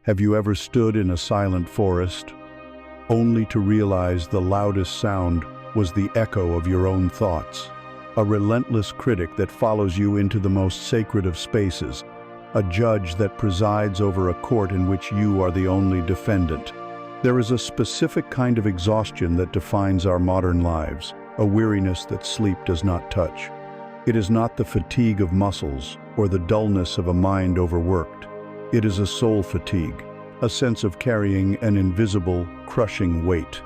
Have you ever stood in a silent forest, only to realize the loudest sound was the echo of your own thoughts? A relentless critic that follows you into the most sacred of spaces, a judge that presides over a court in which you are the only defendant. There is a specific kind of exhaustion that defines our modern lives, a weariness that sleep does not touch. It is not the fatigue of muscles or the dullness of a mind overworked. It is a soul fatigue, a sense of carrying an invisible, crushing weight.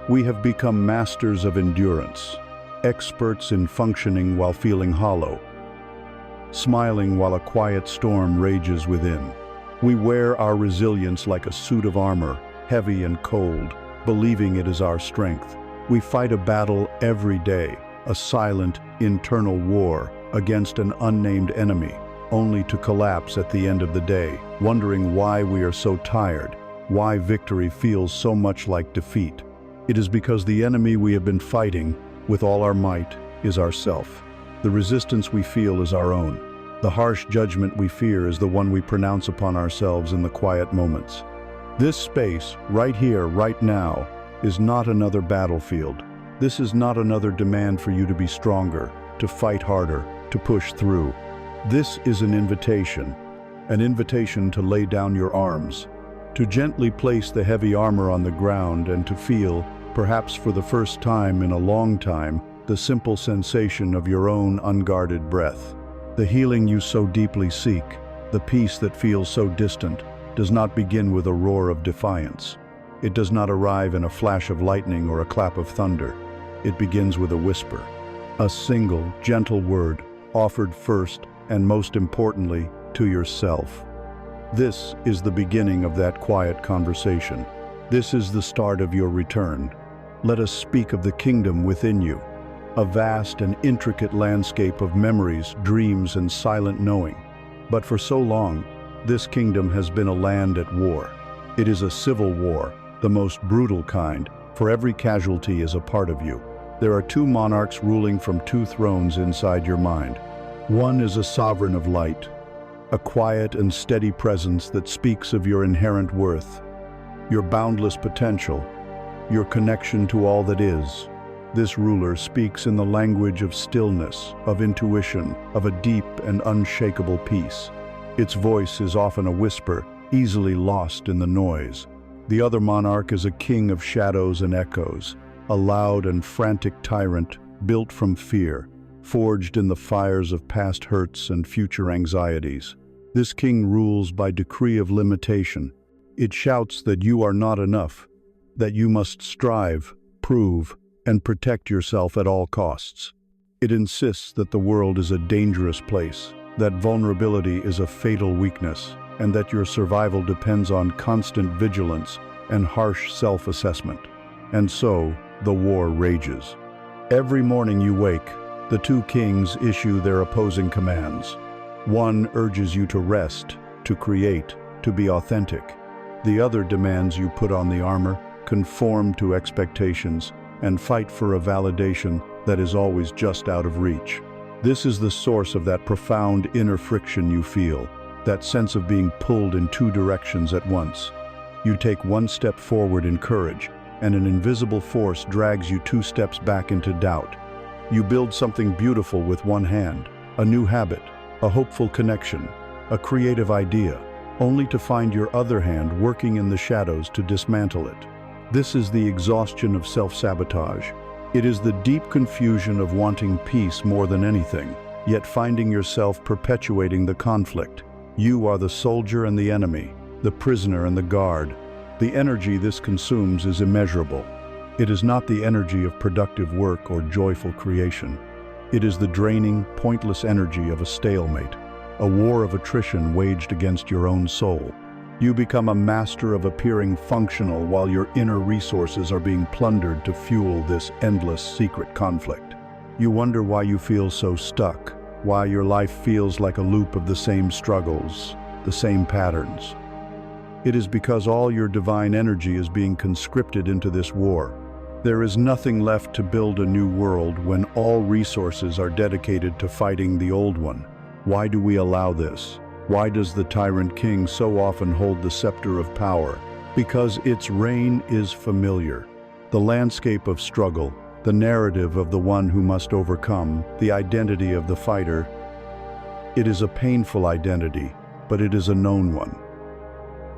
We have become masters of endurance, experts in functioning while feeling hollow, smiling while a quiet storm rages within. We wear our resilience like a suit of armor, heavy and cold, believing it is our strength. We fight a battle every day, a silent, internal war against an unnamed enemy, only to collapse at the end of the day, wondering why we are so tired, why victory feels so much like defeat. It is because the enemy we have been fighting with all our might is ourself. The resistance we feel is our own. The harsh judgment we fear is the one we pronounce upon ourselves in the quiet moments. This space, right here, right now, is not another battlefield. This is not another demand for you to be stronger, to fight harder, to push through. This is an invitation to lay down your arms, to gently place the heavy armor on the ground and to feel, perhaps for the first time in a long time, the simple sensation of your own unguarded breath. The healing you so deeply seek, the peace that feels so distant, does not begin with a roar of defiance. It does not arrive in a flash of lightning or a clap of thunder. It begins with a whisper, a single, gentle word, offered first and most importantly to yourself. This is the beginning of that quiet conversation. This is the start of your return. Let us speak of the kingdom within you, a vast and intricate landscape of memories, dreams, and silent knowing. But for so long, this kingdom has been a land at war. It is a civil war, the most brutal kind, for every casualty is a part of you. There are two monarchs ruling from two thrones inside your mind. One is a sovereign of light, a quiet and steady presence that speaks of your inherent worth, your boundless potential, your connection to all that is. This ruler speaks in the language of stillness, of intuition, of a deep and unshakable peace. Its voice is often a whisper, easily lost in the noise. The other monarch is a king of shadows and echoes, a loud and frantic tyrant built from fear, forged in the fires of past hurts and future anxieties. This king rules by decree of limitation. It shouts that you are not enough, that you must strive, prove, and protect yourself at all costs. It insists that the world is a dangerous place, that vulnerability is a fatal weakness, and that your survival depends on constant vigilance and harsh self-assessment. And so, the war rages. Every morning you wake, the two kings issue their opposing commands. One urges you to rest, to create, to be authentic. The other demands you put on the armor, conform to expectations, and fight for a validation that is always just out of reach. This is the source of that profound inner friction you feel, that sense of being pulled in two directions at once. You take one step forward in courage, and an invisible force drags you two steps back into doubt. You build something beautiful with one hand, a new habit, a hopeful connection, a creative idea, only to find your other hand working in the shadows to dismantle it. This is the exhaustion of self-sabotage. It is the deep confusion of wanting peace more than anything, yet finding yourself perpetuating the conflict. You are the soldier and the enemy, the prisoner and the guard. The energy this consumes is immeasurable. It is not the energy of productive work or joyful creation. It is the draining, pointless energy of a stalemate, a war of attrition waged against your own soul. You become a master of appearing functional while your inner resources are being plundered to fuel this endless secret conflict. You wonder why you feel so stuck, why your life feels like a loop of the same struggles, the same patterns. It is because all your divine energy is being conscripted into this war. There is nothing left to build a new world when all resources are dedicated to fighting the old one. Why do we allow this? Why does the tyrant king so often hold the scepter of power? Because its reign is familiar. The landscape of struggle, the narrative of the one who must overcome, the identity of the fighter. It is a painful identity, but it is a known one.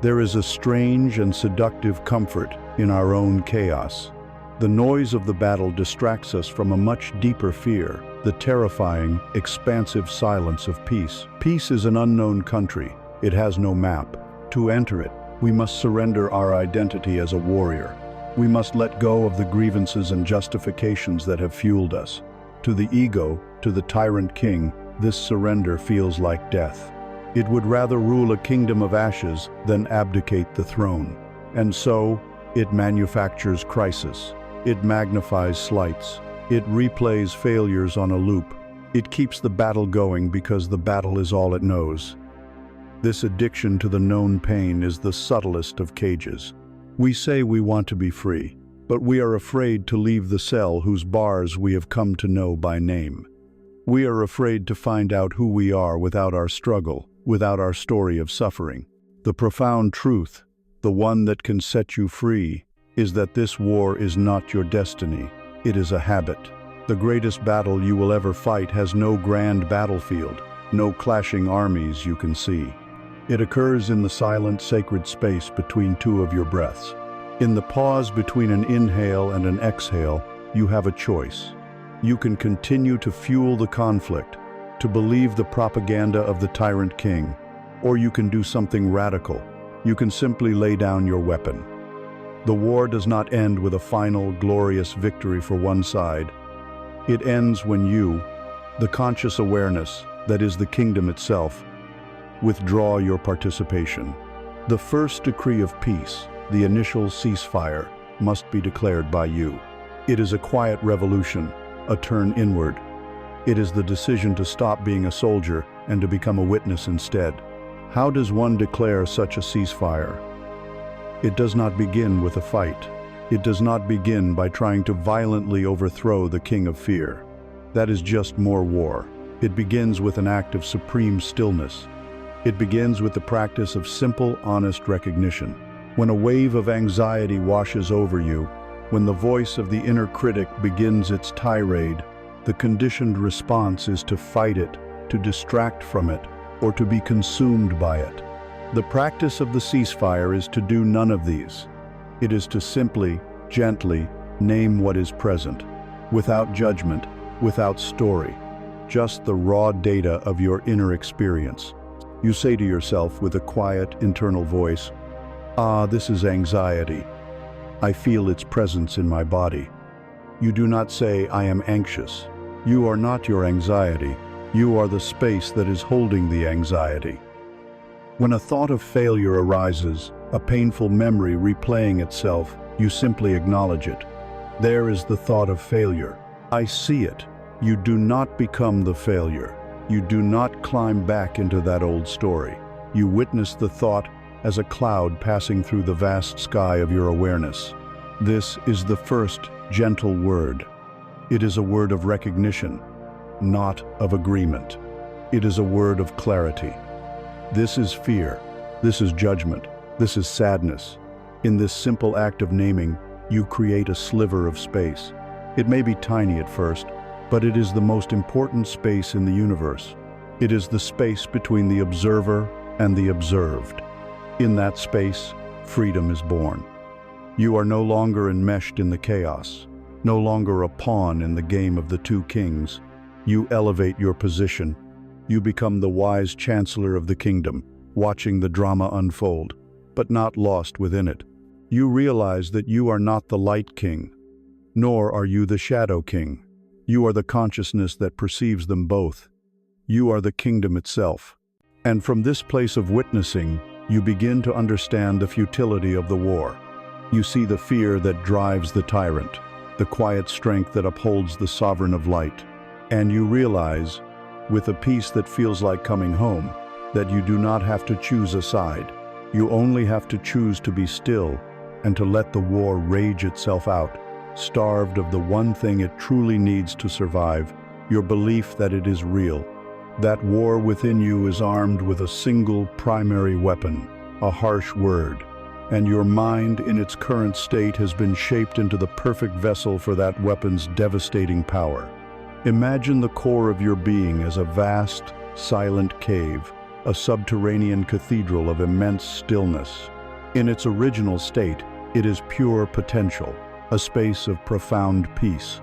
There is a strange and seductive comfort in our own chaos. The noise of the battle distracts us from a much deeper fear, the terrifying, expansive silence of peace. Peace is an unknown country. It has no map. To enter it, we must surrender our identity as a warrior. We must let go of the grievances and justifications that have fueled us. To the ego, to the tyrant king, this surrender feels like death. It would rather rule a kingdom of ashes than abdicate the throne. And so, it manufactures crisis. It magnifies slights. It replays failures on a loop. It keeps the battle going because the battle is all it knows. This addiction to the known pain is the subtlest of cages. We say we want to be free, but we are afraid to leave the cell whose bars we have come to know by name. We are afraid to find out who we are without our struggle, without our story of suffering. The profound truth, the one that can set you free, is that this war is not your destiny. It is a habit. The greatest battle you will ever fight has no grand battlefield, no clashing armies you can see. It occurs in the silent, sacred space between two of your breaths. In the pause between an inhale and an exhale, you have a choice. You can continue to fuel the conflict, to believe the propaganda of the tyrant king, or you can do something radical. You can simply lay down your weapon. The war does not end with a final, glorious victory for one side. It ends when you, the conscious awareness that is the kingdom itself, withdraw your participation. The first decree of peace, the initial ceasefire, must be declared by you. It is a quiet revolution, a turn inward. It is the decision to stop being a soldier and to become a witness instead. How does one declare such a ceasefire? It does not begin with a fight. It does not begin by trying to violently overthrow the king of fear. That is just more war. It begins with an act of supreme stillness. It begins with the practice of simple, honest recognition. When a wave of anxiety washes over you, when the voice of the inner critic begins its tirade, the conditioned response is to fight it, to distract from it, or to be consumed by it. The practice of the ceasefire is to do none of these. It is to simply, gently, name what is present, without judgment, without story, just the raw data of your inner experience. You say to yourself with a quiet, internal voice, this is anxiety. I feel its presence in my body. You do not say, I am anxious. You are not your anxiety. You are the space that is holding the anxiety. When a thought of failure arises, a painful memory replaying itself, you simply acknowledge it. There is the thought of failure. I see it. You do not become the failure. You do not climb back into that old story. You witness the thought as a cloud passing through the vast sky of your awareness. This is the first gentle word. It is a word of recognition, not of agreement. It is a word of clarity. This is fear. This is judgment. This is sadness. In this simple act of naming, you create a sliver of space. It may be tiny at first, but it is the most important space in the universe. It is the space between the observer and the observed. In that space, freedom is born. You are no longer enmeshed in the chaos, no longer a pawn in the game of the two kings. You elevate your position. You become the wise chancellor of the kingdom, watching the drama unfold, but not lost within it. You realize that you are not the light king, nor are you the shadow king. You are the consciousness that perceives them both. You are the kingdom itself. And from this place of witnessing, you begin to understand the futility of the war. You see the fear that drives the tyrant, the quiet strength that upholds the sovereign of light. And you realize, with a peace that feels like coming home, that you do not have to choose a side. You only have to choose to be still and to let the war rage itself out, starved of the one thing it truly needs to survive, your belief that it is real. That war within you is armed with a single primary weapon, a harsh word, and your mind in its current state has been shaped into the perfect vessel for that weapon's devastating power. Imagine the core of your being as a vast, silent cave, a subterranean cathedral of immense stillness. In its original state, it is pure potential, a space of profound peace.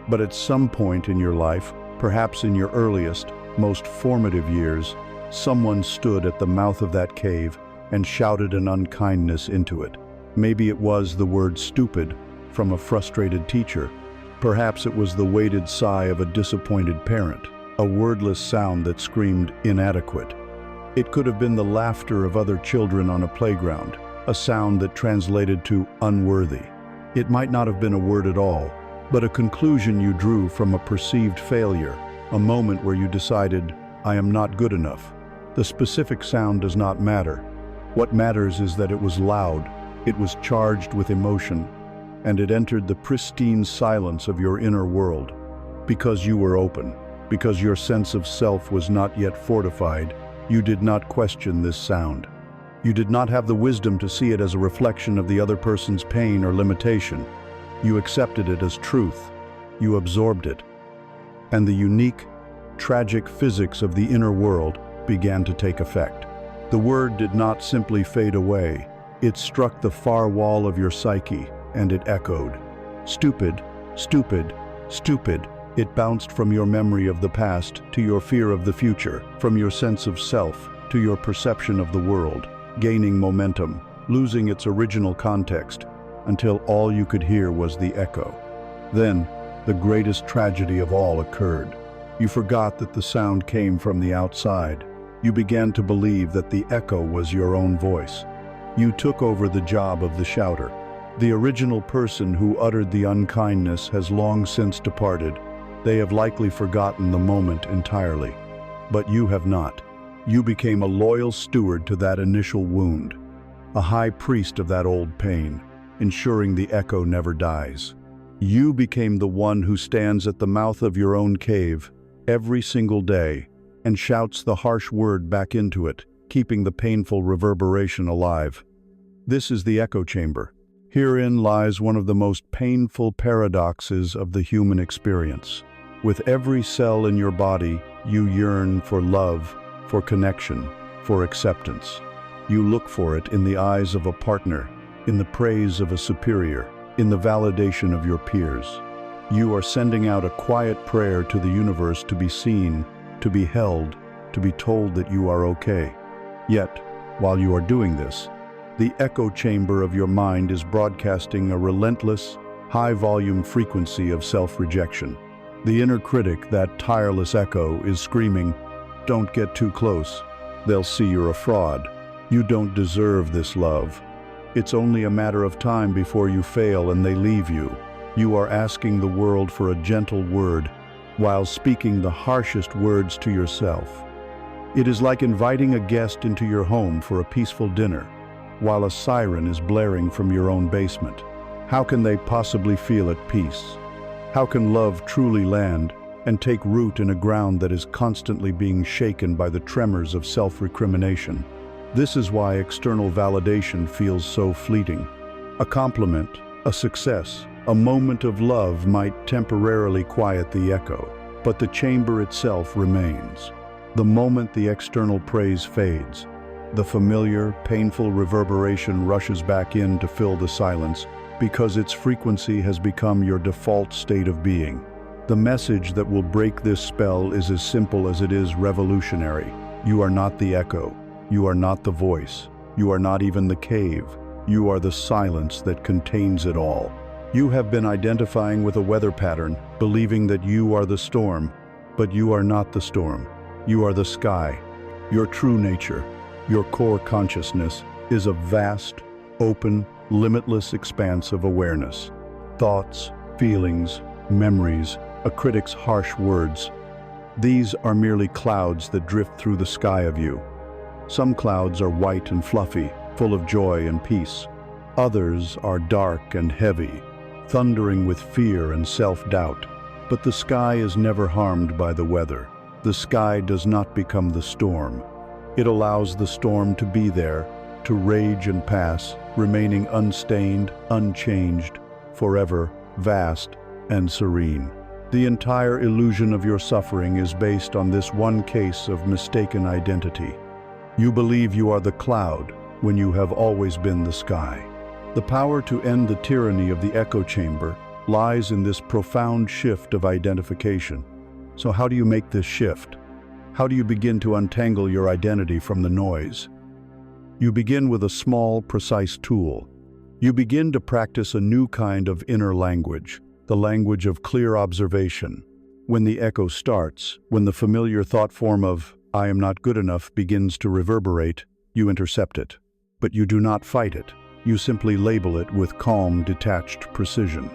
But at some point in your life, perhaps in your earliest, most formative years, someone stood at the mouth of that cave and shouted an unkindness into it. Maybe it was the word stupid from a frustrated teacher. Perhaps it was the weighted sigh of a disappointed parent, a wordless sound that screamed inadequate. It could have been the laughter of other children on a playground, a sound that translated to unworthy. It might not have been a word at all, but a conclusion you drew from a perceived failure, a moment where you decided, I am not good enough. The specific sound does not matter. What matters is that it was loud, it was charged with emotion, and it entered the pristine silence of your inner world. Because you were open, because your sense of self was not yet fortified, you did not question this sound. You did not have the wisdom to see it as a reflection of the other person's pain or limitation. You accepted it as truth. You absorbed it. And the unique, tragic physics of the inner world began to take effect. The word did not simply fade away. It struck the far wall of your psyche, and it echoed. Stupid, stupid, stupid. It bounced from your memory of the past to your fear of the future, from your sense of self to your perception of the world, gaining momentum, losing its original context, until all you could hear was the echo. Then, the greatest tragedy of all occurred. You forgot that the sound came from the outside. You began to believe that the echo was your own voice. You took over the job of the shouter. The original person who uttered the unkindness has long since departed. They have likely forgotten the moment entirely. But you have not. You became a loyal steward to that initial wound, a high priest of that old pain, ensuring the echo never dies. You became the one who stands at the mouth of your own cave every single day and shouts the harsh word back into it, keeping the painful reverberation alive. This is the echo chamber. Herein lies one of the most painful paradoxes of the human experience. With every cell in your body, you yearn for love, for connection, for acceptance. You look for it in the eyes of a partner, in the praise of a superior, in the validation of your peers. You are sending out a quiet prayer to the universe to be seen, to be held, to be told that you are okay. Yet, while you are doing this, the echo chamber of your mind is broadcasting a relentless, high-volume frequency of self-rejection. The inner critic, that tireless echo, is screaming, "Don't get too close. They'll see you're a fraud. You don't deserve this love. It's only a matter of time before you fail and they leave you." You are asking the world for a gentle word, while speaking the harshest words to yourself. It is like inviting a guest into your home for a peaceful dinner, while a siren is blaring from your own basement. How can they possibly feel at peace? How can love truly land and take root in a ground that is constantly being shaken by the tremors of self-recrimination? This is why external validation feels so fleeting. A compliment, a success, a moment of love might temporarily quiet the echo, but the chamber itself remains. The moment the external praise fades, the familiar, painful reverberation rushes back in to fill the silence because its frequency has become your default state of being. The message that will break this spell is as simple as it is revolutionary. You are not the echo. You are not the voice. You are not even the cave. You are the silence that contains it all. You have been identifying with a weather pattern, believing that you are the storm, but you are not the storm. You are the sky. Your true nature, your core consciousness, is a vast, open, limitless expanse of awareness. Thoughts, feelings, memories, a critic's harsh words. These are merely clouds that drift through the sky of you. Some clouds are white and fluffy, full of joy and peace. Others are dark and heavy, thundering with fear and self-doubt. But the sky is never harmed by the weather. The sky does not become the storm. It allows the storm to be there, to rage and pass, remaining unstained, unchanged, forever, vast, and serene. The entire illusion of your suffering is based on this one case of mistaken identity. You believe you are the cloud when you have always been the sky. The power to end the tyranny of the echo chamber lies in this profound shift of identification. So how do you make this shift? How do you begin to untangle your identity from the noise? You begin with a small, precise tool. You begin to practice a new kind of inner language, the language of clear observation. When the echo starts, when the familiar thought form of "I am not good enough" begins to reverberate, you intercept it. But you do not fight it. You simply label it with calm, detached precision.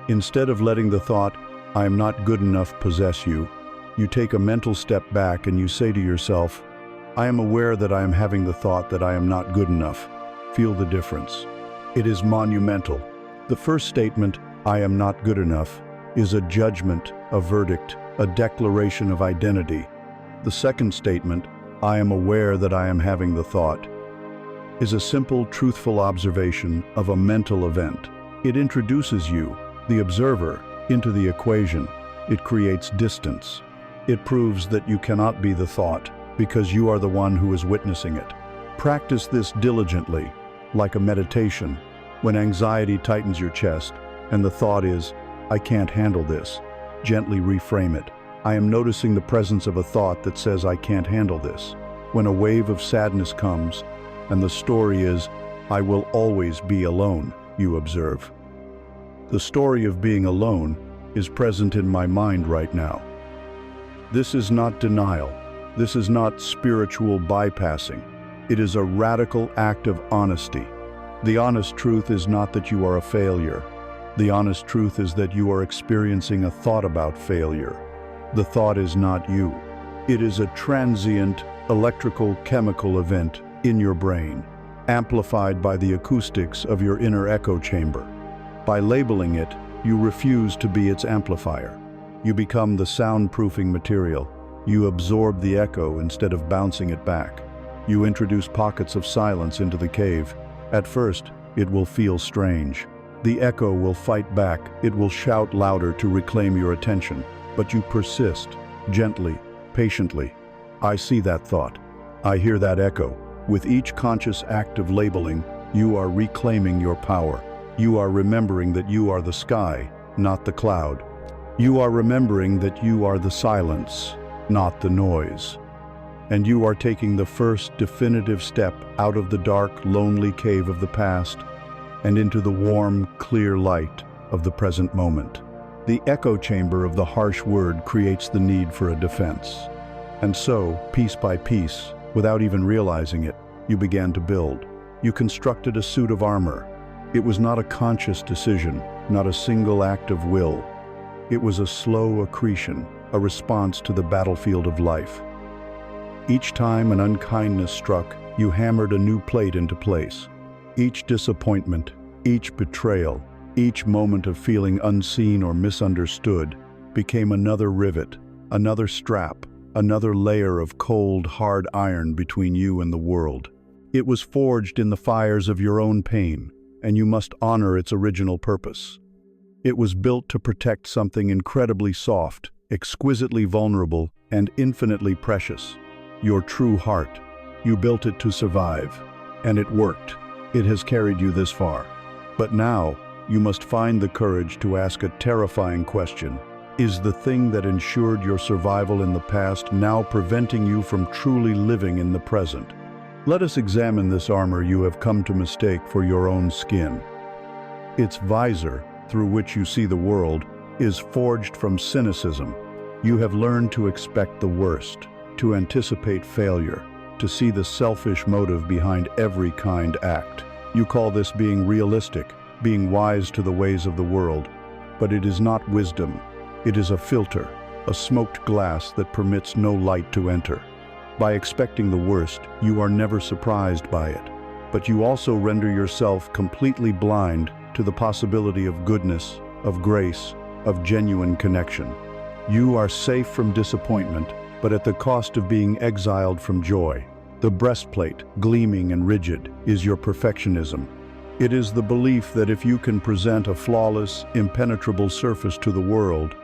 Instead of letting the thought, "I am not good enough" possess you, you take a mental step back and you say to yourself, "I am aware that I am having the thought that I am not good enough." Feel the difference. It is monumental. The first statement, "I am not good enough," is a judgment, a verdict, a declaration of identity. The second statement, "I am aware that I am having the thought," is a simple, truthful observation of a mental event. It introduces you, the observer, into the equation. It creates distance. It proves that you cannot be the thought, because you are the one who is witnessing it. Practice this diligently, like a meditation. When anxiety tightens your chest, and the thought is, "I can't handle this," gently reframe it. "I am noticing the presence of a thought that says I can't handle this." When a wave of sadness comes, and the story is, "I will always be alone," you observe. The story of being alone is present in my mind right now. This is not denial. This is not spiritual bypassing. It is a radical act of honesty. The honest truth is not that you are a failure. The honest truth is that you are experiencing a thought about failure. The thought is not you. It is a transient electrical chemical event in your brain, amplified by the acoustics of your inner echo chamber. By labeling it, you refuse to be its amplifier. You become the soundproofing material. You absorb the echo instead of bouncing it back. You introduce pockets of silence into the cave. At first, it will feel strange. The echo will fight back. It will shout louder to reclaim your attention. But you persist, gently, patiently. I see that thought. I hear that echo. With each conscious act of labeling, you are reclaiming your power. You are remembering that you are the sky, not the cloud. You are remembering that you are the silence, not the noise. And you are taking the first definitive step out of the dark, lonely cave of the past and into the warm, clear light of the present moment. The echo chamber of the harsh word creates the need for a defense. And so, piece by piece, without even realizing it, you began to build. You constructed a suit of armor. It was not a conscious decision, not a single act of will. It was a slow accretion, a response to the battlefield of life. Each time an unkindness struck, you hammered a new plate into place. Each disappointment, each betrayal, each moment of feeling unseen or misunderstood became another rivet, another strap, another layer of cold, hard iron between you and the world. It was forged in the fires of your own pain, and you must honor its original purpose. It was built to protect something incredibly soft, exquisitely vulnerable, and infinitely precious. Your true heart. You built it to survive, and it worked. It has carried you this far. But now, you must find the courage to ask a terrifying question. Is the thing that ensured your survival in the past now preventing you from truly living in the present? Let us examine this armor you have come to mistake for your own skin. Its visor, through which you see the world, is forged from cynicism. You have learned to expect the worst, to anticipate failure, to see the selfish motive behind every kind act. You call this being realistic, being wise to the ways of the world. But it is not wisdom. It is a filter, a smoked glass that permits no light to enter. By expecting the worst, you are never surprised by it. But you also render yourself completely blind to the possibility of goodness, of grace, of genuine connection. You are safe from disappointment, but at the cost of being exiled from joy. The breastplate, gleaming and rigid, is your perfectionism. It is the belief that if you can present a flawless, impenetrable surface to the world,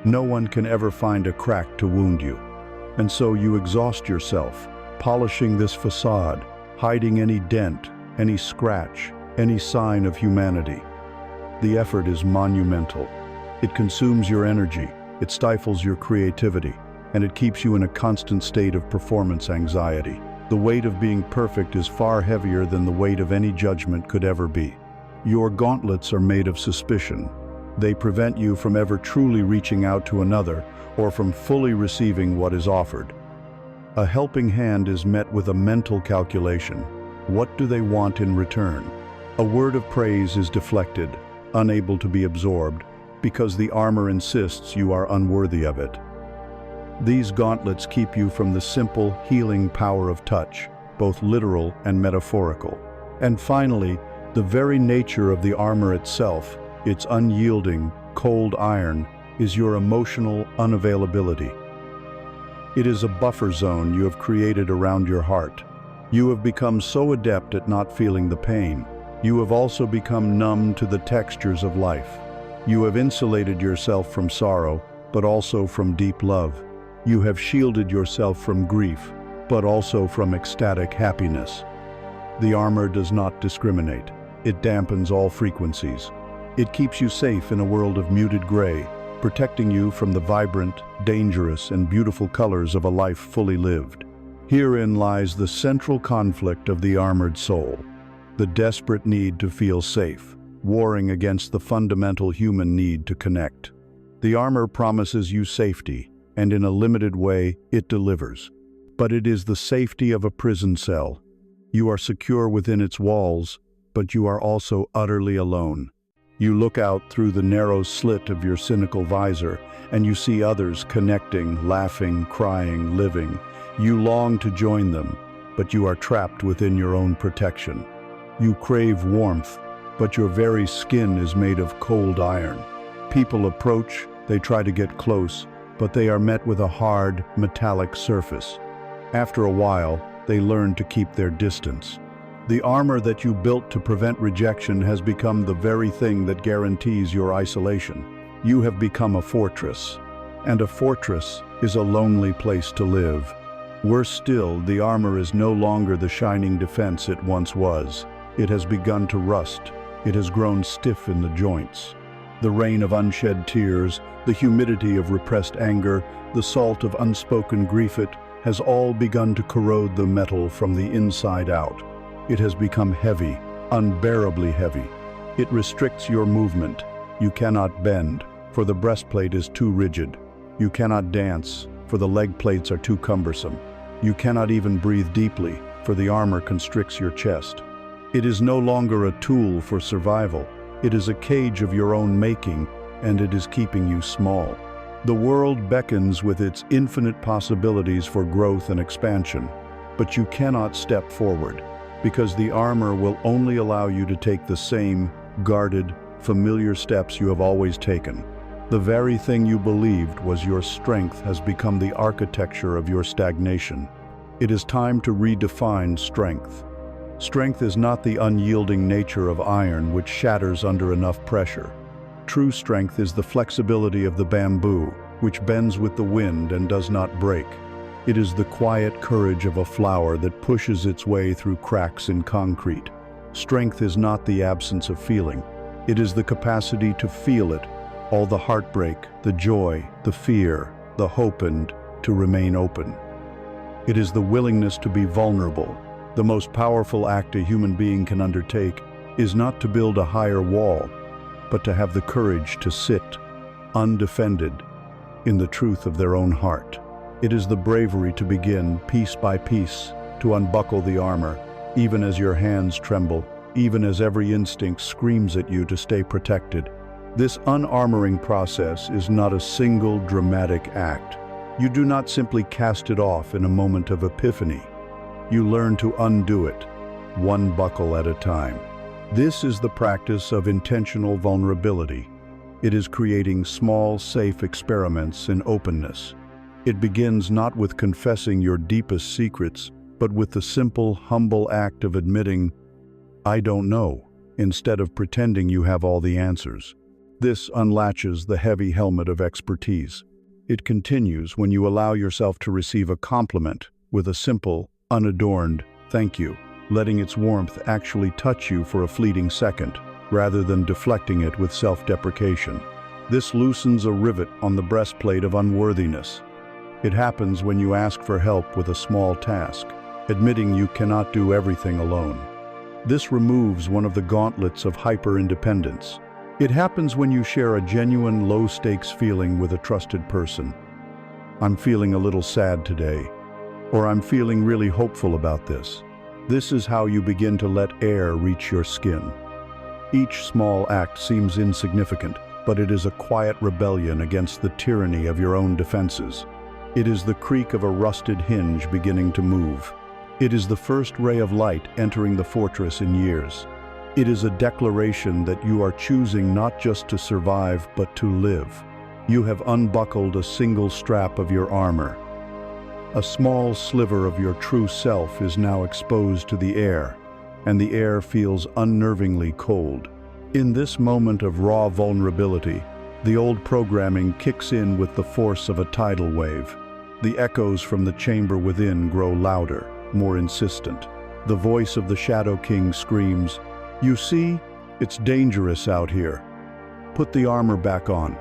no one can ever find a crack to wound you. And so you exhaust yourself, polishing this facade, hiding any dent, any scratch, any sign of humanity. The effort is monumental. It consumes your energy, it stifles your creativity, and it keeps you in a constant state of performance anxiety. The weight of being perfect is far heavier than the weight of any judgment could ever be. Your gauntlets are made of suspicion. They prevent you from ever truly reaching out to another or from fully receiving what is offered. A helping hand is met with a mental calculation. What do they want in return? A word of praise is deflected, unable to be absorbed, because the armor insists you are unworthy of it. These gauntlets keep you from the simple, healing power of touch, both literal and metaphorical. And finally, the very nature of the armor itself, its unyielding, cold iron, is your emotional unavailability. It is a buffer zone you have created around your heart. You have become so adept at not feeling the pain. You have also become numb to the textures of life. You have insulated yourself from sorrow, but also from deep love. You have shielded yourself from grief, but also from ecstatic happiness. The armor does not discriminate. It dampens all frequencies. It keeps you safe in a world of muted gray, protecting you from the vibrant, dangerous, and beautiful colors of a life fully lived. Herein lies the central conflict of the armored soul, the desperate need to feel safe, warring against the fundamental human need to connect. The armor promises you safety, and in a limited way, it delivers. But it is the safety of a prison cell. You are secure within its walls, but you are also utterly alone. You look out through the narrow slit of your cynical visor, and you see others connecting, laughing, crying, living. You long to join them, but you are trapped within your own protection. You crave warmth, but your very skin is made of cold iron. People approach, they try to get close, but they are met with a hard, metallic surface. After a while, they learn to keep their distance. The armor that you built to prevent rejection has become the very thing that guarantees your isolation. You have become a fortress, and a fortress is a lonely place to live. Worse still, the armor is no longer the shining defense it once was. It has begun to rust. It has grown stiff in the joints. The rain of unshed tears, the humidity of repressed anger, the salt of unspoken grief, it has all begun to corrode the metal from the inside out. It has become heavy, unbearably heavy. It restricts your movement. You cannot bend, for the breastplate is too rigid. You cannot dance, for the leg plates are too cumbersome. You cannot even breathe deeply, for the armor constricts your chest. It is no longer a tool for survival. It is a cage of your own making, and it is keeping you small. The world beckons with its infinite possibilities for growth and expansion, but you cannot step forward, because the armor will only allow you to take the same, guarded, familiar steps you have always taken. The very thing you believed was your strength has become the architecture of your stagnation. It is time to redefine strength. Strength is not the unyielding nature of iron which shatters under enough pressure. True strength is the flexibility of the bamboo, which bends with the wind and does not break. It is the quiet courage of a flower that pushes its way through cracks in concrete. Strength is not the absence of feeling. It is the capacity to feel it, all the heartbreak, the joy, the fear, the hope, and to remain open. It is the willingness to be vulnerable. The most powerful act a human being can undertake is not to build a higher wall, but to have the courage to sit, undefended, in the truth of their own heart. It is the bravery to begin, piece by piece, to unbuckle the armor, even as your hands tremble, even as every instinct screams at you to stay protected. This unarmoring process is not a single dramatic act. You do not simply cast it off in a moment of epiphany. You learn to undo it, one buckle at a time. This is the practice of intentional vulnerability. It is creating small, safe experiments in openness. It begins not with confessing your deepest secrets, but with the simple, humble act of admitting, "I don't know," instead of pretending you have all the answers. This unlatches the heavy helmet of expertise. It continues when you allow yourself to receive a compliment with a simple, unadorned "thank you," letting its warmth actually touch you for a fleeting second, rather than deflecting it with self-deprecation. This loosens a rivet on the breastplate of unworthiness. It happens when you ask for help with a small task, admitting you cannot do everything alone. This removes one of the gauntlets of hyper-independence. It happens when you share a genuine low-stakes feeling with a trusted person. "I'm feeling a little sad today," or "I'm feeling really hopeful about this." This is how you begin to let air reach your skin. Each small act seems insignificant, but it is a quiet rebellion against the tyranny of your own defenses. It is the creak of a rusted hinge beginning to move. It is the first ray of light entering the fortress in years. It is a declaration that you are choosing not just to survive, but to live. You have unbuckled a single strap of your armor. A small sliver of your true self is now exposed to the air, and the air feels unnervingly cold. In this moment of raw vulnerability, the old programming kicks in with the force of a tidal wave. The echoes from the chamber within grow louder, more insistent. The voice of the Shadow King screams, "You see, it's dangerous out here. Put the armor back on.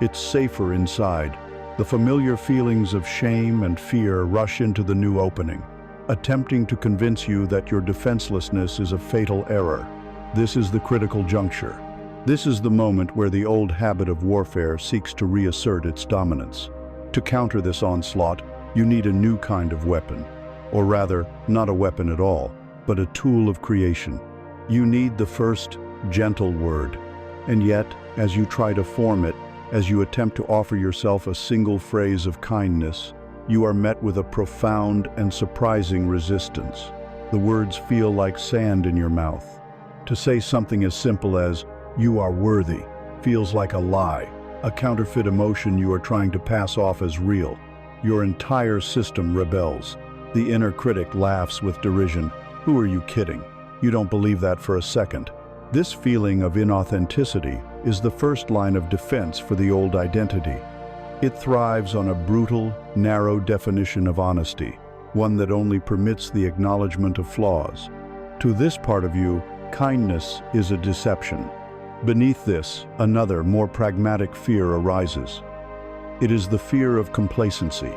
It's safer inside." The familiar feelings of shame and fear rush into the new opening, attempting to convince you that your defenselessness is a fatal error. This is the critical juncture. This is the moment where the old habit of warfare seeks to reassert its dominance. To counter this onslaught, you need a new kind of weapon. Or rather, not a weapon at all, but a tool of creation. You need the first, gentle word. And yet, as you try to form it, as you attempt to offer yourself a single phrase of kindness, you are met with a profound and surprising resistance. The words feel like sand in your mouth. To say something as simple as, "You are worthy," feels like a lie, a counterfeit emotion you are trying to pass off as real. Your entire system rebels. The inner critic laughs with derision. "Who are you kidding? You don't believe that for a second." This feeling of inauthenticity is the first line of defense for the old identity. It thrives on a brutal, narrow definition of honesty, one that only permits the acknowledgement of flaws. To this part of you, kindness is a deception. Beneath this, another, more pragmatic fear arises. It is the fear of complacency.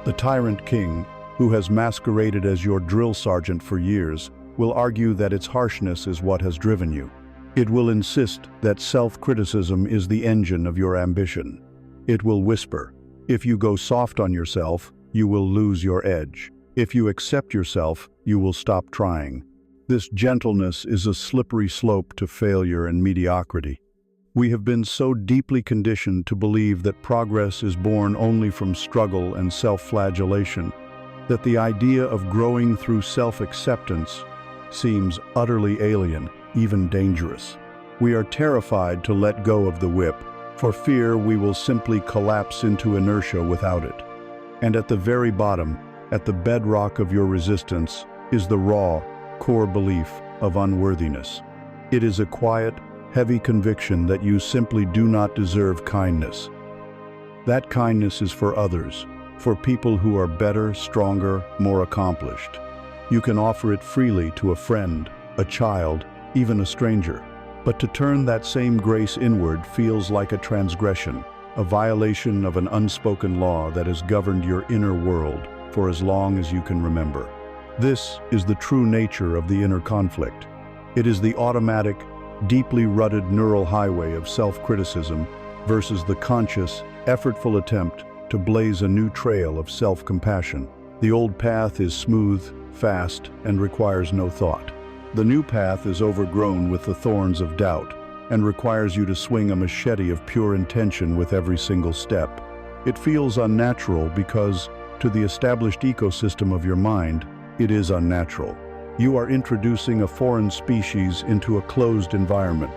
The tyrant king, who has masqueraded as your drill sergeant for years, will argue that its harshness is what has driven you. It will insist that self-criticism is the engine of your ambition. It will whisper, "If you go soft on yourself, you will lose your edge. If you accept yourself, you will stop trying." This gentleness is a slippery slope to failure and mediocrity. We have been so deeply conditioned to believe that progress is born only from struggle and self-flagellation, that the idea of growing through self-acceptance seems utterly alien, even dangerous. We are terrified to let go of the whip, for fear we will simply collapse into inertia without it. And at the very bottom, at the bedrock of your resistance, is the raw, core belief of unworthiness. It is a quiet, heavy conviction that you simply do not deserve kindness. That kindness is for others, for people who are better, stronger, more accomplished. You can offer it freely to a friend, a child, even a stranger. But to turn that same grace inward feels like a transgression, a violation of an unspoken law that has governed your inner world for as long as you can remember. This is the true nature of the inner conflict. It is the automatic, deeply rutted neural highway of self-criticism versus the conscious, effortful attempt to blaze a new trail of self-compassion. The old path is smooth, fast, and requires no thought. The new path is overgrown with the thorns of doubt and requires you to swing a machete of pure intention with every single step. It feels unnatural because, to the established ecosystem of your mind, it is unnatural. You are introducing a foreign species into a closed environment,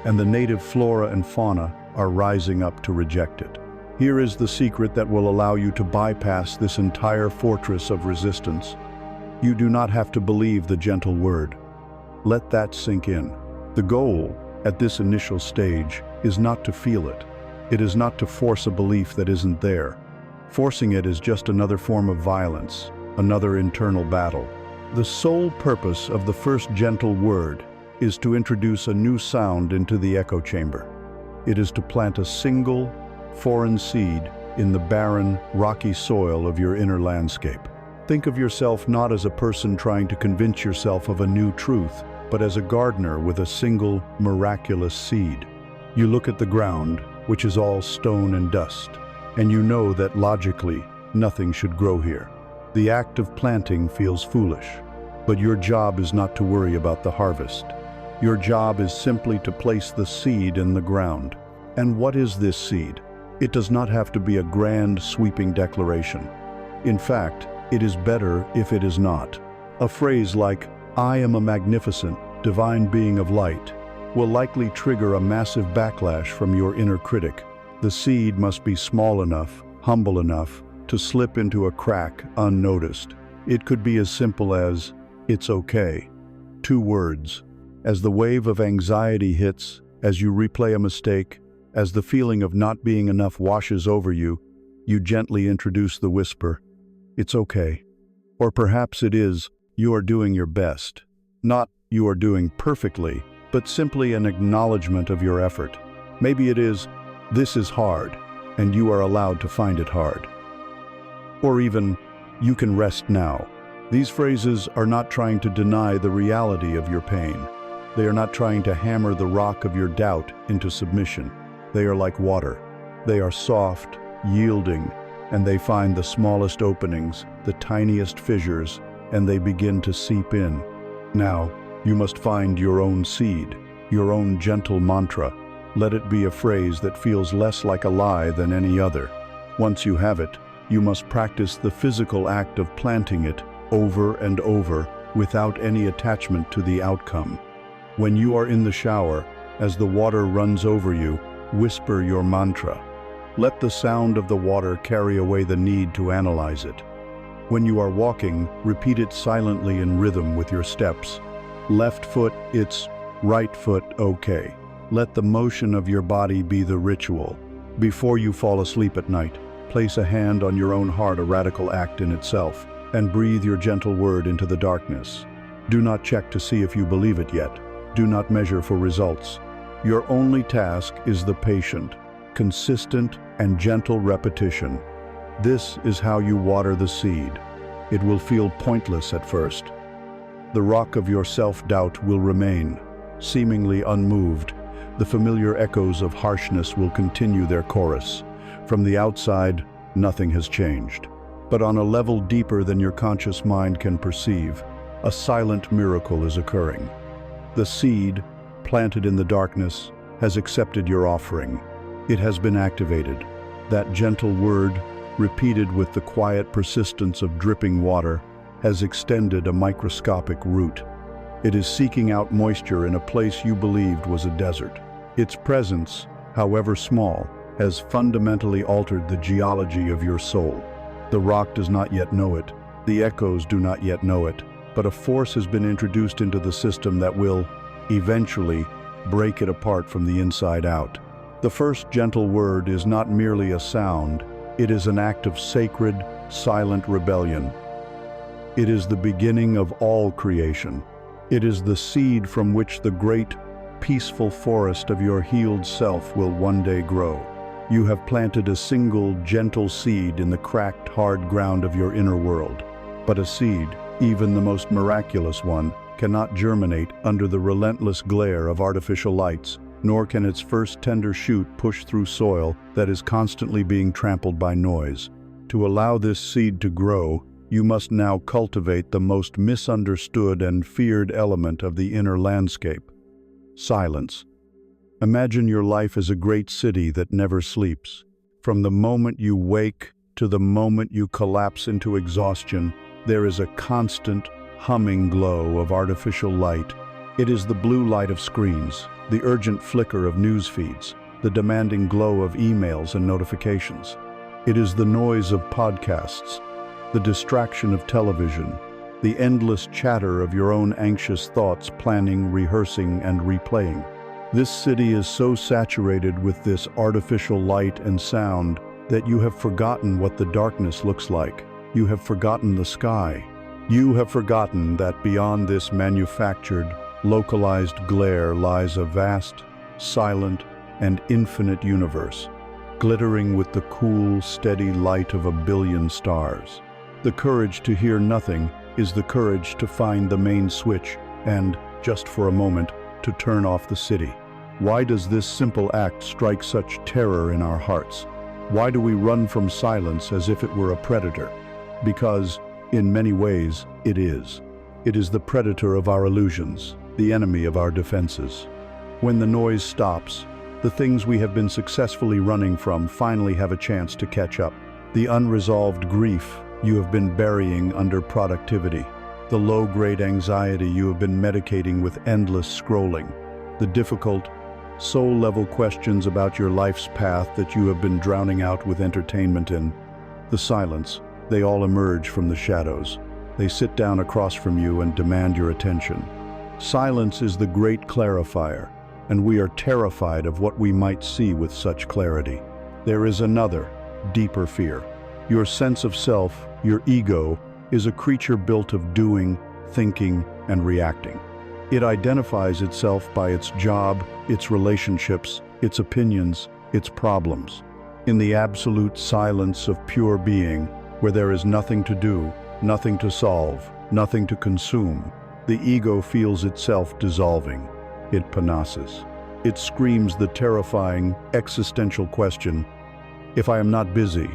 and the native flora and fauna are rising up to reject it. Here is the secret that will allow you to bypass this entire fortress of resistance. You do not have to believe the gentle word. Let that sink in. The goal, at this initial stage, is not to feel it. It is not to force a belief that isn't there. Forcing it is just another form of violence, another internal battle. The sole purpose of the first gentle word is to introduce a new sound into the echo chamber. It is to plant a single, foreign seed in the barren, rocky soil of your inner landscape. Think of yourself not as a person trying to convince yourself of a new truth, but as a gardener with a single, miraculous seed. You look at the ground, which is all stone and dust, and you know that logically, nothing should grow here. The act of planting feels foolish, but your job is not to worry about the harvest. Your job is simply to place the seed in the ground. And what is this seed? It does not have to be a grand, sweeping declaration. In fact, it is better if it is not. A phrase like, "I am a magnificent, divine being of light," will likely trigger a massive backlash from your inner critic. The seed must be small enough, humble enough, to slip into a crack unnoticed. It could be as simple as, "It's okay." 2 words. As the wave of anxiety hits, as you replay a mistake, as the feeling of not being enough washes over you, you gently introduce the whisper, "It's okay." Or perhaps it is, "You are doing your best." Not, "You are doing perfectly," but simply an acknowledgement of your effort. Maybe it is, "This is hard," and you are allowed to find it hard. Or even, "You can rest now." These phrases are not trying to deny the reality of your pain. They are not trying to hammer the rock of your doubt into submission. They are like water. They are soft, yielding, and they find the smallest openings, the tiniest fissures, and they begin to seep in. Now, you must find your own seed, your own gentle mantra. Let it be a phrase that feels less like a lie than any other. Once you have it, you must practice the physical act of planting it over and over without any attachment to the outcome. When you are in the shower, as the water runs over you, whisper your mantra. Let the sound of the water carry away the need to analyze it. When you are walking, repeat it silently in rhythm with your steps. Left foot, it's right foot, okay. Let the motion of your body be the ritual. Before you fall asleep at night, place a hand on your own heart, a radical act in itself, and breathe your gentle word into the darkness. Do not check to see if you believe it yet. Do not measure for results. Your only task is the patient, consistent, and gentle repetition. This is how you water the seed. It will feel pointless at first. The rock of your self-doubt will remain, seemingly unmoved. The familiar echoes of harshness will continue their chorus. From the outside, nothing has changed. But on a level deeper than your conscious mind can perceive, a silent miracle is occurring. The seed, planted in the darkness, has accepted your offering. It has been activated. That gentle word, repeated with the quiet persistence of dripping water, has extended a microscopic root. It is seeking out moisture in a place you believed was a desert. Its presence, however small, has fundamentally altered the geology of your soul. The rock does not yet know it. The echoes do not yet know it. But a force has been introduced into the system that will, eventually, break it apart from the inside out. The first gentle word is not merely a sound. It is an act of sacred, silent rebellion. It is the beginning of all creation. It is the seed from which the great, peaceful forest of your healed self will one day grow. You have planted a single, gentle seed in the cracked, hard ground of your inner world. But a seed, even the most miraculous one, cannot germinate under the relentless glare of artificial lights, nor can its first tender shoot push through soil that is constantly being trampled by noise. To allow this seed to grow, you must now cultivate the most misunderstood and feared element of the inner landscape: silence. Imagine your life as a great city that never sleeps. From the moment you wake to the moment you collapse into exhaustion, there is a constant, humming glow of artificial light. It is the blue light of screens, the urgent flicker of news feeds, the demanding glow of emails and notifications. It is the noise of podcasts, the distraction of television, the endless chatter of your own anxious thoughts planning, rehearsing, and replaying. This city is so saturated with this artificial light and sound that you have forgotten what the darkness looks like. You have forgotten the sky. You have forgotten that beyond this manufactured, localized glare lies a vast, silent, and infinite universe, glittering with the cool, steady light of a billion stars. The courage to hear nothing is the courage to find the main switch and, just for a moment, to turn off the city. Why does this simple act strike such terror in our hearts? Why do we run from silence as if it were a predator? Because, in many ways, it is. It is the predator of our illusions, the enemy of our defenses. When the noise stops, the things we have been successfully running from finally have a chance to catch up. The unresolved grief you have been burying under productivity, the low-grade anxiety you have been medicating with endless scrolling, the difficult, soul-level questions about your life's path that you have been drowning out with entertainment in, the silence, they all emerge from the shadows. They sit down across from you and demand your attention. Silence is the great clarifier, and we are terrified of what we might see with such clarity. There is another, deeper fear. Your sense of self, your ego, is a creature built of doing, thinking, and reacting. It identifies itself by its job, its relationships, its opinions, its problems. In the absolute silence of pure being, where there is nothing to do, nothing to solve, nothing to consume, the ego feels itself dissolving. It panasses. It screams the terrifying, existential question, if I am not busy,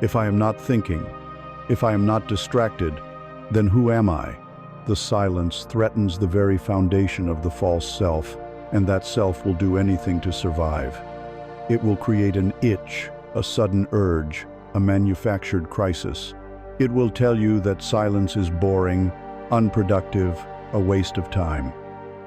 if I am not thinking, if I am not distracted, then who am I? The silence threatens the very foundation of the false self, and that self will do anything to survive. It will create an itch, a sudden urge, a manufactured crisis. It will tell you that silence is boring, unproductive, a waste of time.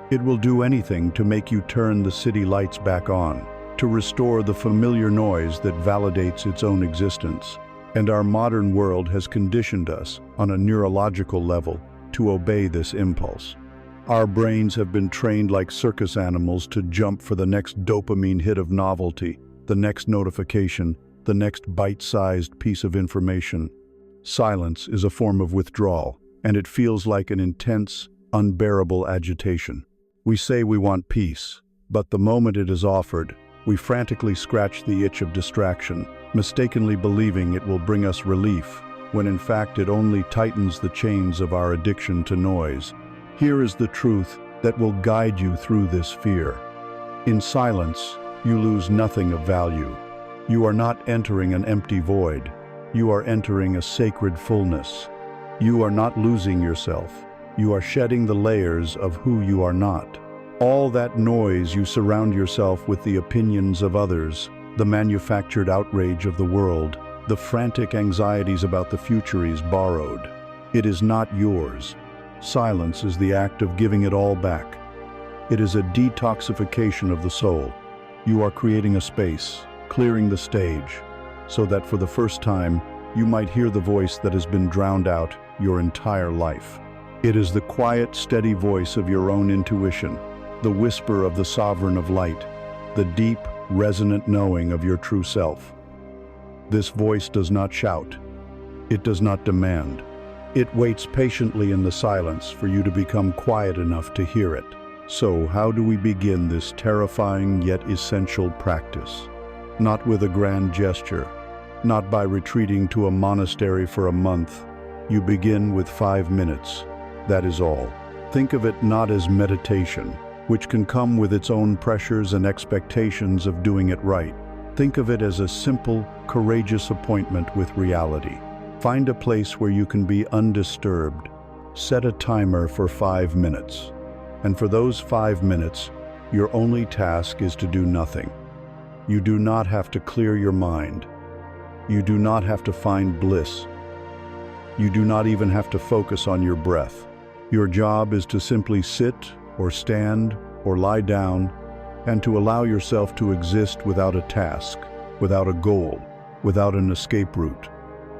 It will do anything to make you turn the city lights back on, to restore the familiar noise that validates its own existence. And our modern world has conditioned us, on a neurological level, to obey this impulse. Our brains have been trained like circus animals to jump for the next dopamine hit of novelty, the next notification, the next bite-sized piece of information. Silence is a form of withdrawal, and it feels like an intense, unbearable agitation. We say we want peace, but the moment it is offered, we frantically scratch the itch of distraction, mistakenly believing it will bring us relief, when in fact it only tightens the chains of our addiction to noise. Here is the truth that will guide you through this fear. In silence, you lose nothing of value. You are not entering an empty void. You are entering a sacred fullness. You are not losing yourself. You are shedding the layers of who you are not. All that noise, you surround yourself with the opinions of others, the manufactured outrage of the world, the frantic anxieties about the future is borrowed. It is not yours. Silence is the act of giving it all back. It is a detoxification of the soul. You are creating a space, clearing the stage, so that for the first time, you might hear the voice that has been drowned out your entire life. It is the quiet, steady voice of your own intuition, the whisper of the sovereign of light, the deep, resonant knowing of your true self. This voice does not shout. It does not demand. It waits patiently in the silence for you to become quiet enough to hear it. So, how do we begin this terrifying yet essential practice? Not with a grand gesture, not by retreating to a monastery for a month. You begin with 5 minutes. That is all. Think of it not as meditation, which can come with its own pressures and expectations of doing it right. Think of it as a simple, courageous appointment with reality. Find a place where you can be undisturbed. Set a timer for 5 minutes. And for those 5 minutes, your only task is to do nothing. You do not have to clear your mind. You do not have to find bliss. You do not even have to focus on your breath. Your job is to simply sit or stand or lie down and to allow yourself to exist without a task, without a goal, without an escape route.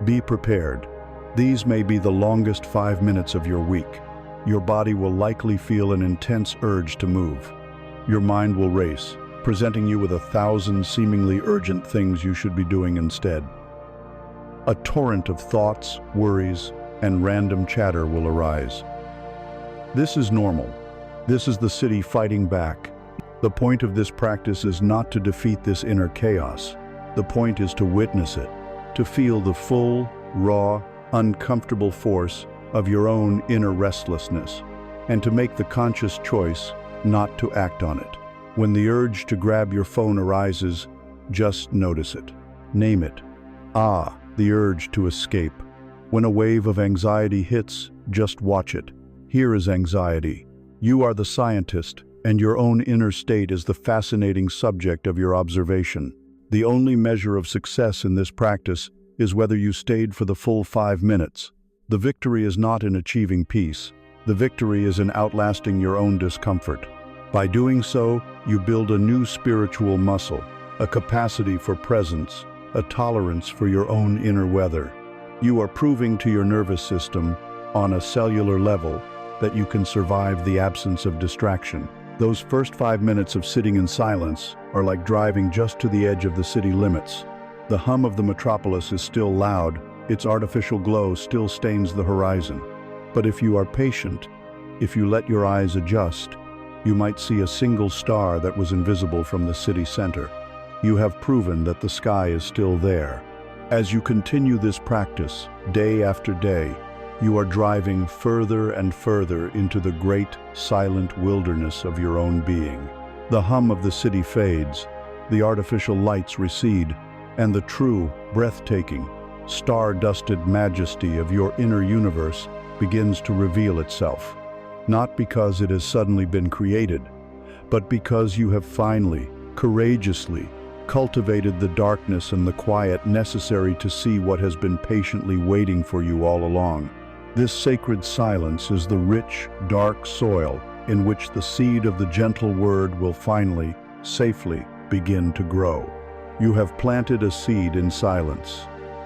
Be prepared. These may be the longest 5 minutes of your week. Your body will likely feel an intense urge to move. Your mind will race, presenting you with 1,000 seemingly urgent things you should be doing instead. A torrent of thoughts, worries, and random chatter will arise. This is normal. This is the city fighting back. The point of this practice is not to defeat this inner chaos. The point is to witness it, to feel the full, raw, uncomfortable force of your own inner restlessness, and to make the conscious choice not to act on it. When the urge to grab your phone arises, just notice it. Name it. The urge to escape. When a wave of anxiety hits, just watch it. Here is anxiety. You are the scientist, and your own inner state is the fascinating subject of your observation. The only measure of success in this practice is whether you stayed for the full 5 minutes. The victory is not in achieving peace. The victory is in outlasting your own discomfort. By doing so, you build a new spiritual muscle, a capacity for presence, a tolerance for your own inner weather. You are proving to your nervous system, on a cellular level, that you can survive the absence of distraction. Those first 5 minutes of sitting in silence are like driving just to the edge of the city limits. The hum of the metropolis is still loud, its artificial glow still stains the horizon. But if you are patient, if you let your eyes adjust, you might see a single star that was invisible from the city center. You have proven that the sky is still there. As you continue this practice, day after day, you are driving further and further into the great, silent wilderness of your own being. The hum of the city fades, the artificial lights recede, and the true, breathtaking, star-dusted majesty of your inner universe begins to reveal itself. Not because it has suddenly been created, but because you have finally, courageously, cultivated the darkness and the quiet necessary to see what has been patiently waiting for you all along. This sacred silence is the rich, dark soil in which the seed of the gentle word will finally, safely begin to grow. You have planted a seed in silence.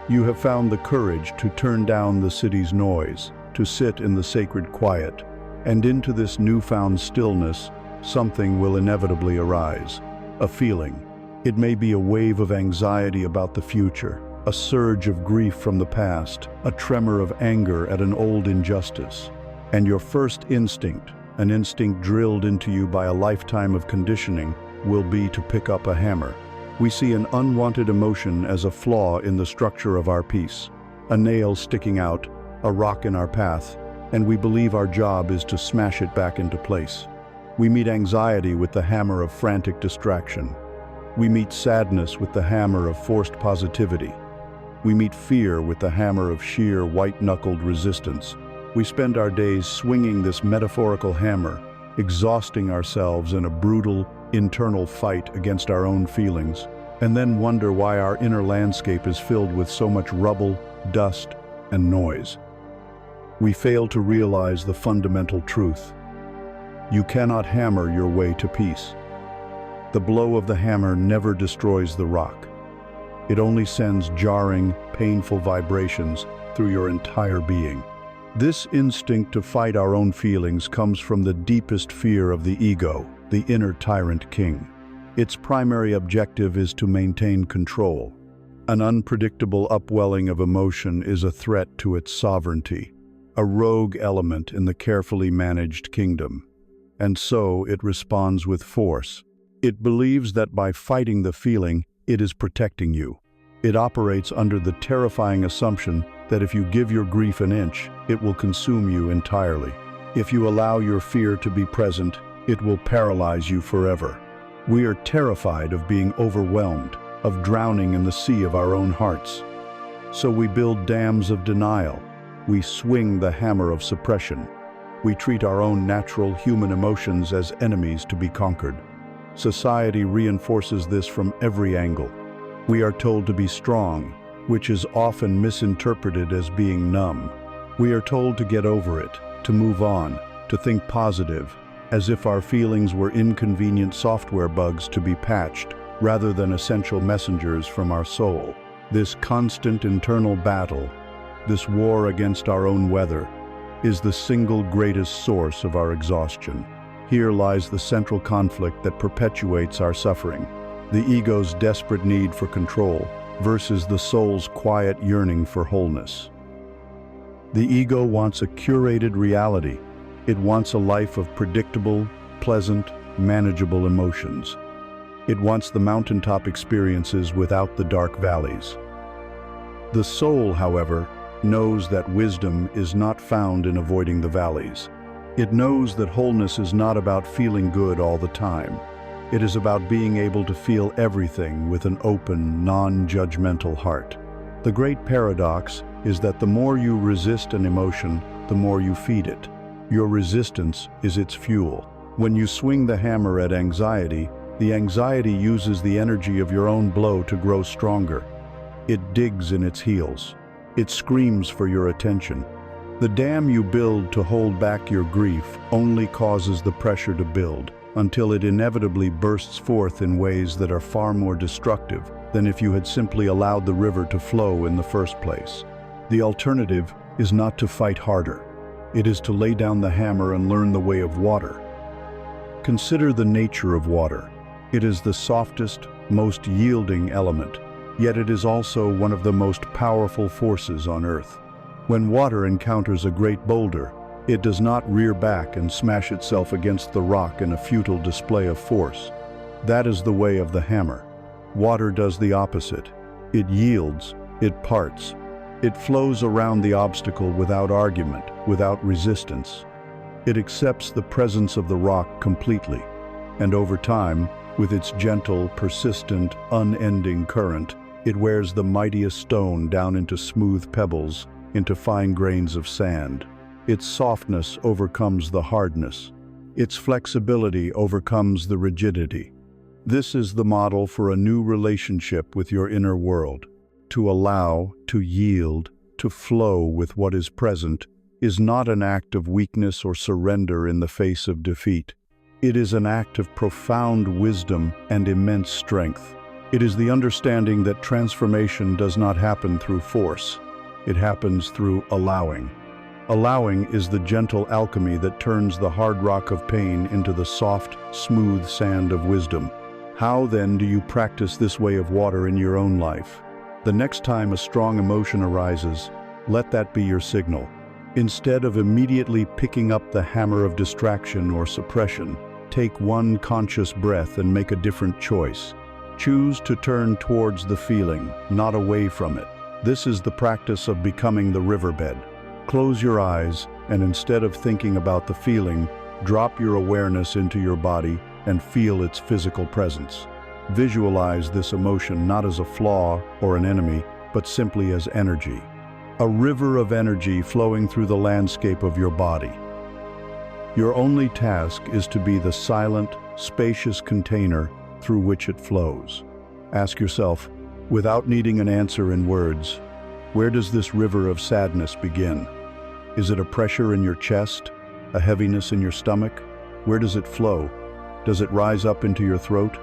You have found the courage to turn down the city's noise, to sit in the sacred quiet, and into this newfound stillness, something will inevitably arise. A feeling. It may be a wave of anxiety about the future, a surge of grief from the past, a tremor of anger at an old injustice. And your first instinct, an instinct drilled into you by a lifetime of conditioning, will be to pick up a hammer. We see an unwanted emotion as a flaw in the structure of our peace, a nail sticking out, a rock in our path, and we believe our job is to smash it back into place. We meet anxiety with the hammer of frantic distraction. We meet sadness with the hammer of forced positivity. We meet fear with the hammer of sheer white-knuckled resistance. We spend our days swinging this metaphorical hammer, exhausting ourselves in a brutal, internal fight against our own feelings, and then wonder why our inner landscape is filled with so much rubble, dust, and noise. We fail to realize the fundamental truth. You cannot hammer your way to peace. The blow of the hammer never destroys the rock. It only sends jarring, painful vibrations through your entire being. This instinct to fight our own feelings comes from the deepest fear of the ego, the inner tyrant king. Its primary objective is to maintain control. An unpredictable upwelling of emotion is a threat to its sovereignty, a rogue element in the carefully managed kingdom. And so it responds with force. It believes that by fighting the feeling, it is protecting you. It operates under the terrifying assumption that if you give your grief an inch, it will consume you entirely. If you allow your fear to be present, it will paralyze you forever. We are terrified of being overwhelmed, of drowning in the sea of our own hearts. So we build dams of denial. We swing the hammer of suppression. We treat our own natural human emotions as enemies to be conquered. Society reinforces this from every angle. We are told to be strong, which is often misinterpreted as being numb. We are told to get over it, to move on, to think positive, as if our feelings were inconvenient software bugs to be patched, rather than essential messengers from our soul. This constant internal battle, this war against our own weather, is the single greatest source of our exhaustion. Here lies the central conflict that perpetuates our suffering: the ego's desperate need for control versus the soul's quiet yearning for wholeness. The ego wants a curated reality. It wants a life of predictable, pleasant, manageable emotions. It wants the mountaintop experiences without the dark valleys. The soul, however, knows that wisdom is not found in avoiding the valleys. It knows that wholeness is not about feeling good all the time. It is about being able to feel everything with an open, non-judgmental heart. The great paradox is that the more you resist an emotion, the more you feed it. Your resistance is its fuel. When you swing the hammer at anxiety, the anxiety uses the energy of your own blow to grow stronger. It digs in its heels. It screams for your attention. The dam you build to hold back your grief only causes the pressure to build, until it inevitably bursts forth in ways that are far more destructive than if you had simply allowed the river to flow in the first place. The alternative is not to fight harder. It is to lay down the hammer and learn the way of water. Consider the nature of water. It is the softest, most yielding element, yet it is also one of the most powerful forces on Earth. When water encounters a great boulder, it does not rear back and smash itself against the rock in a futile display of force. That is the way of the hammer. Water does the opposite. It yields, it parts. It flows around the obstacle without argument, without resistance. It accepts the presence of the rock completely, and over time, with its gentle, persistent, unending current, it wears the mightiest stone down into smooth pebbles, into fine grains of sand. Its softness overcomes the hardness. Its flexibility overcomes the rigidity. This is the model for a new relationship with your inner world. To allow, to yield, to flow with what is present is not an act of weakness or surrender in the face of defeat. It is an act of profound wisdom and immense strength. It is the understanding that transformation does not happen through force. It happens through allowing. Allowing is the gentle alchemy that turns the hard rock of pain into the soft, smooth sand of wisdom. How then do you practice this way of water in your own life? The next time a strong emotion arises, let that be your signal. Instead of immediately picking up the hammer of distraction or suppression, take one conscious breath and make a different choice. Choose to turn towards the feeling, not away from it. This is the practice of becoming the riverbed. Close your eyes, and instead of thinking about the feeling, drop your awareness into your body and feel its physical presence. Visualize this emotion not as a flaw or an enemy, but simply as energy. A river of energy flowing through the landscape of your body. Your only task is to be the silent, spacious container through which it flows. Ask yourself, without needing an answer in words, where does this river of sadness begin? Is it a pressure in your chest? A heaviness in your stomach? Where does it flow? Does it rise up into your throat?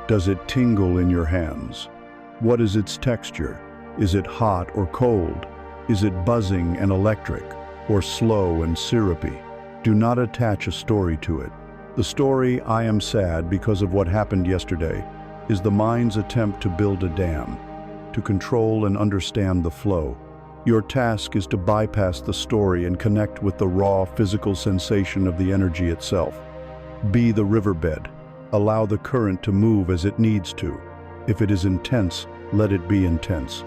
Does it tingle in your hands? What is its texture? Is it hot or cold? Is it buzzing and electric, or slow and syrupy? Do not attach a story to it. The story, "I am sad because of what happened yesterday," is the mind's attempt to build a dam, to control and understand the flow. Your task is to bypass the story and connect with the raw physical sensation of the energy itself. Be the riverbed. Allow the current to move as it needs to. If it is intense, let it be intense.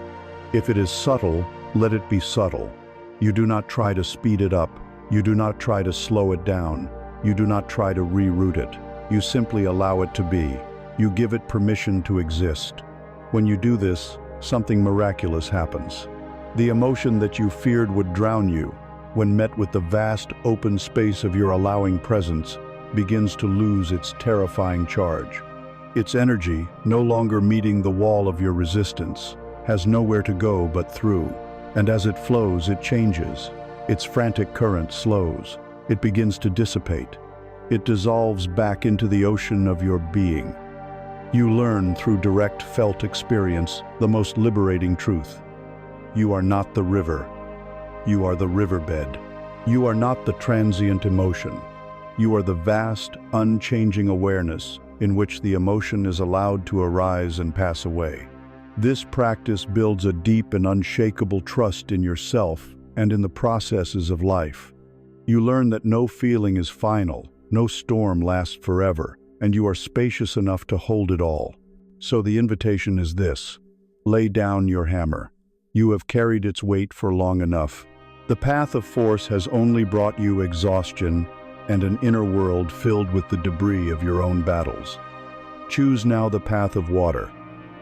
If it is subtle, let it be subtle. You do not try to speed it up. You do not try to slow it down. You do not try to reroute it. You simply allow it to be. You give it permission to exist. When you do this, something miraculous happens. The emotion that you feared would drown you, when met with the vast open space of your allowing presence, begins to lose its terrifying charge. Its energy, no longer meeting the wall of your resistance, has nowhere to go but through. And as it flows, it changes. Its frantic current slows. It begins to dissipate. it dissolves back into the ocean of your being. You learn through direct felt experience the most liberating truth. You are not the river. You are the riverbed. You are not the transient emotion. You are the vast, unchanging awareness in which the emotion is allowed to arise and pass away. This practice builds a deep and unshakable trust in yourself and in the processes of life. You learn that no feeling is final, no storm lasts forever, and you are spacious enough to hold it all. So the invitation is this: lay down your hammer. You have carried its weight for long enough. The path of force has only brought you exhaustion and an inner world filled with the debris of your own battles. Choose now the path of water.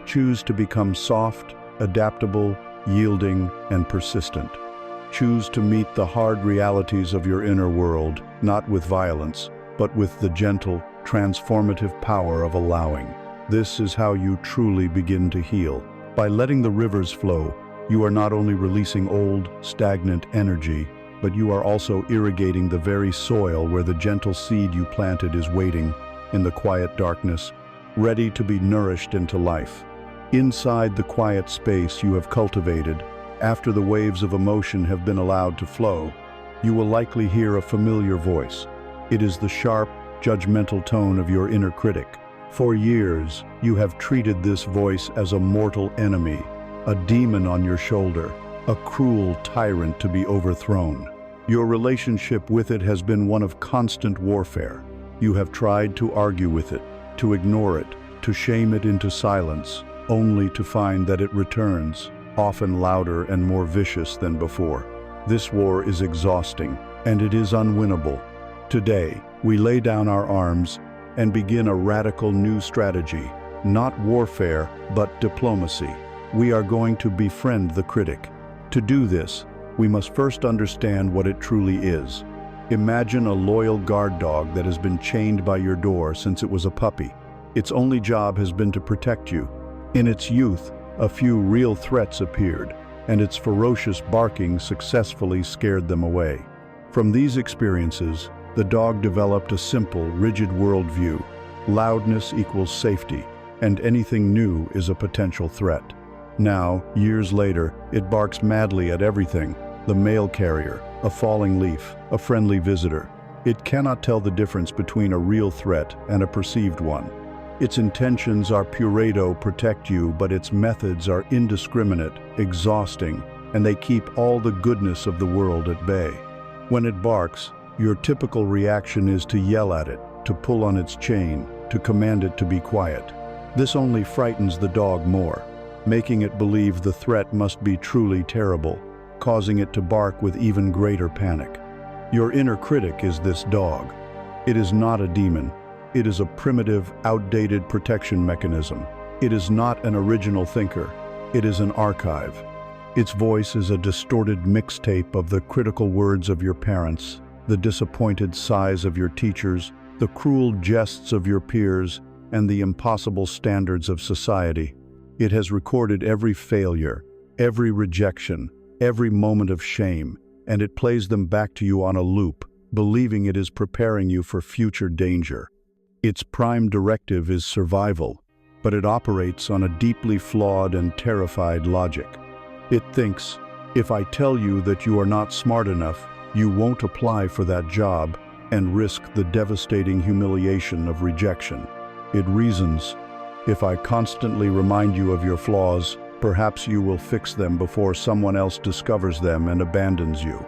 Choose to become soft, adaptable, yielding, and persistent. Choose to meet the hard realities of your inner world, not with violence, but with the gentle, transformative power of allowing. This is how you truly begin to heal. By letting the rivers flow, you are not only releasing old, stagnant energy, but you are also irrigating the very soil where the gentle seed you planted is waiting in the quiet darkness, ready to be nourished into life. Inside the quiet space you have cultivated, after the waves of emotion have been allowed to flow, you will likely hear a familiar voice. It is the sharp, judgmental tone of your inner critic. For years, you have treated this voice as a mortal enemy, a demon on your shoulder, a cruel tyrant to be overthrown. Your relationship with it has been one of constant warfare. You have tried to argue with it, to ignore it, to shame it into silence, only to find that it returns, often louder and more vicious than before. This war is exhausting, and it is unwinnable. Today, we lay down our arms and begin a radical new strategy, not warfare, but diplomacy. We are going to befriend the critic. To do this, we must first understand what it truly is. Imagine a loyal guard dog that has been chained by your door since it was a puppy. Its only job has been to protect you. In its youth, a few real threats appeared, and its ferocious barking successfully scared them away. From these experiences, the dog developed a simple, rigid worldview. Loudness equals safety, and anything new is a potential threat. Now, years later, it barks madly at everything: the mail carrier, a falling leaf, a friendly visitor. It cannot tell the difference between a real threat and a perceived one. Its intentions are puredo protect you, but its methods are indiscriminate, exhausting, and they keep all the goodness of the world at bay. When it barks, your typical reaction is to yell at it, to pull on its chain, to command it to be quiet. This only frightens the dog more, making it believe the threat must be truly terrible, causing it to bark with even greater panic. Your inner critic is this dog. It is not a demon. It is a primitive, outdated protection mechanism. It is not an original thinker. It is an archive. Its voice is a distorted mixtape of the critical words of your parents, the disappointed sighs of your teachers, the cruel jests of your peers, and the impossible standards of society. It has recorded every failure, every rejection, every moment of shame, and it plays them back to you on a loop, believing it is preparing you for future danger. Its prime directive is survival, but it operates on a deeply flawed and terrified logic. It thinks, if I tell you that you are not smart enough, you won't apply for that job and risk the devastating humiliation of rejection. It reasons, if I constantly remind you of your flaws, perhaps you will fix them before someone else discovers them and abandons you.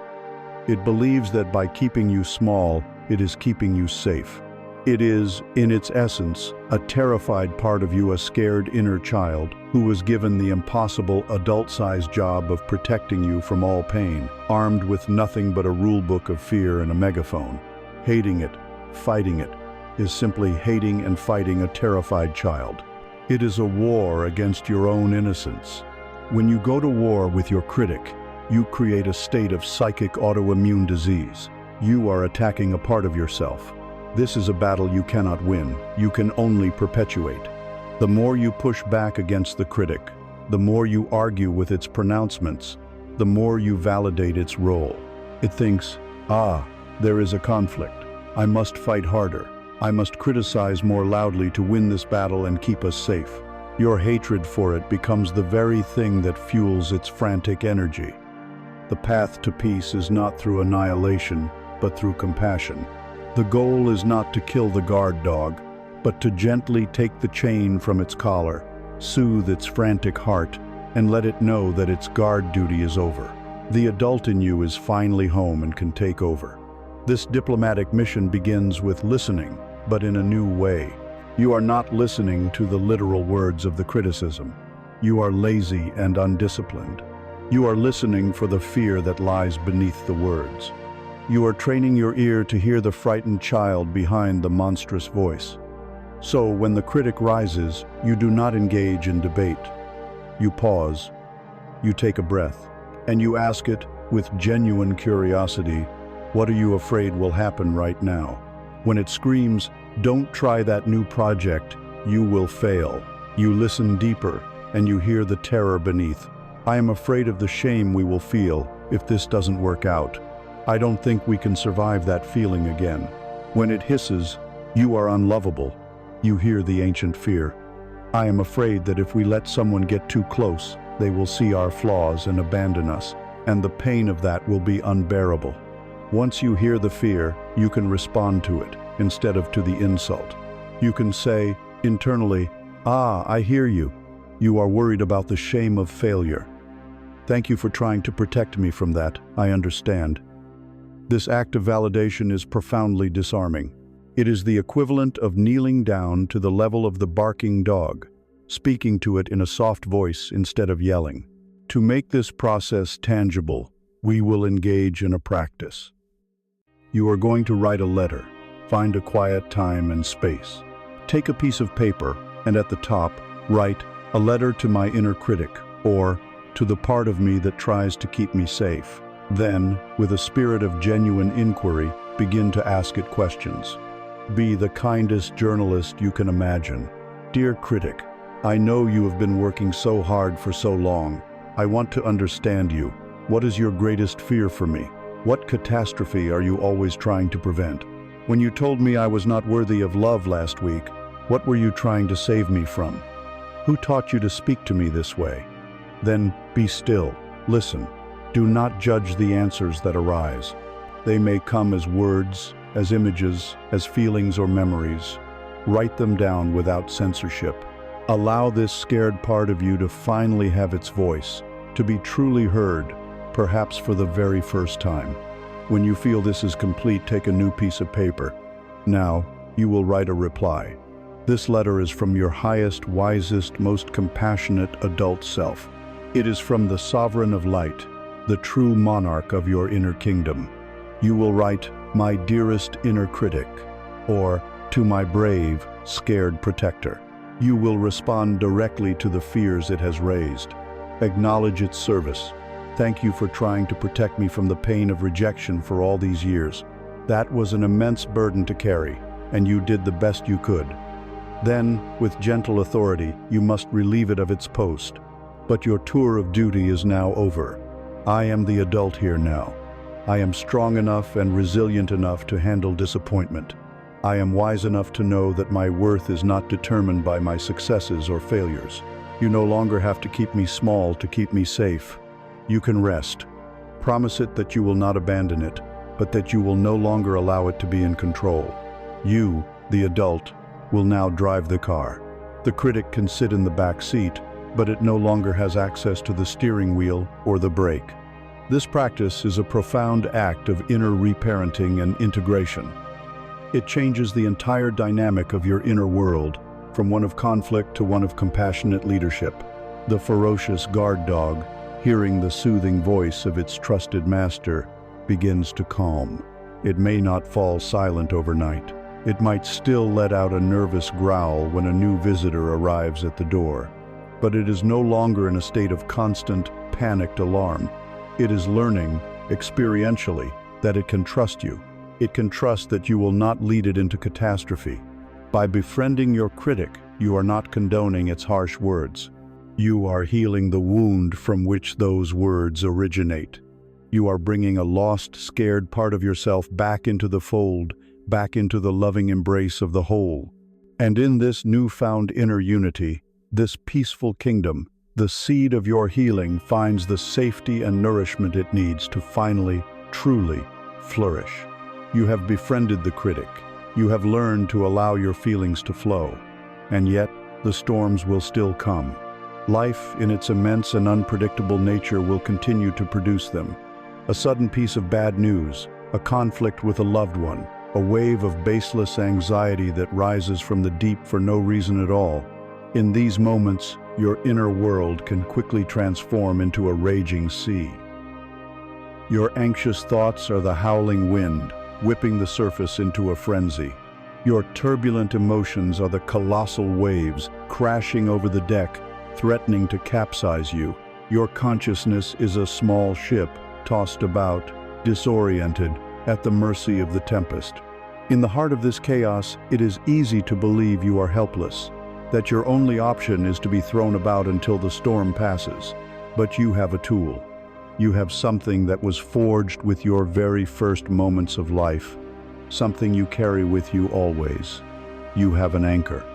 It believes that by keeping you small, it is keeping you safe. It is, in its essence, a terrified part of you, a scared inner child who was given the impossible adult-sized job of protecting you from all pain, armed with nothing but a rulebook of fear and a megaphone. Hating it, fighting it, is simply hating and fighting a terrified child. It is a war against your own innocence. When you go to war with your critic, you create a state of psychic autoimmune disease. You are attacking a part of yourself. This is a battle you cannot win, you can only perpetuate. The more you push back against the critic, the more you argue with its pronouncements, the more you validate its role. It thinks, there is a conflict. I must fight harder. I must criticize more loudly to win this battle and keep us safe. Your hatred for it becomes the very thing that fuels its frantic energy. The path to peace is not through annihilation, but through compassion. The goal is not to kill the guard dog, but to gently take the chain from its collar, soothe its frantic heart, and let it know that its guard duty is over. The adult in you is finally home and can take over. This diplomatic mission begins with listening, but in a new way. You are not listening to the literal words of the criticism. You are lazy and undisciplined. You are listening for the fear that lies beneath the words. You are training your ear to hear the frightened child behind the monstrous voice. So, when the critic rises, you do not engage in debate. You pause, you take a breath, and you ask it with genuine curiosity, what are you afraid will happen right now? When it screams, don't try that new project, you will fail. You listen deeper, and you hear the terror beneath. I am afraid of the shame we will feel if this doesn't work out. I don't think we can survive that feeling again. When it hisses, you are unlovable. You hear the ancient fear. I am afraid that if we let someone get too close, they will see our flaws and abandon us, and the pain of that will be unbearable. Once you hear the fear, you can respond to it, instead of to the insult. You can say, internally, I hear you. You are worried about the shame of failure. Thank you for trying to protect me from that. I understand. This act of validation is profoundly disarming. It is the equivalent of kneeling down to the level of the barking dog, speaking to it in a soft voice instead of yelling. To make this process tangible, we will engage in a practice. You are going to write a letter. Find a quiet time and space. Take a piece of paper and at the top, write, "A letter to my inner critic," or "to the part of me that tries to keep me safe." Then, with a spirit of genuine inquiry, begin to ask it questions. Be the kindest journalist you can imagine. Dear critic, I know you have been working so hard for so long. I want to understand you. What is your greatest fear for me? What catastrophe are you always trying to prevent? When you told me I was not worthy of love last week, what were you trying to save me from? Who taught you to speak to me this way? Then be still, listen. Do not judge the answers that arise. They may come as words, as images, as feelings or memories. Write them down without censorship. Allow this scared part of you to finally have its voice, to be truly heard, perhaps for the very first time. When you feel this is complete, take a new piece of paper. Now, you will write a reply. This letter is from your highest, wisest, most compassionate adult self. It is from the sovereign of light, the true monarch of your inner kingdom. You will write, "My dearest inner critic," or "To my brave, scared protector." You will respond directly to the fears it has raised. Acknowledge its service. Thank you for trying to protect me from the pain of rejection for all these years. That was an immense burden to carry, and you did the best you could. Then, with gentle authority, you must relieve it of its post. But your tour of duty is now over. I am the adult here now. I am strong enough and resilient enough to handle disappointment. I am wise enough to know that my worth is not determined by my successes or failures. You no longer have to keep me small to keep me safe. You can rest. Promise it that you will not abandon it, but that you will no longer allow it to be in control. You, the adult, will now drive the car. The critic can sit in the back seat, but it no longer has access to the steering wheel or the brake. This practice is a profound act of inner reparenting and integration. It changes the entire dynamic of your inner world, from one of conflict to one of compassionate leadership. The ferocious guard dog, hearing the soothing voice of its trusted master, begins to calm. It may not fall silent overnight. It might still let out a nervous growl when a new visitor arrives at the door. But it is no longer in a state of constant, panicked alarm. It is learning, experientially, that it can trust you. It can trust that you will not lead it into catastrophe. By befriending your critic, you are not condoning its harsh words. You are healing the wound from which those words originate. You are bringing a lost, scared part of yourself back into the fold, back into the loving embrace of the whole. And in this newfound inner unity, this peaceful kingdom, the seed of your healing finds the safety and nourishment it needs to finally, truly flourish. You have befriended the critic. You have learned to allow your feelings to flow. And yet, the storms will still come. Life, in its immense and unpredictable nature, will continue to produce them. A sudden piece of bad news, a conflict with a loved one, a wave of baseless anxiety that rises from the deep for no reason at all. In these moments, your inner world can quickly transform into a raging sea. Your anxious thoughts are the howling wind, whipping the surface into a frenzy. Your turbulent emotions are the colossal waves crashing over the deck, threatening to capsize you. Your consciousness is a small ship, tossed about, disoriented, at the mercy of the tempest. In the heart of this chaos, it is easy to believe you are helpless, that your only option is to be thrown about until the storm passes. But you have a tool. You have something that was forged with your very first moments of life, something you carry with you always. You have an anchor.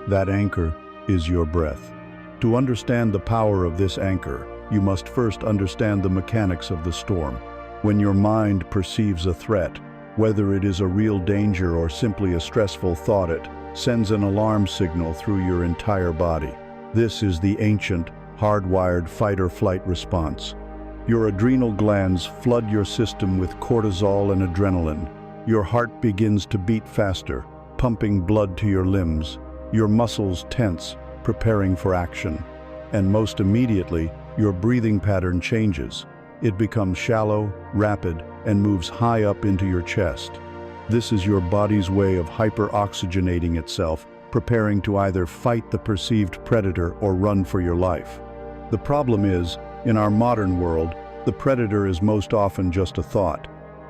That anchor is your breath. To understand the power of this anchor, you must first understand the mechanics of the storm. When your mind perceives a threat, whether it is a real danger or simply a stressful thought, it sends an alarm signal through your entire body. This is the ancient, hardwired fight-or-flight response. Your adrenal glands flood your system with cortisol and adrenaline. Your heart begins to beat faster, pumping blood to your limbs. Your muscles tense, preparing for action. And most immediately, your breathing pattern changes. It becomes shallow, rapid, and moves high up into your chest. This is your body's way of hyper-oxygenating itself, preparing to either fight the perceived predator or run for your life. The problem is, in our modern world, the predator is most often just a thought.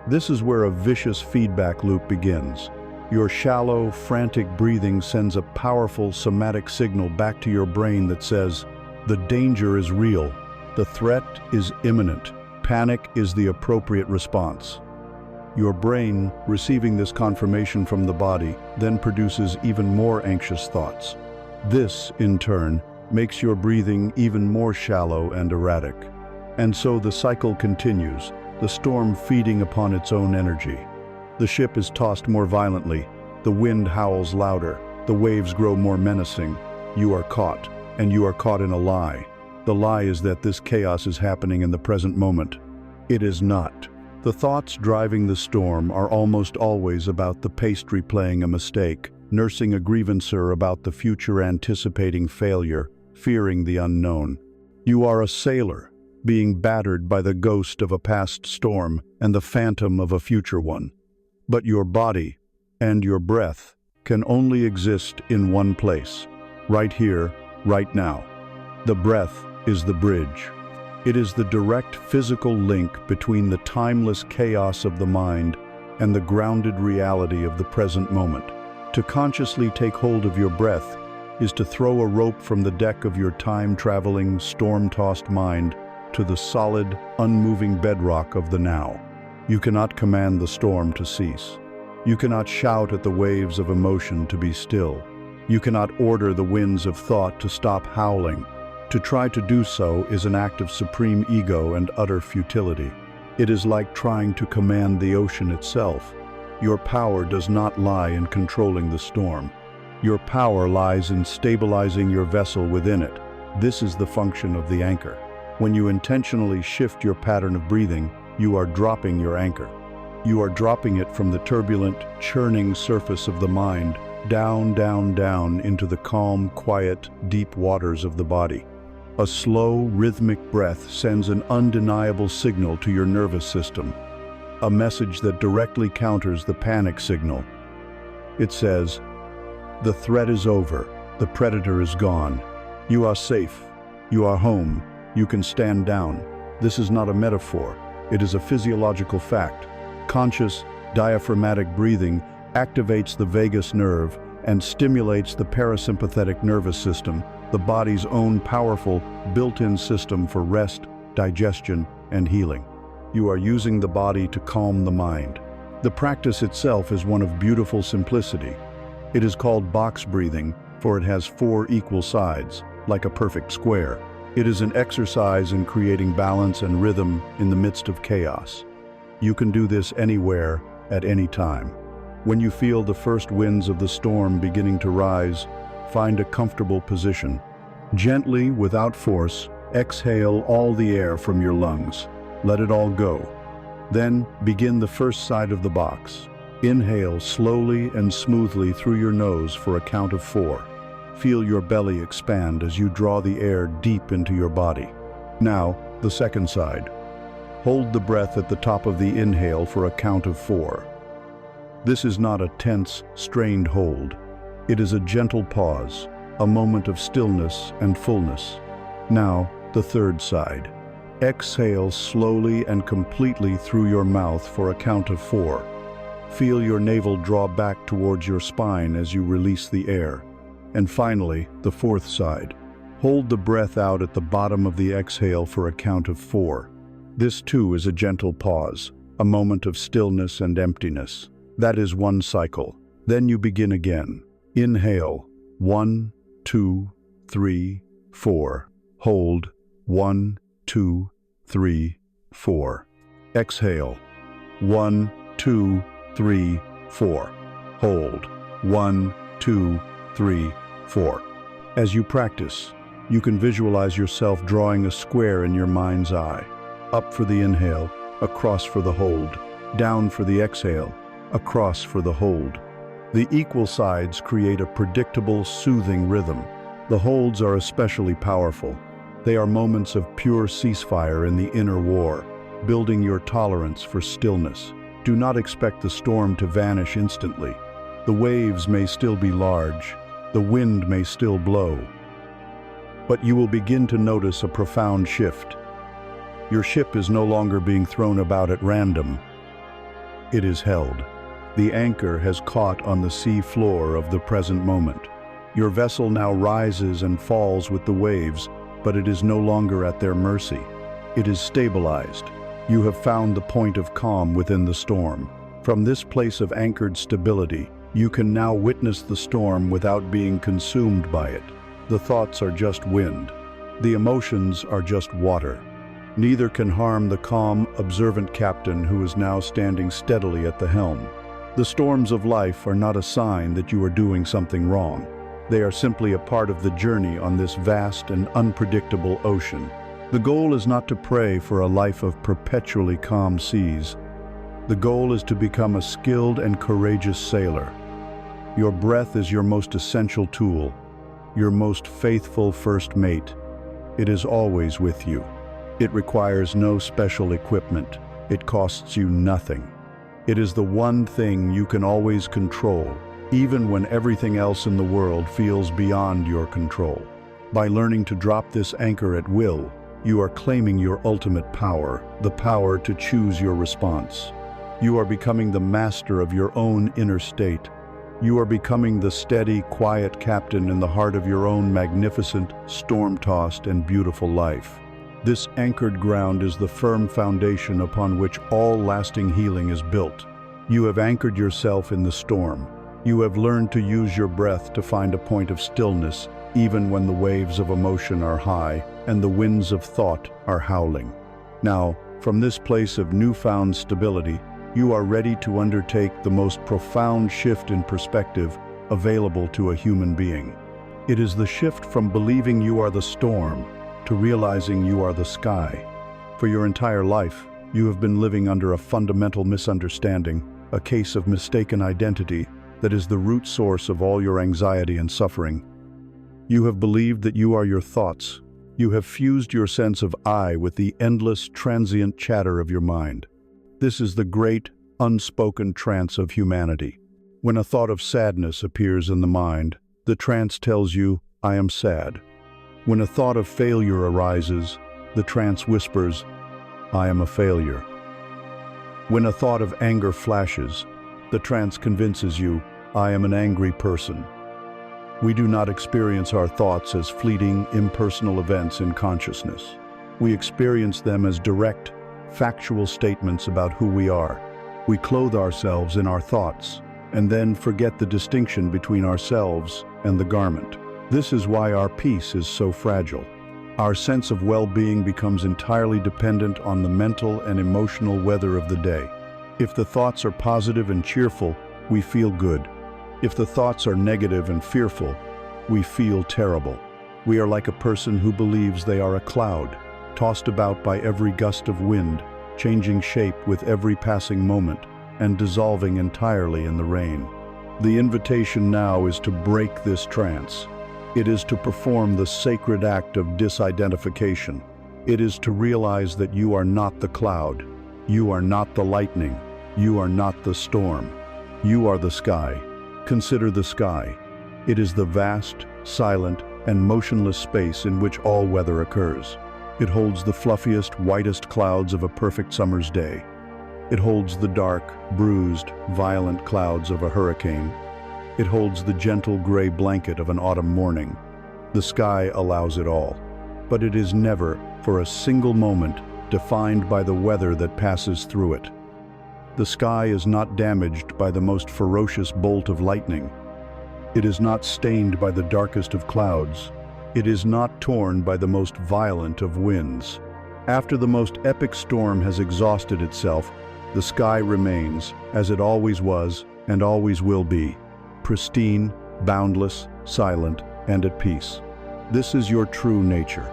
This is where a vicious feedback loop begins. Your shallow, frantic breathing sends a powerful somatic signal back to your brain that says, the danger is real, the threat is imminent, panic is the appropriate response. Your brain, receiving this confirmation from the body, then produces even more anxious thoughts. This, in turn, makes your breathing even more shallow and erratic. And so the cycle continues, the storm feeding upon its own energy. The ship is tossed more violently, the wind howls louder, the waves grow more menacing. You are caught, and you are caught in a lie. The lie is that this chaos is happening in the present moment. It is not. The thoughts driving the storm are almost always about the pastry playing a mistake, nursing a grievancer about the future, anticipating failure, fearing the unknown. You are a sailor, being battered by the ghost of a past storm and the phantom of a future one. But your body and your breath can only exist in one place, right here, right now. The breath is the bridge. It is the direct physical link between the timeless chaos of the mind and the grounded reality of the present moment. To consciously take hold of your breath is to throw a rope from the deck of your time-traveling, storm-tossed mind to the solid, unmoving bedrock of the now. You cannot command the storm to cease. You cannot shout at the waves of emotion to be still. You cannot order the winds of thought to stop howling. To try to do so is an act of supreme ego and utter futility. It is like trying to command the ocean itself. Your power does not lie in controlling the storm. Your power lies in stabilizing your vessel within it. This is the function of the anchor. When you intentionally shift your pattern of breathing, you are dropping your anchor. You are dropping it from the turbulent, churning surface of the mind, down, down, down into the calm, quiet, deep waters of the body. A slow, rhythmic breath sends an undeniable signal to your nervous system, a message that directly counters the panic signal. It says, the threat is over, the predator is gone. You are safe, you are home, you can stand down. This is not a metaphor, it is a physiological fact. Conscious, diaphragmatic breathing activates the vagus nerve and stimulates the parasympathetic nervous system, the body's own powerful, built-in system for rest, digestion, and healing. You are using the body to calm the mind. The practice itself is one of beautiful simplicity. It is called box breathing, for it has 4 equal sides, like a perfect square. It is an exercise in creating balance and rhythm in the midst of chaos. You can do this anywhere, at any time. When you feel the first winds of the storm beginning to rise, find a comfortable position. Gently, without force, exhale all the air from your lungs. Let it all go. Then, begin the first side of the box. Inhale slowly and smoothly through your nose for a count of 4. Feel your belly expand as you draw the air deep into your body. Now, the second side. Hold the breath at the top of the inhale for a count of 4. This is not a tense, strained hold. It is a gentle pause, a moment of stillness and fullness. Now, the third side. Exhale slowly and completely through your mouth for a count of 4. Feel your navel draw back towards your spine as you release the air. And finally, the fourth side. Hold the breath out at the bottom of the exhale for a count of 4. This too is a gentle pause, a moment of stillness and emptiness. That is one cycle. Then you begin again. Inhale, 1, 2, 3, 4. Hold, 1, 2, 3, 4. Exhale, 1, 2, 3, 4. Hold, 1, 2, 3, 4. As you practice, you can visualize yourself drawing a square in your mind's eye. Up for the inhale, across for the hold. Down for the exhale, across for the hold. The equal sides create a predictable, soothing rhythm. The holds are especially powerful. They are moments of pure ceasefire in the inner war, building your tolerance for stillness. Do not expect the storm to vanish instantly. The waves may still be large, the wind may still blow, but you will begin to notice a profound shift. Your ship is no longer being thrown about at random. It is held. The anchor has caught on the sea floor of the present moment. Your vessel now rises and falls with the waves, but it is no longer at their mercy. It is stabilized. You have found the point of calm within the storm. From this place of anchored stability, you can now witness the storm without being consumed by it. The thoughts are just wind. The emotions are just water. Neither can harm the calm, observant captain who is now standing steadily at the helm. The storms of life are not a sign that you are doing something wrong. They are simply a part of the journey on this vast and unpredictable ocean. The goal is not to pray for a life of perpetually calm seas. The goal is to become a skilled and courageous sailor. Your breath is your most essential tool, your most faithful first mate. It is always with you. It requires no special equipment. It costs you nothing. It is the one thing you can always control, even when everything else in the world feels beyond your control. By learning to drop this anchor at will, you are claiming your ultimate power, the power to choose your response. You are becoming the master of your own inner state. You are becoming the steady, quiet captain in the heart of your own magnificent, storm-tossed, and beautiful life. This anchored ground is the firm foundation upon which all lasting healing is built. You have anchored yourself in the storm. You have learned to use your breath to find a point of stillness, even when the waves of emotion are high and the winds of thought are howling. Now, from this place of newfound stability, you are ready to undertake the most profound shift in perspective available to a human being. It is the shift from believing you are the storm to realizing you are the sky. For your entire life, you have been living under a fundamental misunderstanding, a case of mistaken identity that is the root source of all your anxiety and suffering. You have believed that you are your thoughts. You have fused your sense of I with the endless, transient chatter of your mind. This is the great, unspoken trance of humanity. When a thought of sadness appears in the mind, the trance tells you, I am sad. When a thought of failure arises, the trance whispers, I am a failure. When a thought of anger flashes, the trance convinces you, I am an angry person. We do not experience our thoughts as fleeting, impersonal events in consciousness. We experience them as direct, factual statements about who we are. We clothe ourselves in our thoughts, and then forget the distinction between ourselves and the garment. This is why our peace is so fragile. Our sense of well-being becomes entirely dependent on the mental and emotional weather of the day. If the thoughts are positive and cheerful, we feel good. If the thoughts are negative and fearful, we feel terrible. We are like a person who believes they are a cloud, tossed about by every gust of wind, changing shape with every passing moment, and dissolving entirely in the rain. The invitation now is to break this trance. It is to perform the sacred act of disidentification. It is to realize that you are not the cloud. You are not the lightning. You are not the storm. You are the sky. Consider the sky. It is the vast, silent, and motionless space in which all weather occurs. It holds the fluffiest, whitest clouds of a perfect summer's day. It holds the dark, bruised, violent clouds of a hurricane. It holds the gentle gray blanket of an autumn morning. The sky allows it all, but it is never, for a single moment, defined by the weather that passes through it. The sky is not damaged by the most ferocious bolt of lightning. It is not stained by the darkest of clouds. It is not torn by the most violent of winds. After the most epic storm has exhausted itself, the sky remains, as it always was and always will be, pristine, boundless, silent, and at peace. This is your true nature,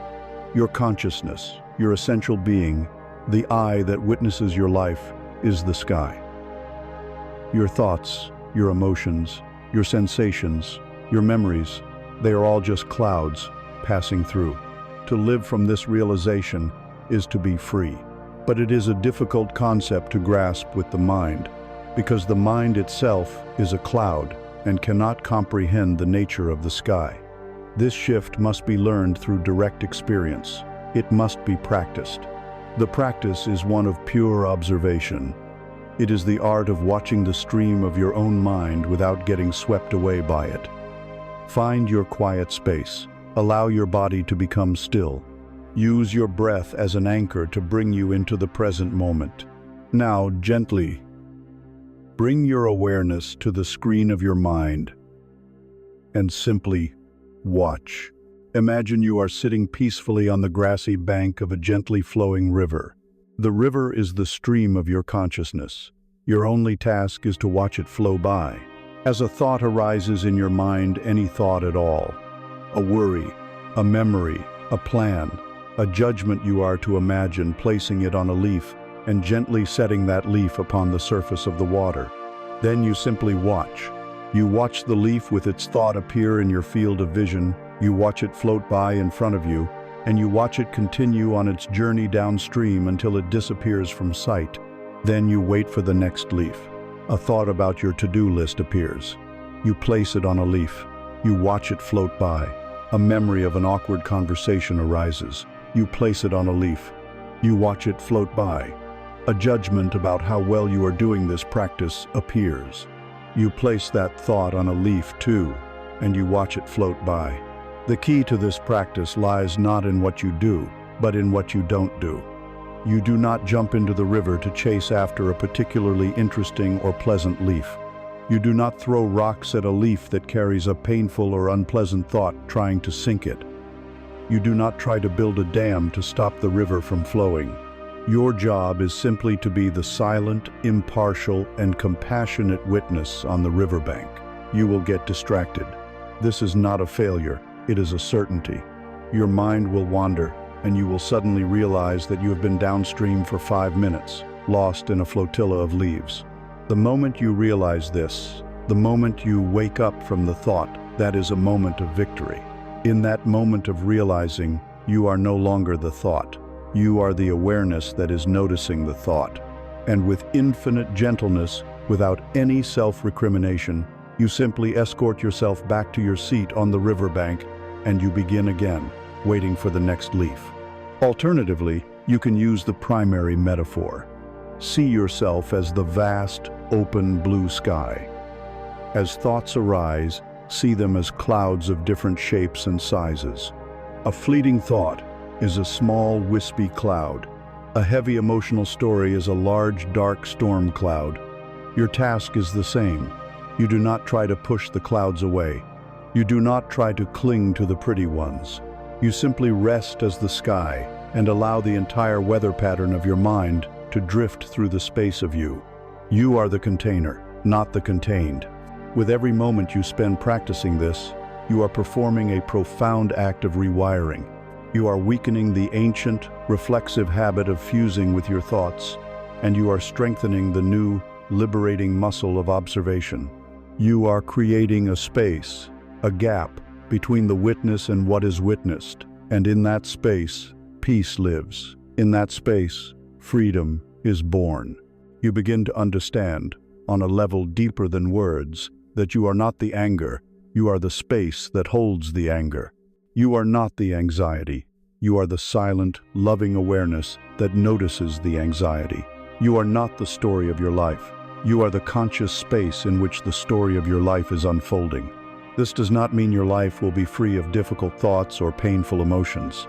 your consciousness, your essential being. The eye that witnesses your life is the sky. Your thoughts, your emotions, your sensations, your memories, they are all just clouds passing through. To live from this realization is to be free. But it is a difficult concept to grasp with the mind, because the mind itself is a cloud and cannot comprehend the nature of the sky. This shift must be learned through direct experience. It must be practiced. The practice is one of pure observation. It is the art of watching the stream of your own mind without getting swept away by it. Find your quiet space. Allow your body to become still. Use your breath as an anchor to bring you into the present moment. Now, gently, bring your awareness to the screen of your mind and simply watch. Imagine you are sitting peacefully on the grassy bank of a gently flowing river. The river is the stream of your consciousness. Your only task is to watch it flow by. As a thought arises in your mind, any thought at all, a worry, a memory, a plan, a judgment, you are to imagine placing it on a leaf and gently setting that leaf upon the surface of the water. Then you simply watch. You watch the leaf with its thought appear in your field of vision. You watch it float by in front of you, and you watch it continue on its journey downstream until it disappears from sight. Then you wait for the next leaf. A thought about your to-do list appears. You place it on a leaf. You watch it float by. A memory of an awkward conversation arises. You place it on a leaf. You watch it float by. A judgment about how well you are doing this practice appears. You place that thought on a leaf too, and you watch it float by. The key to this practice lies not in what you do, but in what you don't do. You do not jump into the river to chase after a particularly interesting or pleasant leaf. You do not throw rocks at a leaf that carries a painful or unpleasant thought trying to sink it. You do not try to build a dam to stop the river from flowing. Your job is simply to be the silent, impartial, and compassionate witness on the riverbank. You will get distracted. This is not a failure, it is a certainty. Your mind will wander, and you will suddenly realize that you have been downstream for 5 minutes, lost in a flotilla of leaves. The moment you realize this, the moment you wake up from the thought, that is a moment of victory. In that moment of realizing, you are no longer the thought. You are the awareness that is noticing the thought. And with infinite gentleness, without any self-recrimination, you simply escort yourself back to your seat on the riverbank, and you begin again, waiting for the next leaf. Alternatively, you can use the primary metaphor. See yourself as the vast, open blue sky. As thoughts arise, see them as clouds of different shapes and sizes. A fleeting thought is a small, wispy cloud. A heavy emotional story is a large, dark storm cloud. Your task is the same. You do not try to push the clouds away. You do not try to cling to the pretty ones. You simply rest as the sky and allow the entire weather pattern of your mind to drift through the space of you. You are the container, not the contained. With every moment you spend practicing this, you are performing a profound act of rewiring. You are weakening the ancient, reflexive habit of fusing with your thoughts, and you are strengthening the new, liberating muscle of observation. You are creating a space, a gap, between the witness and what is witnessed, and in that space, peace lives. In that space, freedom is born. You begin to understand, on a level deeper than words, that you are not the anger, you are the space that holds the anger. You are not the anxiety, you are the silent, loving awareness that notices the anxiety. You are not the story of your life, you are the conscious space in which the story of your life is unfolding. This does not mean your life will be free of difficult thoughts or painful emotions.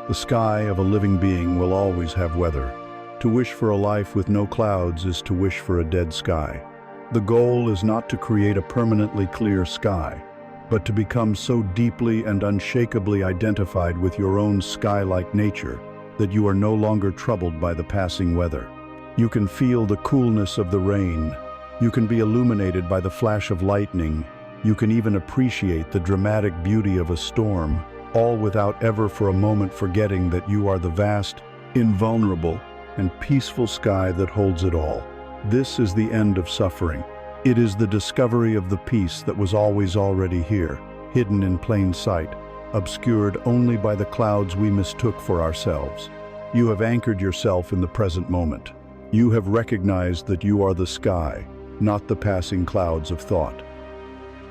The sky of a living being will always have weather. To wish for a life with no clouds is to wish for a dead sky. The goal is not to create a permanently clear sky, but to become so deeply and unshakably identified with your own sky-like nature that you are no longer troubled by the passing weather. You can feel the coolness of the rain. You can be illuminated by the flash of lightning. You can even appreciate the dramatic beauty of a storm, all without ever for a moment forgetting that you are the vast, invulnerable, and peaceful sky that holds it all. This is the end of suffering. It is the discovery of the peace that was always already here, hidden in plain sight, obscured only by the clouds we mistook for ourselves. You have anchored yourself in the present moment. You have recognized that you are the sky, not the passing clouds of thought.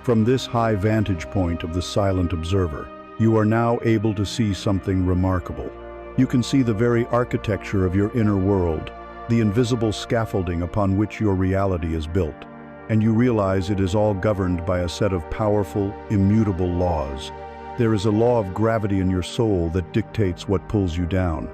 From this high vantage point of the silent observer, you are now able to see something remarkable. You can see the very architecture of your inner world, the invisible scaffolding upon which your reality is built, and you realize it is all governed by a set of powerful, immutable laws. There is a law of gravity in your soul that dictates what pulls you down.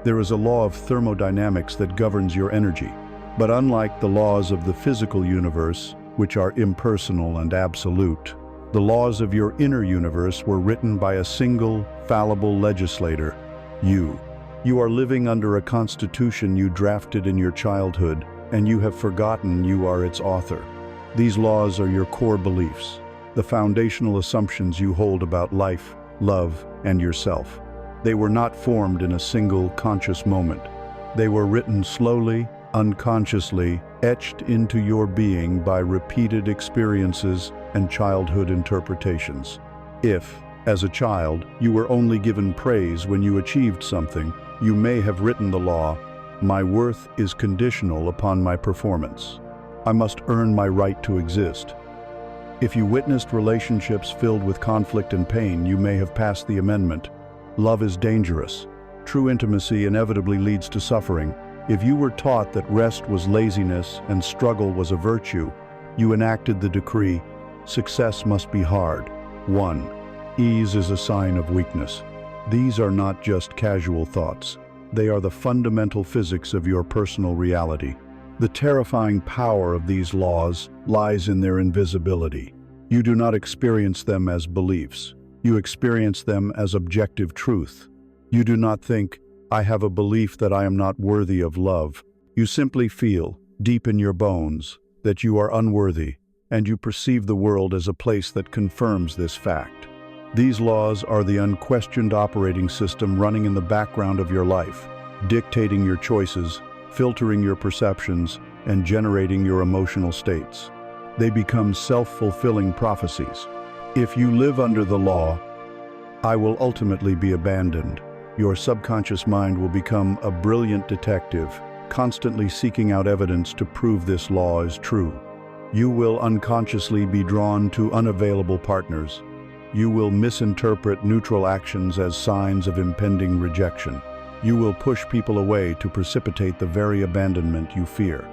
There is a law of thermodynamics that governs your energy. But unlike the laws of the physical universe, which are impersonal and absolute, the laws of your inner universe were written by a single, fallible legislator, you. You are living under a constitution you drafted in your childhood, and you have forgotten you are its author. These laws are your core beliefs, the foundational assumptions you hold about life, love, and yourself. They were not formed in a single conscious moment. They were written slowly, unconsciously, etched into your being by repeated experiences and childhood interpretations. If, as a child, you were only given praise when you achieved something, you may have written the law, "My worth is conditional upon my performance. I must earn my right to exist." If you witnessed relationships filled with conflict and pain, you may have passed the amendment, "Love is dangerous. True intimacy inevitably leads to suffering." If you were taught that rest was laziness and struggle was a virtue, you enacted the decree, "Success must be hard." 1. Ease is a sign of weakness. These are not just casual thoughts. They are the fundamental physics of your personal reality. The terrifying power of these laws lies in their invisibility. You do not experience them as beliefs. You experience them as objective truth. You do not think, "I have a belief that I am not worthy of love." You simply feel, deep in your bones, that you are unworthy, and you perceive the world as a place that confirms this fact. These laws are the unquestioned operating system running in the background of your life, dictating your choices, filtering your perceptions, and generating your emotional states. They become self-fulfilling prophecies. If you live under the law, "I will ultimately be abandoned," your subconscious mind will become a brilliant detective, constantly seeking out evidence to prove this law is true. You will unconsciously be drawn to unavailable partners. You will misinterpret neutral actions as signs of impending rejection. You will push people away to precipitate the very abandonment you fear.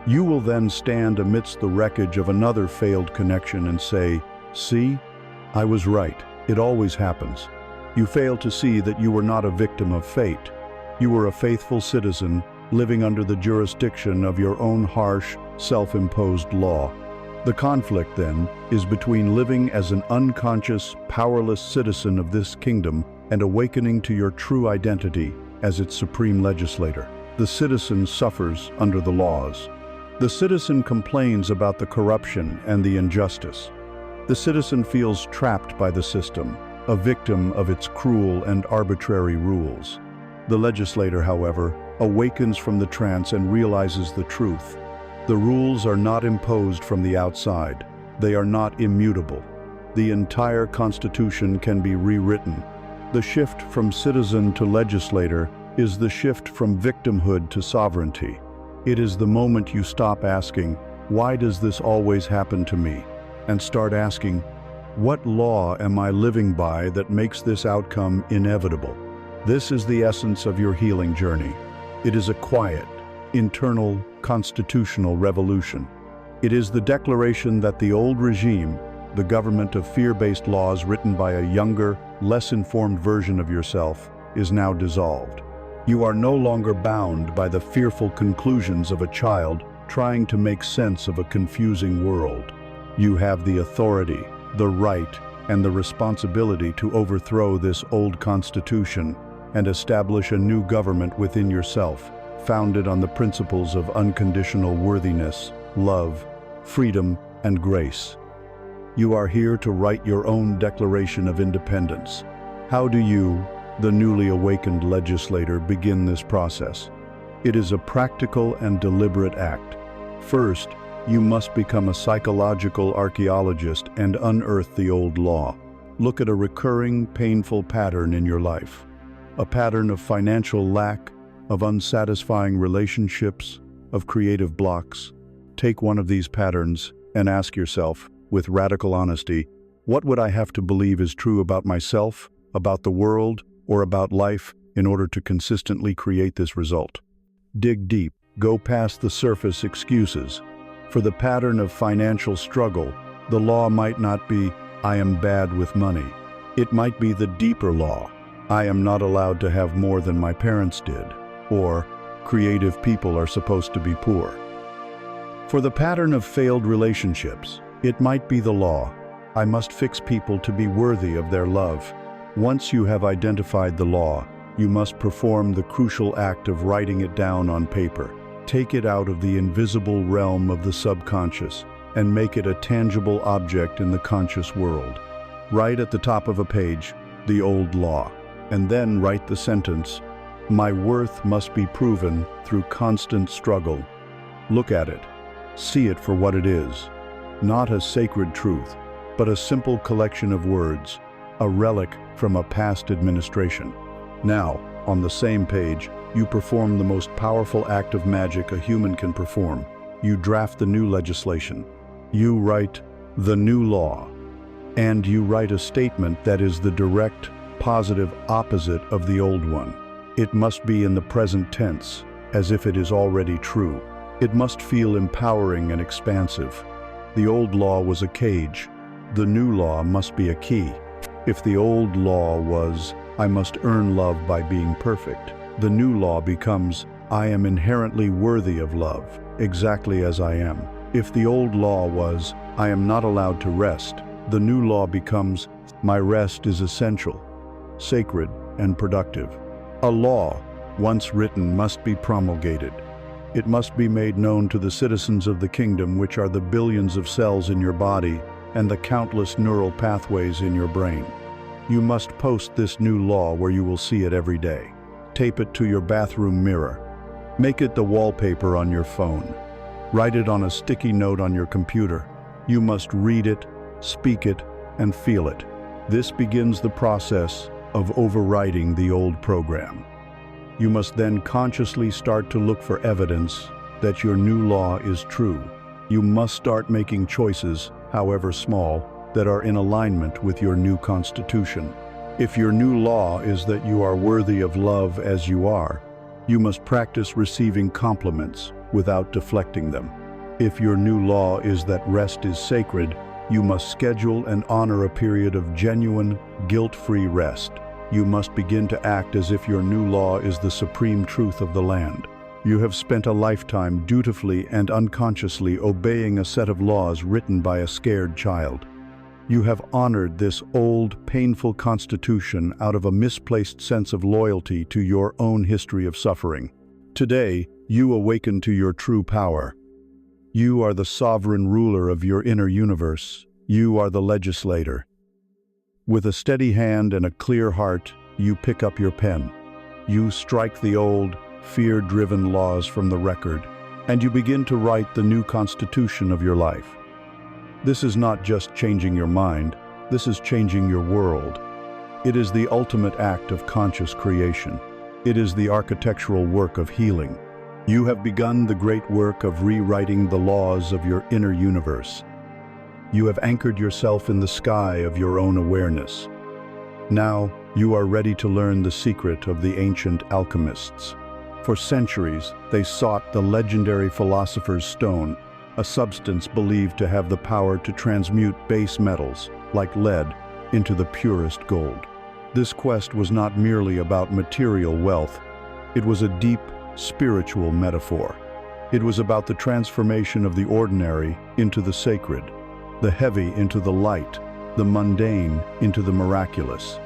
You will then stand amidst the wreckage of another failed connection and say, "See, I was right. It always happens." You fail to see that you were not a victim of fate. You were a faithful citizen, living under the jurisdiction of your own harsh, self-imposed law. The conflict, then, is between living as an unconscious, powerless citizen of this kingdom and awakening to your true identity as its supreme legislator. The citizen suffers under the laws. The citizen complains about the corruption and the injustice. The citizen feels trapped by the system, a victim of its cruel and arbitrary rules. The legislator, however, awakens from the trance and realizes the truth. The rules are not imposed from the outside. They are not immutable. The entire Constitution can be rewritten. The shift from citizen to legislator is the shift from victimhood to sovereignty. It is the moment you stop asking, "Why does this always happen to me?" and start asking, "What law am I living by that makes this outcome inevitable?" This is the essence of your healing journey. It is a quiet, internal, constitutional revolution. It is the declaration that the old regime, the government of fear-based laws written by a younger, less informed version of yourself, is now dissolved. You are no longer bound by the fearful conclusions of a child trying to make sense of a confusing world. You have the authority, the right, and the responsibility to overthrow this old constitution and establish a new government within yourself, founded on the principles of unconditional worthiness, love, freedom, and grace. You are here to write your own Declaration of Independence. How do you, the newly awakened legislator, begin this process? It is a practical and deliberate act. First, you must become a psychological archaeologist and unearth the old law. Look at a recurring, painful pattern in your life. A pattern of financial lack, of unsatisfying relationships, of creative blocks. Take one of these patterns and ask yourself, with radical honesty, what would I have to believe is true about myself, about the world, or about life in order to consistently create this result? Dig deep, go past the surface excuses. For the pattern of financial struggle, the law might not be, "I am bad with money." It might be the deeper law, "I am not allowed to have more than my parents did," or "Creative people are supposed to be poor." For the pattern of failed relationships, it might be the law, "I must fix people to be worthy of their love." Once you have identified the law, you must perform the crucial act of writing it down on paper. Take it out of the invisible realm of the subconscious and make it a tangible object in the conscious world. Write at the top of a page, "The old law," and then write the sentence, "My worth must be proven through constant struggle." Look at it. See it for what it is. Not a sacred truth, but a simple collection of words, a relic from a past administration. Now, on the same page, you perform the most powerful act of magic a human can perform. You draft the new legislation. You write the new law. And you write a statement that is the direct, positive opposite of the old one. It must be in the present tense, as if it is already true. It must feel empowering and expansive. The old law was a cage. The new law must be a key. If the old law was, "I must earn love by being perfect," the new law becomes, "I am inherently worthy of love, exactly as I am." If the old law was, "I am not allowed to rest," the new law becomes, "My rest is essential, sacred, and productive." A law, once written, must be promulgated. It must be made known to the citizens of the kingdom, which are the billions of cells in your body and the countless neural pathways in your brain. You must post this new law where you will see it every day. Tape it to your bathroom mirror. Make it the wallpaper on your phone. Write it on a sticky note on your computer. You must read it, speak it, and feel it. This begins the process of overriding the old program. You must then consciously start to look for evidence that your new law is true. You must start making choices, however small, that are in alignment with your new constitution. If your new law is that you are worthy of love as you are, you must practice receiving compliments without deflecting them. If your new law is that rest is sacred, you must schedule and honor a period of genuine, guilt-free rest. you must begin to act as if your new law is the supreme truth of the land. You have spent a lifetime dutifully and unconsciously obeying a set of laws written by a scared child. You have honored this old, painful constitution out of a misplaced sense of loyalty to your own history of suffering. Today, you awaken to your true power. You are the sovereign ruler of your inner universe. You are the legislator. With a steady hand and a clear heart, you pick up your pen. You strike the old, fear-driven laws from the record, and you begin to write the new constitution of your life. This is not just changing your mind, this is changing your world. It is the ultimate act of conscious creation. It is the architectural work of healing. You have begun the great work of rewriting the laws of your inner universe. You have anchored yourself in the sky of your own awareness. Now, you are ready to learn the secret of the ancient alchemists. For centuries, they sought the legendary Philosopher's Stone, a substance believed to have the power to transmute base metals, like lead, into the purest gold. This quest was not merely about material wealth. It was a deep, spiritual metaphor. It was about the transformation of the ordinary into the sacred, the heavy into the light, the mundane into the miraculous.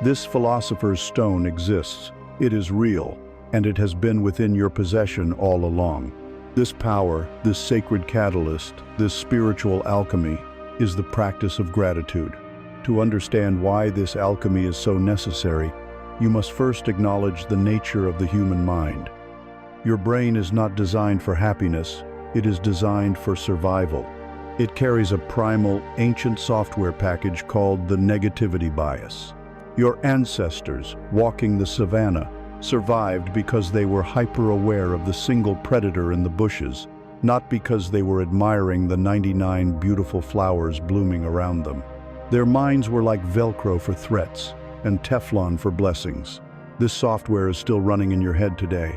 This Philosopher's Stone exists. It is real, and it has been within your possession all along. This power, this sacred catalyst, this spiritual alchemy, is the practice of gratitude. To understand why this alchemy is so necessary, you must first acknowledge the nature of the human mind. Your brain is not designed for happiness, it is designed for survival. It carries a primal, ancient software package called the negativity bias. Your ancestors, walking the savannah, survived because they were hyper-aware of the single predator in the bushes, not because they were admiring the 99 beautiful flowers blooming around them. Their minds were like Velcro for threats and Teflon for blessings. This software is still running in your head today.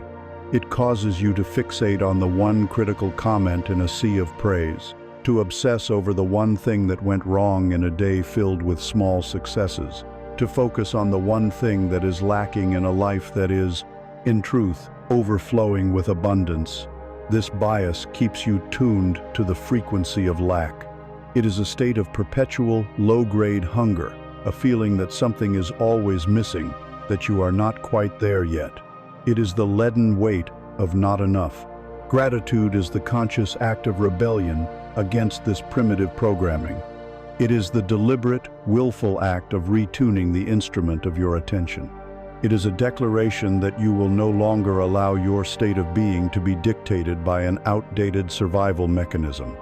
It causes you to fixate on the one critical comment in a sea of praise, to obsess over the one thing that went wrong in a day filled with small successes, to focus on the one thing that is lacking in a life that is, in truth, overflowing with abundance. This bias keeps you tuned to the frequency of lack. It is a state of perpetual, low-grade hunger, a feeling that something is always missing, that you are not quite there yet. It is the leaden weight of not enough. Gratitude is the conscious act of rebellion against this primitive programming. It is the deliberate, willful act of retuning the instrument of your attention. It is a declaration that you will no longer allow your state of being to be dictated by an outdated survival mechanism.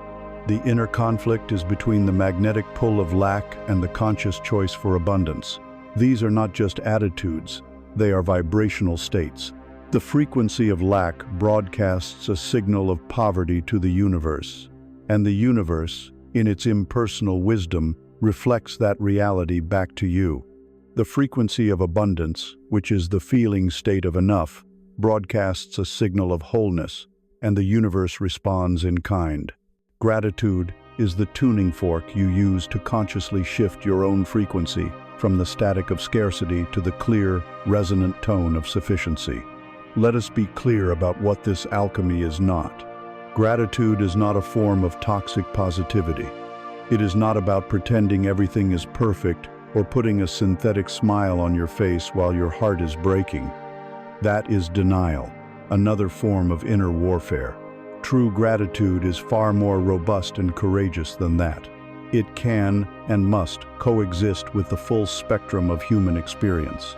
The inner conflict is between the magnetic pull of lack and the conscious choice for abundance. These are not just attitudes, they are vibrational states. The frequency of lack broadcasts a signal of poverty to the universe, and the universe, in its impersonal wisdom, reflects that reality back to you. The frequency of abundance, which is the feeling state of enough, broadcasts a signal of wholeness, and the universe responds in kind. Gratitude is the tuning fork you use to consciously shift your own frequency from the static of scarcity to the clear, resonant tone of sufficiency. Let us be clear about what this alchemy is not. Gratitude is not a form of toxic positivity. It is not about pretending everything is perfect or putting a synthetic smile on your face while your heart is breaking. That is denial, another form of inner warfare. True gratitude is far more robust and courageous than that. It can and must coexist with the full spectrum of human experience.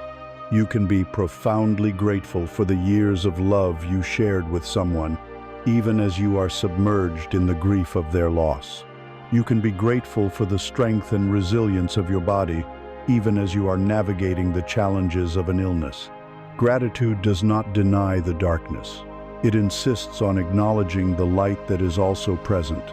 You can be profoundly grateful for the years of love you shared with someone, even as you are submerged in the grief of their loss. You can be grateful for the strength and resilience of your body, even as you are navigating the challenges of an illness. Gratitude does not deny the darkness. It insists on acknowledging the light that is also present.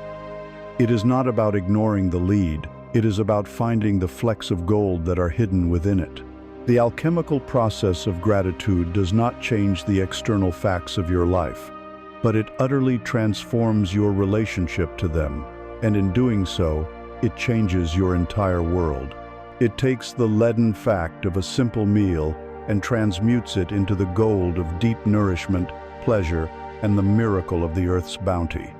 It is not about ignoring the lead, it is about finding the flecks of gold that are hidden within it. The alchemical process of gratitude does not change the external facts of your life, but it utterly transforms your relationship to them, and in doing so, it changes your entire world. It takes the leaden fact of a simple meal and transmutes it into the gold of deep nourishment, pleasure, and the miracle of the earth's bounty.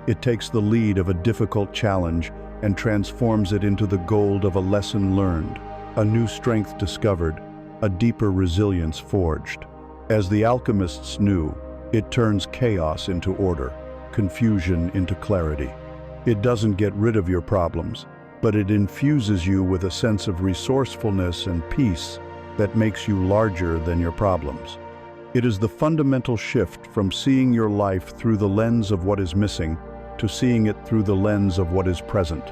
It takes the lead of a difficult challenge and transforms it into the gold of a lesson learned, a new strength discovered, a deeper resilience forged. As the alchemists knew, it turns chaos into order, confusion into clarity. It doesn't get rid of your problems, but it infuses you with a sense of resourcefulness and peace that makes you larger than your problems. It is the fundamental shift from seeing your life through the lens of what is missing to seeing it through the lens of what is present.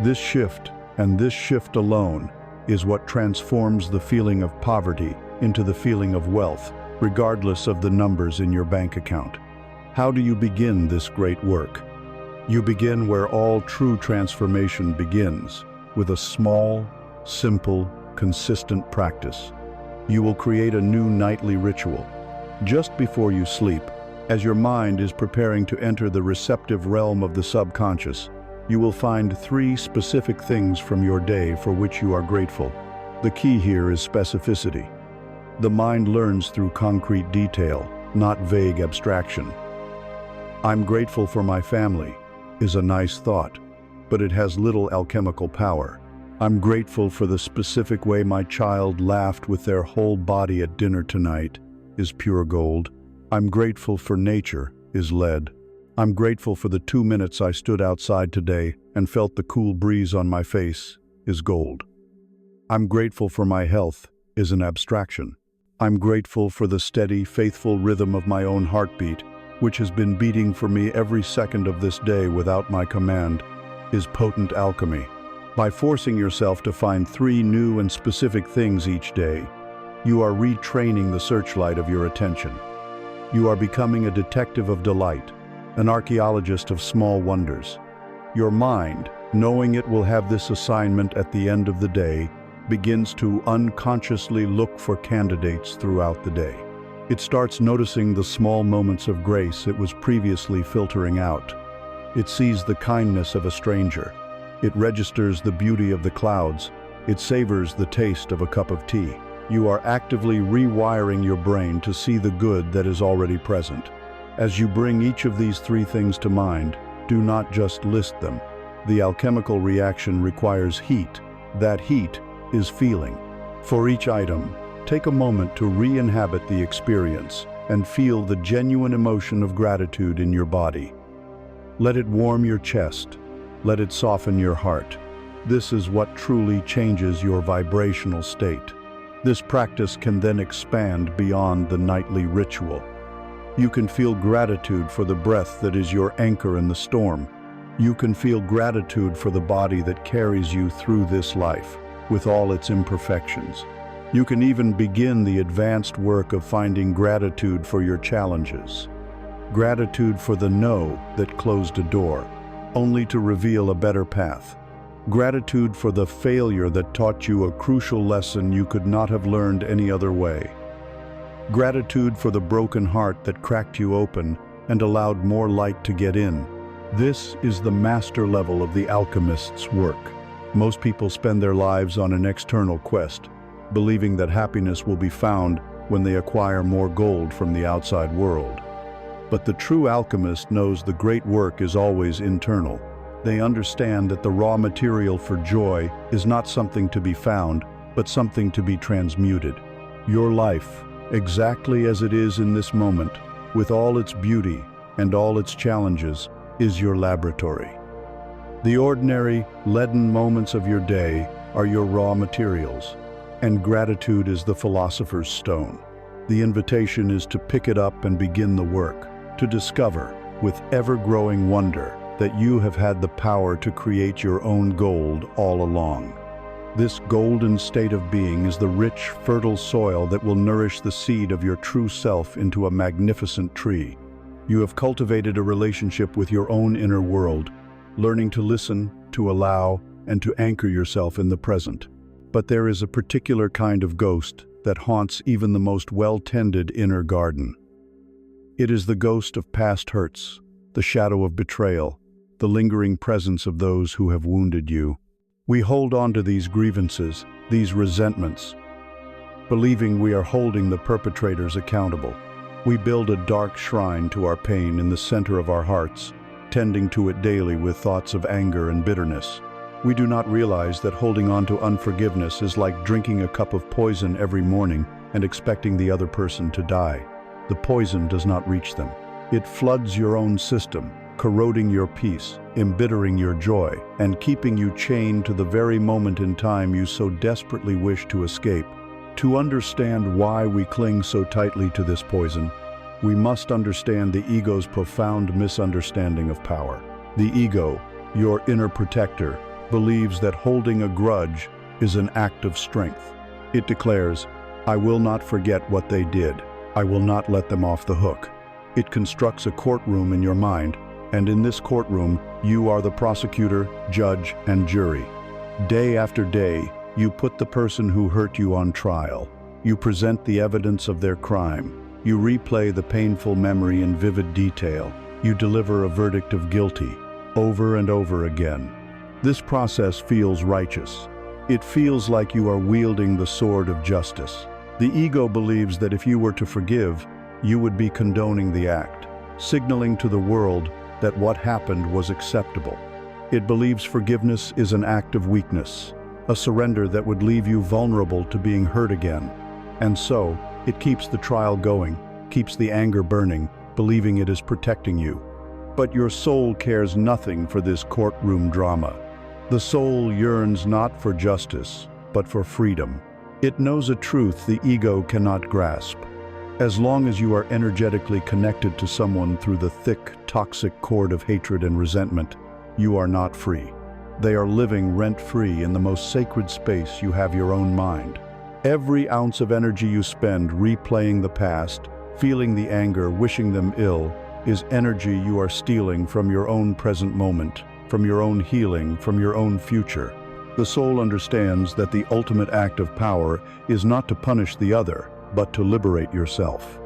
This shift, and this shift alone, is what transforms the feeling of poverty into the feeling of wealth, regardless of the numbers in your bank account. How do you begin this great work? You begin where all true transformation begins, with a small, simple, consistent practice. You will create a new nightly ritual. Just before you sleep, as your mind is preparing to enter the receptive realm of the subconscious, you will find 3 specific things from your day for which you are grateful. The key here is specificity. The mind learns through concrete detail, not vague abstraction. I'm grateful for my family is a nice thought, but it has little alchemical power. I'm grateful for the specific way my child laughed with their whole body at dinner tonight is pure gold. I'm grateful for nature is lead. I'm grateful for the 2 minutes I stood outside today and felt the cool breeze on my face is gold. I'm grateful for my health is an abstraction. I'm grateful for the steady, faithful rhythm of my own heartbeat, which has been beating for me every second of this day without my command, is potent alchemy. By forcing yourself to find 3 new and specific things each day, you are retraining the searchlight of your attention. You are becoming a detective of delight, an archaeologist of small wonders. Your mind, knowing it will have this assignment at the end of the day, begins to unconsciously look for candidates throughout the day. It starts noticing the small moments of grace it was previously filtering out. It sees the kindness of a stranger. It registers the beauty of the clouds. It savors the taste of a cup of tea. You are actively rewiring your brain to see the good that is already present. As you bring each of these 3 things to mind, do not just list them. The alchemical reaction requires heat. That heat is feeling. For each item, take a moment to re-inhabit the experience and feel the genuine emotion of gratitude in your body. Let it warm your chest. Let it soften your heart. This is what truly changes your vibrational state. This practice can then expand beyond the nightly ritual. You can feel gratitude for the breath that is your anchor in the storm. You can feel gratitude for the body that carries you through this life, with all its imperfections. You can even begin the advanced work of finding gratitude for your challenges. Gratitude for the no that closed a door, only to reveal a better path. Gratitude for the failure that taught you a crucial lesson you could not have learned any other way. Gratitude for the broken heart that cracked you open and allowed more light to get in. This is the master level of the alchemist's work. Most people spend their lives on an external quest, believing that happiness will be found when they acquire more gold from the outside world. But the true alchemist knows the great work is always internal. They understand that the raw material for joy is not something to be found, but something to be transmuted. Your life, exactly as it is in this moment, with all its beauty and all its challenges, is your laboratory. The ordinary, leaden moments of your day are your raw materials, and gratitude is the philosopher's stone. The invitation is to pick it up and begin the work, to discover, with ever-growing wonder, that you have had the power to create your own gold all along. This golden state of being is the rich, fertile soil that will nourish the seed of your true self into a magnificent tree. You have cultivated a relationship with your own inner world, learning to listen, to allow, and to anchor yourself in the present. But there is a particular kind of ghost that haunts even the most well-tended inner garden. It is the ghost of past hurts, the shadow of betrayal, the lingering presence of those who have wounded you. We hold on to these grievances, these resentments, believing we are holding the perpetrators accountable. We build a dark shrine to our pain in the center of our hearts, tending to it daily with thoughts of anger and bitterness. We do not realize that holding on to unforgiveness is like drinking a cup of poison every morning and expecting the other person to die. The poison does not reach them. It floods your own system, corroding your peace, embittering your joy, and keeping you chained to the very moment in time you so desperately wish to escape. To understand why we cling so tightly to this poison, we must understand the ego's profound misunderstanding of power. The ego, your inner protector, believes that holding a grudge is an act of strength. It declares, "I will not forget what they did. I will not let them off the hook." It constructs a courtroom in your mind, and in this courtroom, you are the prosecutor, judge, and jury. Day after day, you put the person who hurt you on trial. You present the evidence of their crime. You replay the painful memory in vivid detail. You deliver a verdict of guilty, over and over again. This process feels righteous. It feels like you are wielding the sword of justice. The ego believes that if you were to forgive, you would be condoning the act, signaling to the world that what happened was acceptable. It believes forgiveness is an act of weakness, a surrender that would leave you vulnerable to being hurt again. And so, it keeps the trial going, keeps the anger burning, believing it is protecting you. But your soul cares nothing for this courtroom drama. The soul yearns not for justice, but for freedom. It knows a truth the ego cannot grasp. As long as you are energetically connected to someone through the thick, toxic cord of hatred and resentment, you are not free. They are living rent-free in the most sacred space you have, your own mind. Every ounce of energy you spend replaying the past, feeling the anger, wishing them ill, is energy you are stealing from your own present moment, from your own healing, from your own future. The soul understands that the ultimate act of power is not to punish the other, but to liberate yourself.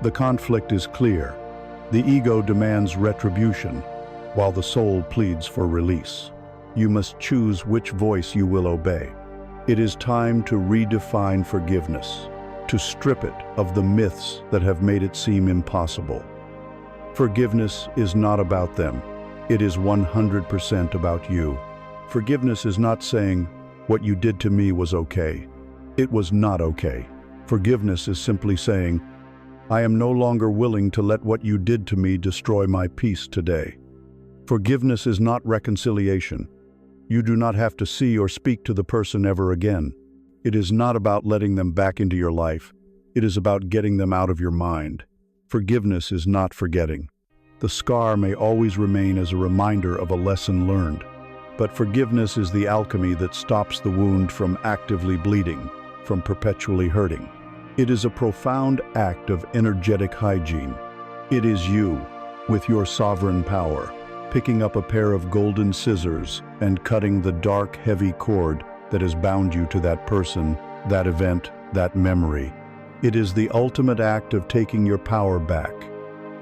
The conflict is clear. The ego demands retribution, while the soul pleads for release. You must choose which voice you will obey. It is time to redefine forgiveness, to strip it of the myths that have made it seem impossible. Forgiveness is not about them. It is 100% about you. Forgiveness is not saying, "What you did to me was okay." It was not okay. Forgiveness is simply saying, "I am no longer willing to let what you did to me destroy my peace today." Forgiveness is not reconciliation. You do not have to see or speak to the person ever again. It is not about letting them back into your life. It is about getting them out of your mind. Forgiveness is not forgetting. The scar may always remain as a reminder of a lesson learned, but forgiveness is the alchemy that stops the wound from actively bleeding, from perpetually hurting. It is a profound act of energetic hygiene. It is you, with your sovereign power, picking up a pair of golden scissors and cutting the dark, heavy cord that has bound you to that person, that event, that memory. It is the ultimate act of taking your power back.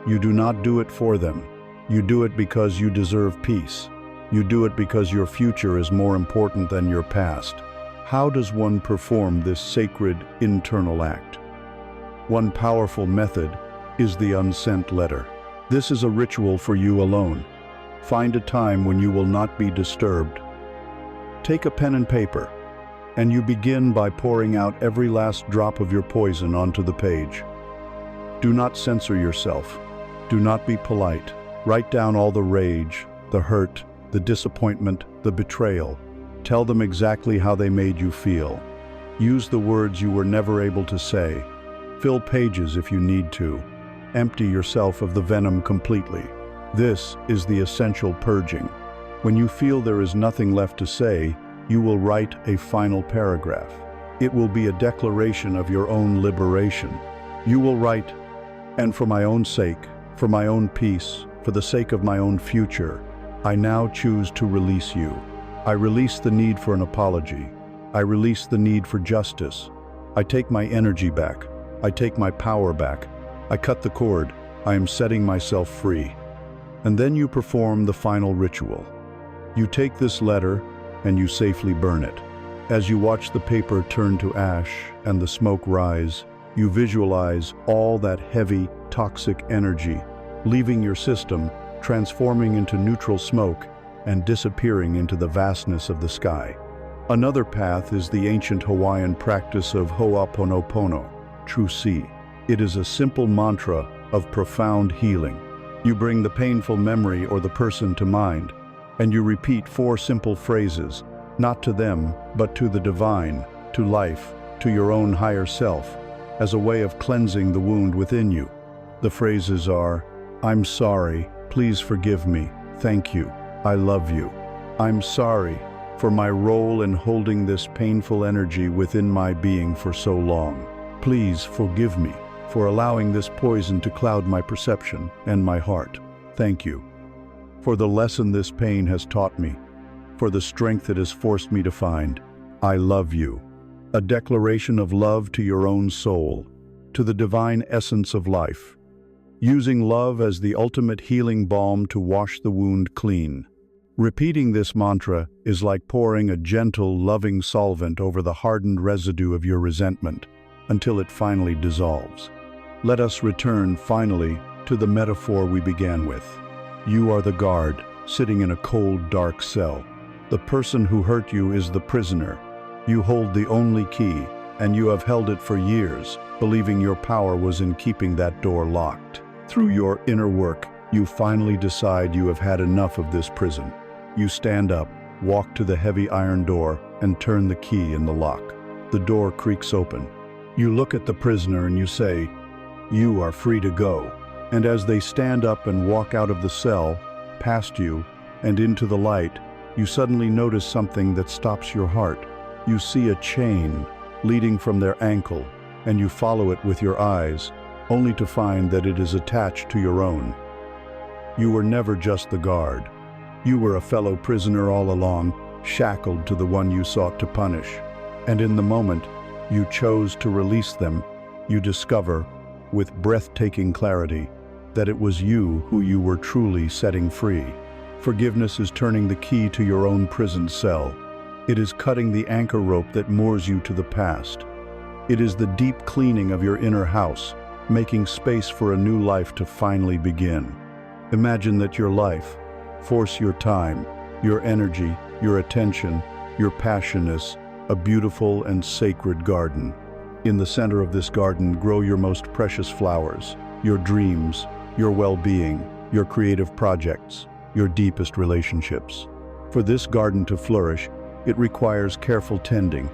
You do not do it for them. You do it because you deserve peace. You do it because your future is more important than your past. How does one perform this sacred internal act? One powerful method is the unsent letter. This is a ritual for you alone. Find a time when you will not be disturbed. Take a pen and paper, and you begin by pouring out every last drop of your poison onto the page. Do not censor yourself. Do not be polite. Write down all the rage, the hurt, the disappointment, the betrayal. Tell them exactly how they made you feel. Use the words you were never able to say. Fill pages if you need to. Empty yourself of the venom completely. This is the essential purging. When you feel there is nothing left to say, you will write a final paragraph. It will be a declaration of your own liberation. You will write, "And for my own sake, for my own peace, for the sake of my own future, I now choose to release you. I release the need for an apology. I release the need for justice. I take my energy back. I take my power back. I cut the cord. I am setting myself free." And then you perform the final ritual. You take this letter and you safely burn it. As you watch the paper turn to ash and the smoke rise, you visualize all that heavy, toxic energy, leaving your system, transforming into neutral smoke, and disappearing into the vastness of the sky. Another path is the ancient Hawaiian practice of Ho'oponopono, true sea. It is a simple mantra of profound healing. You bring the painful memory or the person to mind, and you repeat 4 simple phrases, not to them, but to the divine, to life, to your own higher self, as a way of cleansing the wound within you. The phrases are, I'm sorry, please forgive me, thank you, I love you. I'm sorry for my role in holding this painful energy within my being for so long. Please forgive me for allowing this poison to cloud my perception and my heart. Thank you for the lesson this pain has taught me, for the strength it has forced me to find. I love you. A declaration of love to your own soul, to the divine essence of life, using love as the ultimate healing balm to wash the wound clean. Repeating this mantra is like pouring a gentle, loving solvent over the hardened residue of your resentment until it finally dissolves. Let us return, finally, to the metaphor we began with. You are the guard, sitting in a cold, dark cell. The person who hurt you is the prisoner. You hold the only key, and you have held it for years, believing your power was in keeping that door locked. Through your inner work, you finally decide you have had enough of this prison. You stand up, walk to the heavy iron door, and turn the key in the lock. The door creaks open. You look at the prisoner and you say, "You are free to go." And as they stand up and walk out of the cell, past you, and into the light, you suddenly notice something that stops your heart. You see a chain leading from their ankle, and you follow it with your eyes, only to find that it is attached to your own. You were never just the guard. You were a fellow prisoner all along, shackled to the one you sought to punish. And in the moment you chose to release them, you discover, with breathtaking clarity, that it was you who you were truly setting free. Forgiveness is turning the key to your own prison cell. It is cutting the anchor rope that moors you to the past. It is the deep cleaning of your inner house, making space for a new life to finally begin. Imagine that your life, force your time, your energy, your attention, your passion is a beautiful and sacred garden. In the center of this garden, grow your most precious flowers, your dreams, your well-being, your creative projects, your deepest relationships. For this garden to flourish, it requires careful tending.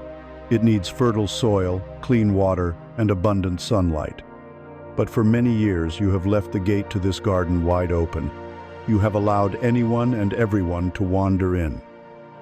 It needs fertile soil, clean water, and abundant sunlight. But for many years, you have left the gate to this garden wide open. You have allowed anyone and everyone to wander in.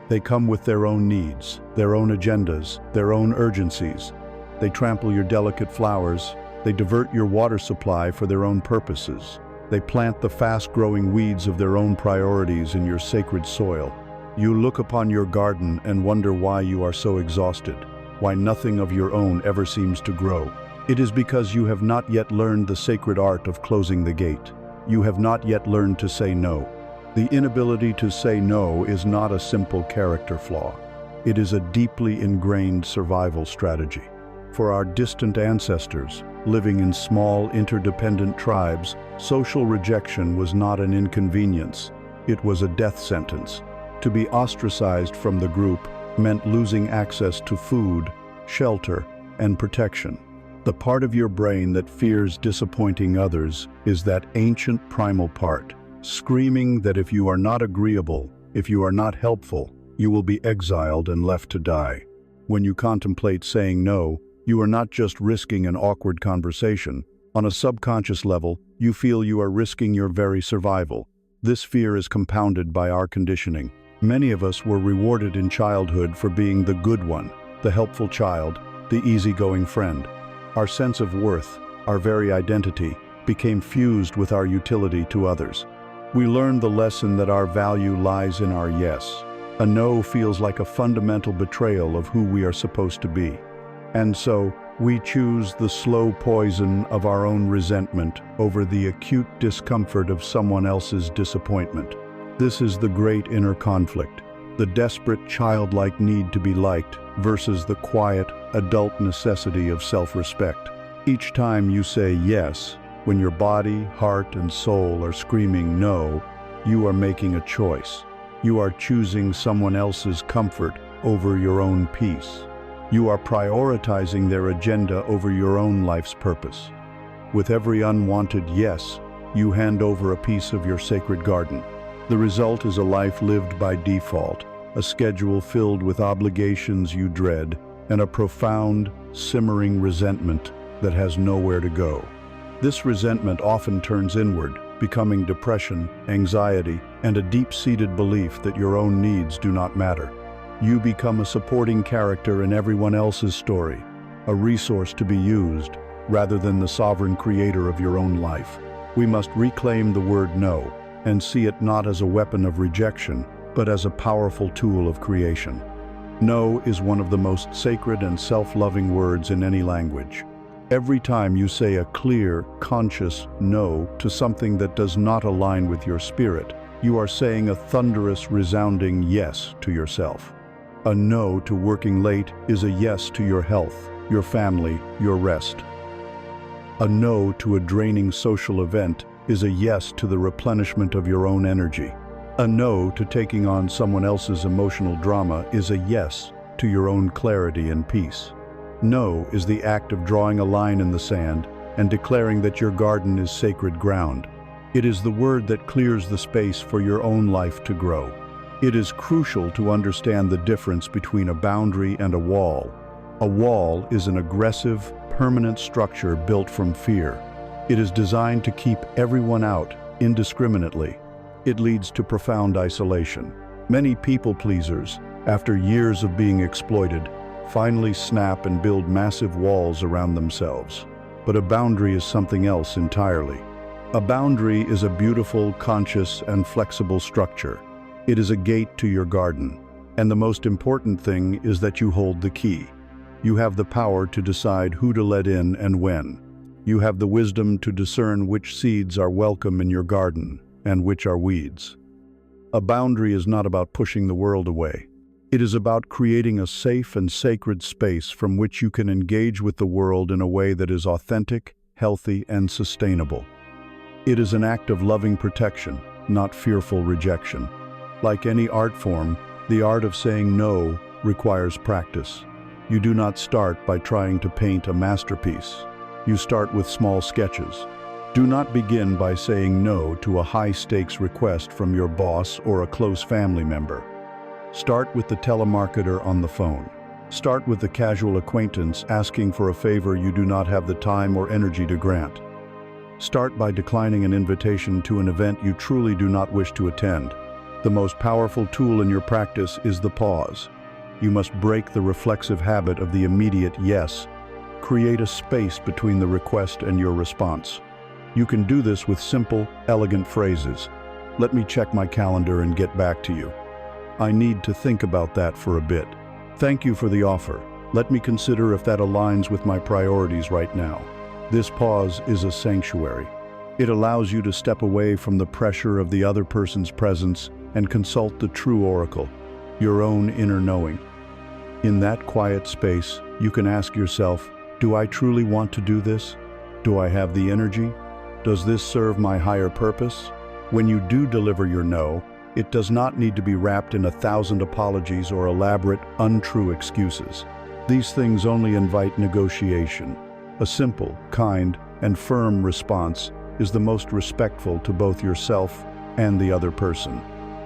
They come with their own needs, their own agendas, their own urgencies. They trample your delicate flowers. They divert your water supply for their own purposes. They plant the fast-growing weeds of their own priorities in your sacred soil. You look upon your garden and wonder why you are so exhausted, why nothing of your own ever seems to grow. It is because you have not yet learned the sacred art of closing the gate. You have not yet learned to say no. The inability to say no is not a simple character flaw. It is a deeply ingrained survival strategy. For our distant ancestors, living in small, interdependent tribes, social rejection was not an inconvenience. It was a death sentence. To be ostracized from the group meant losing access to food, shelter, and protection. The part of your brain that fears disappointing others is that ancient primal part, screaming that if you are not agreeable, if you are not helpful, you will be exiled and left to die. When you contemplate saying no, you are not just risking an awkward conversation. On a subconscious level, you feel you are risking your very survival. This fear is compounded by our conditioning. Many of us were rewarded in childhood for being the good one, the helpful child, the easygoing friend. Our sense of worth, our very identity, became fused with our utility to others. We learned the lesson that our value lies in our yes. A no feels like a fundamental betrayal of who we are supposed to be. And so, we choose the slow poison of our own resentment over the acute discomfort of someone else's disappointment. This is the great inner conflict. the desperate childlike need to be liked versus the quiet, adult necessity of self-respect. Each time you say yes, when your body, heart, and soul are screaming no, you are making a choice. You are choosing someone else's comfort over your own peace. You are prioritizing their agenda over your own life's purpose. With every unwanted yes, you hand over a piece of your sacred garden. The result is a life lived by default, a schedule filled with obligations you dread, and a profound, simmering resentment that has nowhere to go. This resentment often turns inward, becoming depression, anxiety, and a deep-seated belief that your own needs do not matter. You become a supporting character in everyone else's story, a resource to be used, rather than the sovereign creator of your own life. We must reclaim the word no, and see it not as a weapon of rejection, but as a powerful tool of creation. No is one of the most sacred and self-loving words in any language. Every time you say a clear, conscious no to something that does not align with your spirit, you are saying a thunderous, resounding yes to yourself. A no to working late is a yes to your health, your family, your rest. A no to a draining social event is a yes to the replenishment of your own energy. A no to taking on someone else's emotional drama is a yes to your own clarity and peace. No is the act of drawing a line in the sand and declaring that your garden is sacred ground. It is the word that clears the space for your own life to grow. It is crucial to understand the difference between a boundary and a wall. A wall is an aggressive, permanent structure built from fear. It is designed to keep everyone out indiscriminately. It leads to profound isolation. Many people-pleasers, after years of being exploited, finally snap and build massive walls around themselves. But a boundary is something else entirely. A boundary is a beautiful, conscious, and flexible structure. It is a gate to your garden. And the most important thing is that you hold the key. You have the power to decide who to let in and when. You have the wisdom to discern which seeds are welcome in your garden and which are weeds. A boundary is not about pushing the world away. It is about creating a safe and sacred space from which you can engage with the world in a way that is authentic, healthy, and sustainable. It is an act of loving protection, not fearful rejection. Like any art form, the art of saying no requires practice. You do not start by trying to paint a masterpiece. You start with small sketches. Do not begin by saying no to a high-stakes request from your boss or a close family member. Start with the telemarketer on the phone. Start with the casual acquaintance asking for a favor you do not have the time or energy to grant. Start by declining an invitation to an event you truly do not wish to attend. The most powerful tool in your practice is the pause. You must break the reflexive habit of the immediate yes. Create a space between the request and your response. You can do this with simple, elegant phrases. Let me check my calendar and get back to you. I need to think about that for a bit. Thank you for the offer. Let me consider if that aligns with my priorities right now. This pause is a sanctuary. It allows you to step away from the pressure of the other person's presence and consult the true oracle, your own inner knowing. In that quiet space, you can ask yourself, do I truly want to do this? Do I have the energy? Does this serve my higher purpose? When you do deliver your no, it does not need to be wrapped in 1,000 apologies or elaborate, untrue excuses. These things only invite negotiation. A simple, kind, and firm response is the most respectful to both yourself and the other person.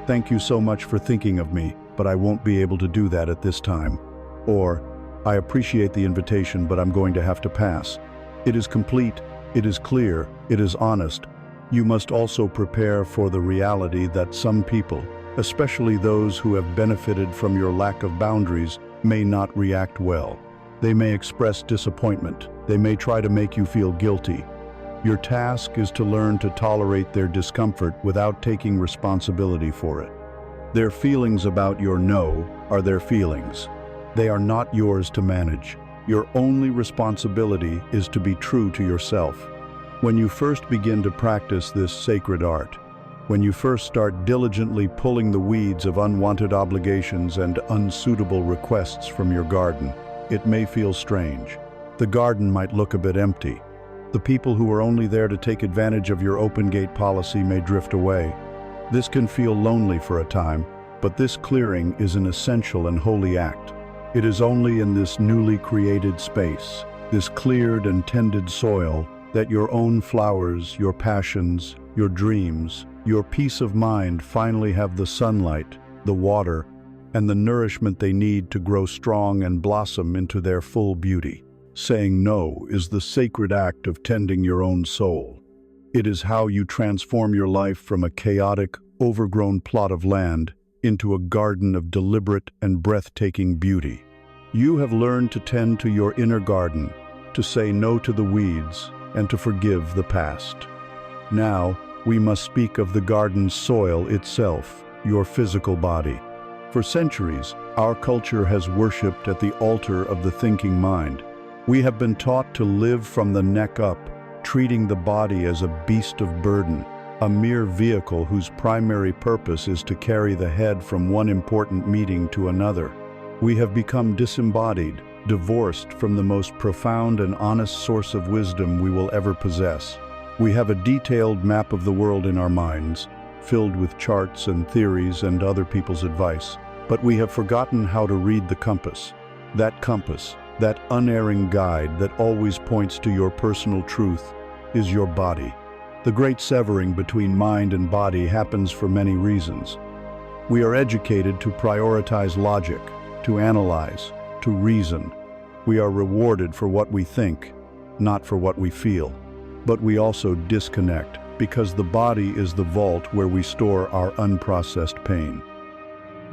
Thank you so much for thinking of me, but I won't be able to do that at this time. Or, I appreciate the invitation, but I'm going to have to pass. It is complete, it is clear, it is honest. You must also prepare for the reality that some people, especially those who have benefited from your lack of boundaries, may not react well. They may express disappointment. They may try to make you feel guilty. Your task is to learn to tolerate their discomfort without taking responsibility for it. Their feelings about your no are their feelings. They are not yours to manage. Your only responsibility is to be true to yourself. When you first begin to practice this sacred art, When you first start diligently pulling the weeds of unwanted obligations and unsuitable requests from your garden, it may feel strange. The garden might look a bit empty. The people who are only there to take advantage of your open gate policy may drift away. This can feel lonely for a time, but this clearing is an essential and holy act. It is only in this newly created space, this cleared and tended soil, that your own flowers, your passions, your dreams, your peace of mind finally have the sunlight, the water, and the nourishment they need to grow strong and blossom into their full beauty. Saying no is the sacred act of tending your own soul. It is how you transform your life from a chaotic, overgrown plot of land into a garden of deliberate and breathtaking beauty. You have learned to tend to your inner garden, to say no to the weeds, and to forgive the past. Now, we must speak of the garden's soil itself, your physical body. For centuries, our culture has worshipped at the altar of the thinking mind. We have been taught to live from the neck up, treating the body as a beast of burden, a mere vehicle whose primary purpose is to carry the head from one important meeting to another. We have become disembodied, divorced from the most profound and honest source of wisdom we will ever possess. We have a detailed map of the world in our minds, filled with charts and theories and other people's advice, but we have forgotten how to read the compass. That unerring guide that always points to your personal truth, is your body. The great severing between mind and body happens for many reasons. We are educated to prioritize logic, to analyze, to reason. We are rewarded for what we think, not for what we feel. But we also disconnect, because the body is the vault where we store our unprocessed pain.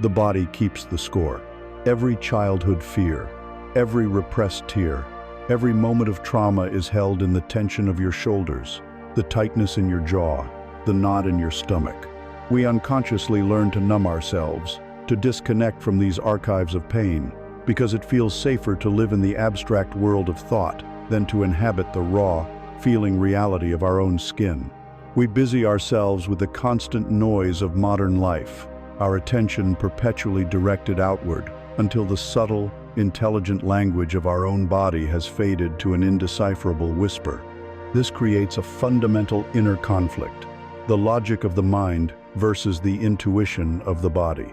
The body keeps the score. Every childhood fear, every repressed tear, every moment of trauma is held in the tension of your shoulders, the tightness in your jaw, the knot in your stomach. We unconsciously learn to numb ourselves, to disconnect from these archives of pain, because it feels safer to live in the abstract world of thought than to inhabit the raw, feeling reality of our own skin. We busy ourselves with the constant noise of modern life, our attention perpetually directed outward, until the subtle, intelligent language of our own body has faded to an indecipherable whisper. This creates a fundamental inner conflict, the logic of the mind versus the intuition of the body.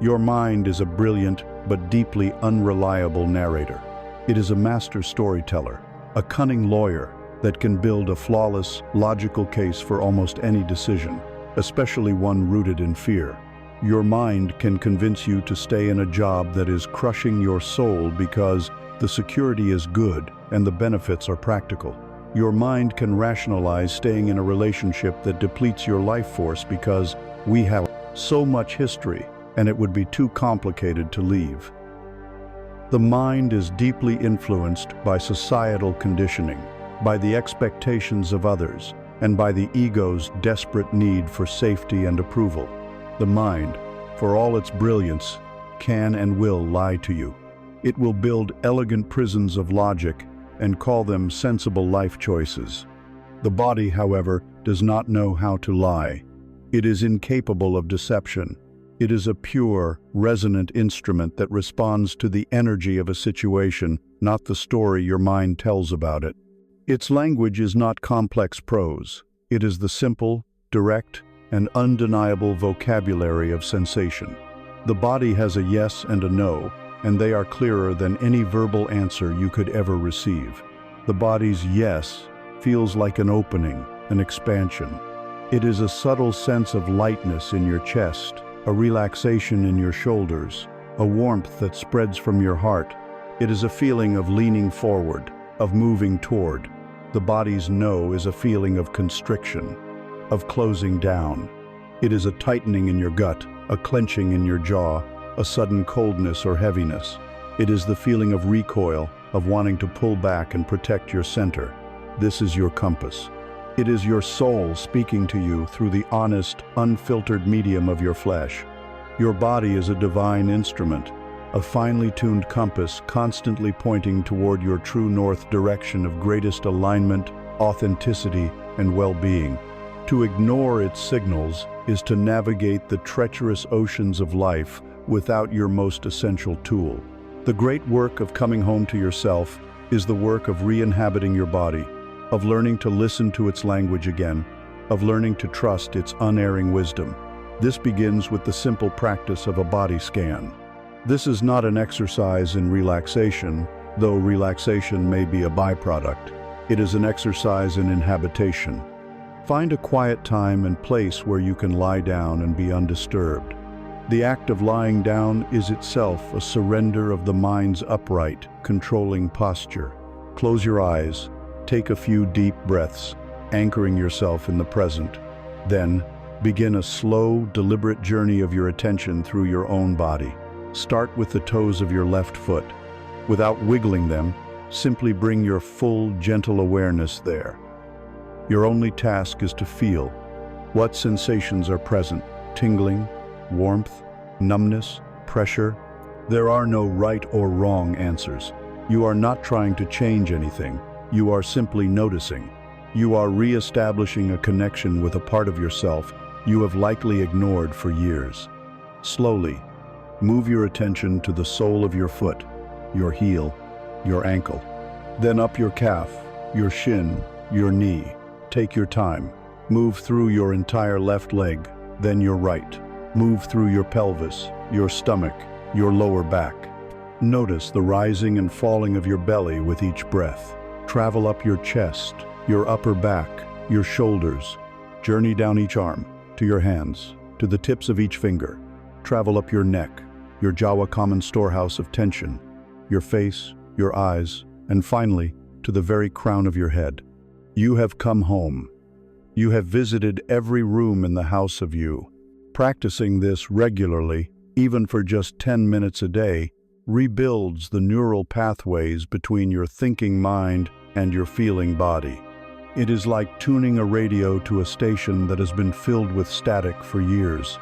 Your mind is a brilliant but deeply unreliable narrator. It is a master storyteller, a cunning lawyer that can build a flawless, logical case for almost any decision, especially one rooted in fear. Your mind can convince you to stay in a job that is crushing your soul because the security is good and the benefits are practical. Your mind can rationalize staying in a relationship that depletes your life force because we have so much history and it would be too complicated to leave. The mind is deeply influenced by societal conditioning, by the expectations of others, and by the ego's desperate need for safety and approval. The mind, for all its brilliance, can and will lie to you. It will build elegant prisons of logic and call them sensible life choices. The body, however, does not know how to lie. It is incapable of deception. It is a pure, resonant instrument that responds to the energy of a situation, not the story your mind tells about it. Its language is not complex prose. It is the simple, direct, and undeniable vocabulary of sensation. The body has a yes and a no, and they are clearer than any verbal answer you could ever receive. The body's yes feels like an opening, an expansion. It is a subtle sense of lightness in your chest, a relaxation in your shoulders, a warmth that spreads from your heart. It is a feeling of leaning forward, of moving toward. The body's no is a feeling of constriction, of closing down. It is a tightening in your gut, a clenching in your jaw, a sudden coldness or heaviness. It is the feeling of recoil, of wanting to pull back and protect your center. This is your compass. It is your soul speaking to you through the honest, unfiltered medium of your flesh. Your body is a divine instrument, a finely tuned compass constantly pointing toward your true north direction of greatest alignment, authenticity, and well-being. To ignore its signals is to navigate the treacherous oceans of life without your most essential tool. The great work of coming home to yourself is the work of re-inhabiting your body, of learning to listen to its language again, of learning to trust its unerring wisdom. This begins with the simple practice of a body scan. This is not an exercise in relaxation, though relaxation may be a byproduct. It is an exercise in inhabitation. Find a quiet time and place where you can lie down and be undisturbed. The act of lying down is itself a surrender of the mind's upright, controlling posture. Close your eyes, take a few deep breaths, anchoring yourself in the present. Then, begin a slow, deliberate journey of your attention through your own body. Start with the toes of your left foot. Without wiggling them, simply bring your full, gentle awareness there. Your only task is to feel. What sensations are present? Tingling, warmth, numbness, pressure? There are no right or wrong answers. You are not trying to change anything. You are simply noticing. You are re-establishing a connection with a part of yourself you have likely ignored for years. Slowly, move your attention to the sole of your foot, your heel, your ankle. Then up your calf, your shin, your knee. Take your time. Move through your entire left leg, then your right. Move through your pelvis, your stomach, your lower back. Notice the rising and falling of your belly with each breath. Travel up your chest, your upper back, your shoulders. Journey down each arm, to your hands, to the tips of each finger. Travel up your neck, your jawa common storehouse of tension, your face, your eyes, and finally, to the very crown of your head. You have come home. You have visited every room in the house of you. Practicing this regularly, even for just 10 minutes a day, rebuilds the neural pathways between your thinking mind and your feeling body. It is like tuning a radio to a station that has been filled with static for years.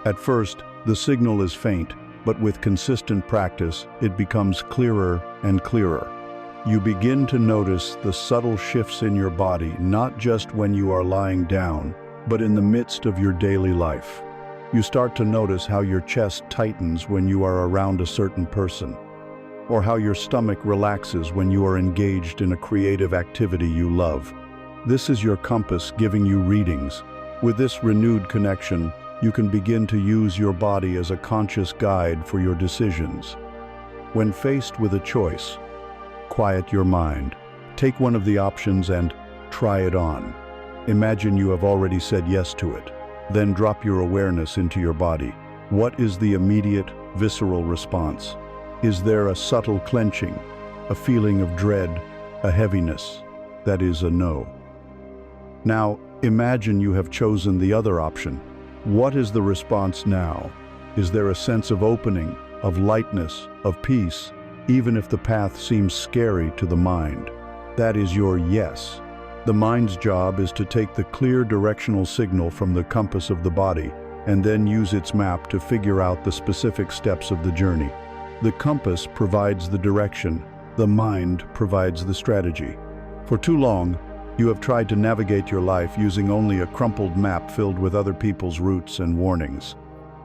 At first, the signal is faint, but with consistent practice, it becomes clearer and clearer. You begin to notice the subtle shifts in your body, not just when you are lying down, but in the midst of your daily life. You start to notice how your chest tightens when you are around a certain person, or how your stomach relaxes when you are engaged in a creative activity you love. This is your compass giving you readings. With this renewed connection, you can begin to use your body as a conscious guide for your decisions. When faced with a choice, quiet your mind. Take one of the options and try it on. Imagine you have already said yes to it. Then drop your awareness into your body. What is the immediate, visceral response? Is there a subtle clenching, a feeling of dread, a heaviness? That is a no. Now, imagine you have chosen the other option. What is the response now? Is there a sense of opening, of lightness, of peace, even if the path seems scary to the mind? That is your yes. The mind's job is to take the clear directional signal from the compass of the body and then use its map to figure out the specific steps of the journey. The compass provides the direction, the mind provides the strategy. For too long, you have tried to navigate your life using only a crumpled map filled with other people's routes and warnings.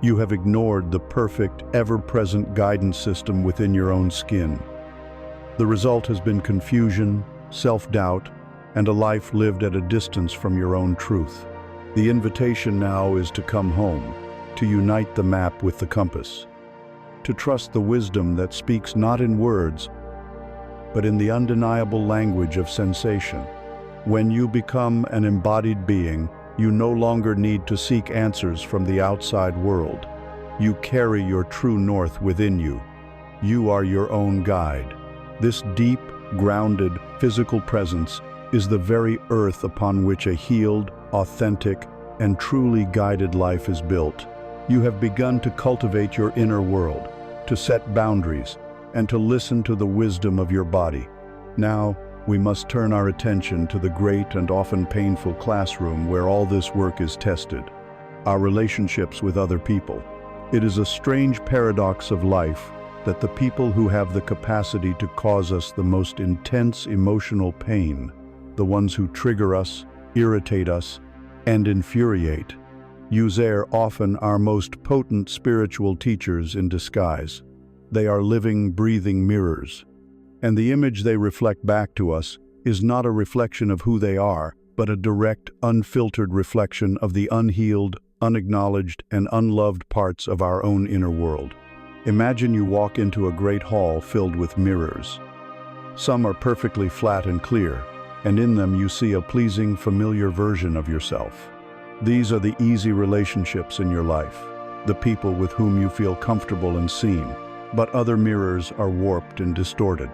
You have ignored the perfect, ever-present guidance system within your own skin. The result has been confusion, self-doubt, and a life lived at a distance from your own truth. The invitation now is to come home, to unite the map with the compass, to trust the wisdom that speaks not in words, but in the undeniable language of sensation. When you become an embodied being, you no longer need to seek answers from the outside world. You carry your true north within you. You are your own guide. This deep, grounded, physical presence is the very earth upon which a healed, authentic, and truly guided life is built. You have begun to cultivate your inner world, to set boundaries, and to listen to the wisdom of your body. Now, we must turn our attention to the great and often painful classroom where all this work is tested, our relationships with other people. It is a strange paradox of life that the people who have the capacity to cause us the most intense emotional pain, the ones who trigger us, irritate us, and infuriate, Use are often our most potent spiritual teachers in disguise. They are living, breathing mirrors. And the image they reflect back to us is not a reflection of who they are, but a direct, unfiltered reflection of the unhealed, unacknowledged, and unloved parts of our own inner world. Imagine you walk into a great hall filled with mirrors. Some are perfectly flat and clear, and in them you see a pleasing, familiar version of yourself. These are the easy relationships in your life, the people with whom you feel comfortable and seen. But other mirrors are warped and distorted.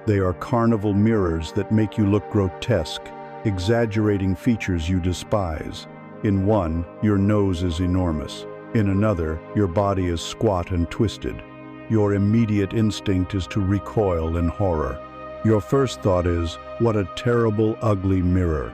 They are carnival mirrors that make you look grotesque, exaggerating features you despise. In one, your nose is enormous. In another, your body is squat and twisted. Your immediate instinct is to recoil in horror. Your first thought is, what a terrible, ugly mirror.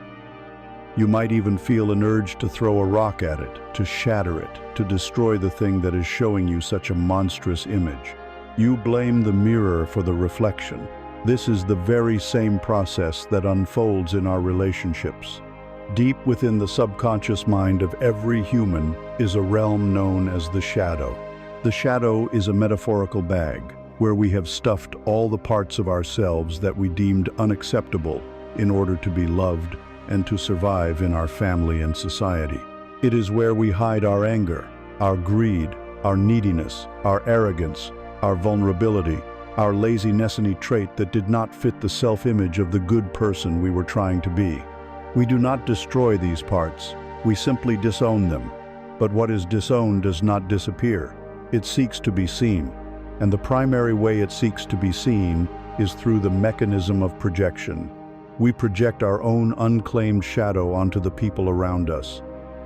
You might even feel an urge to throw a rock at it, to shatter it, to destroy the thing that is showing you such a monstrous image. You blame the mirror for the reflection. This is the very same process that unfolds in our relationships. Deep within the subconscious mind of every human is a realm known as the shadow. The shadow is a metaphorical bag where we have stuffed all the parts of ourselves that we deemed unacceptable in order to be loved and to survive in our family and society. It is where we hide our anger, our greed, our neediness, our arrogance, our vulnerability, our lazy-ness-y trait that did not fit the self-image of the good person we were trying to be. We do not destroy these parts, we simply disown them. But what is disowned does not disappear. It seeks to be seen, and the primary way it seeks to be seen is through the mechanism of projection. We project our own unclaimed shadow onto the people around us.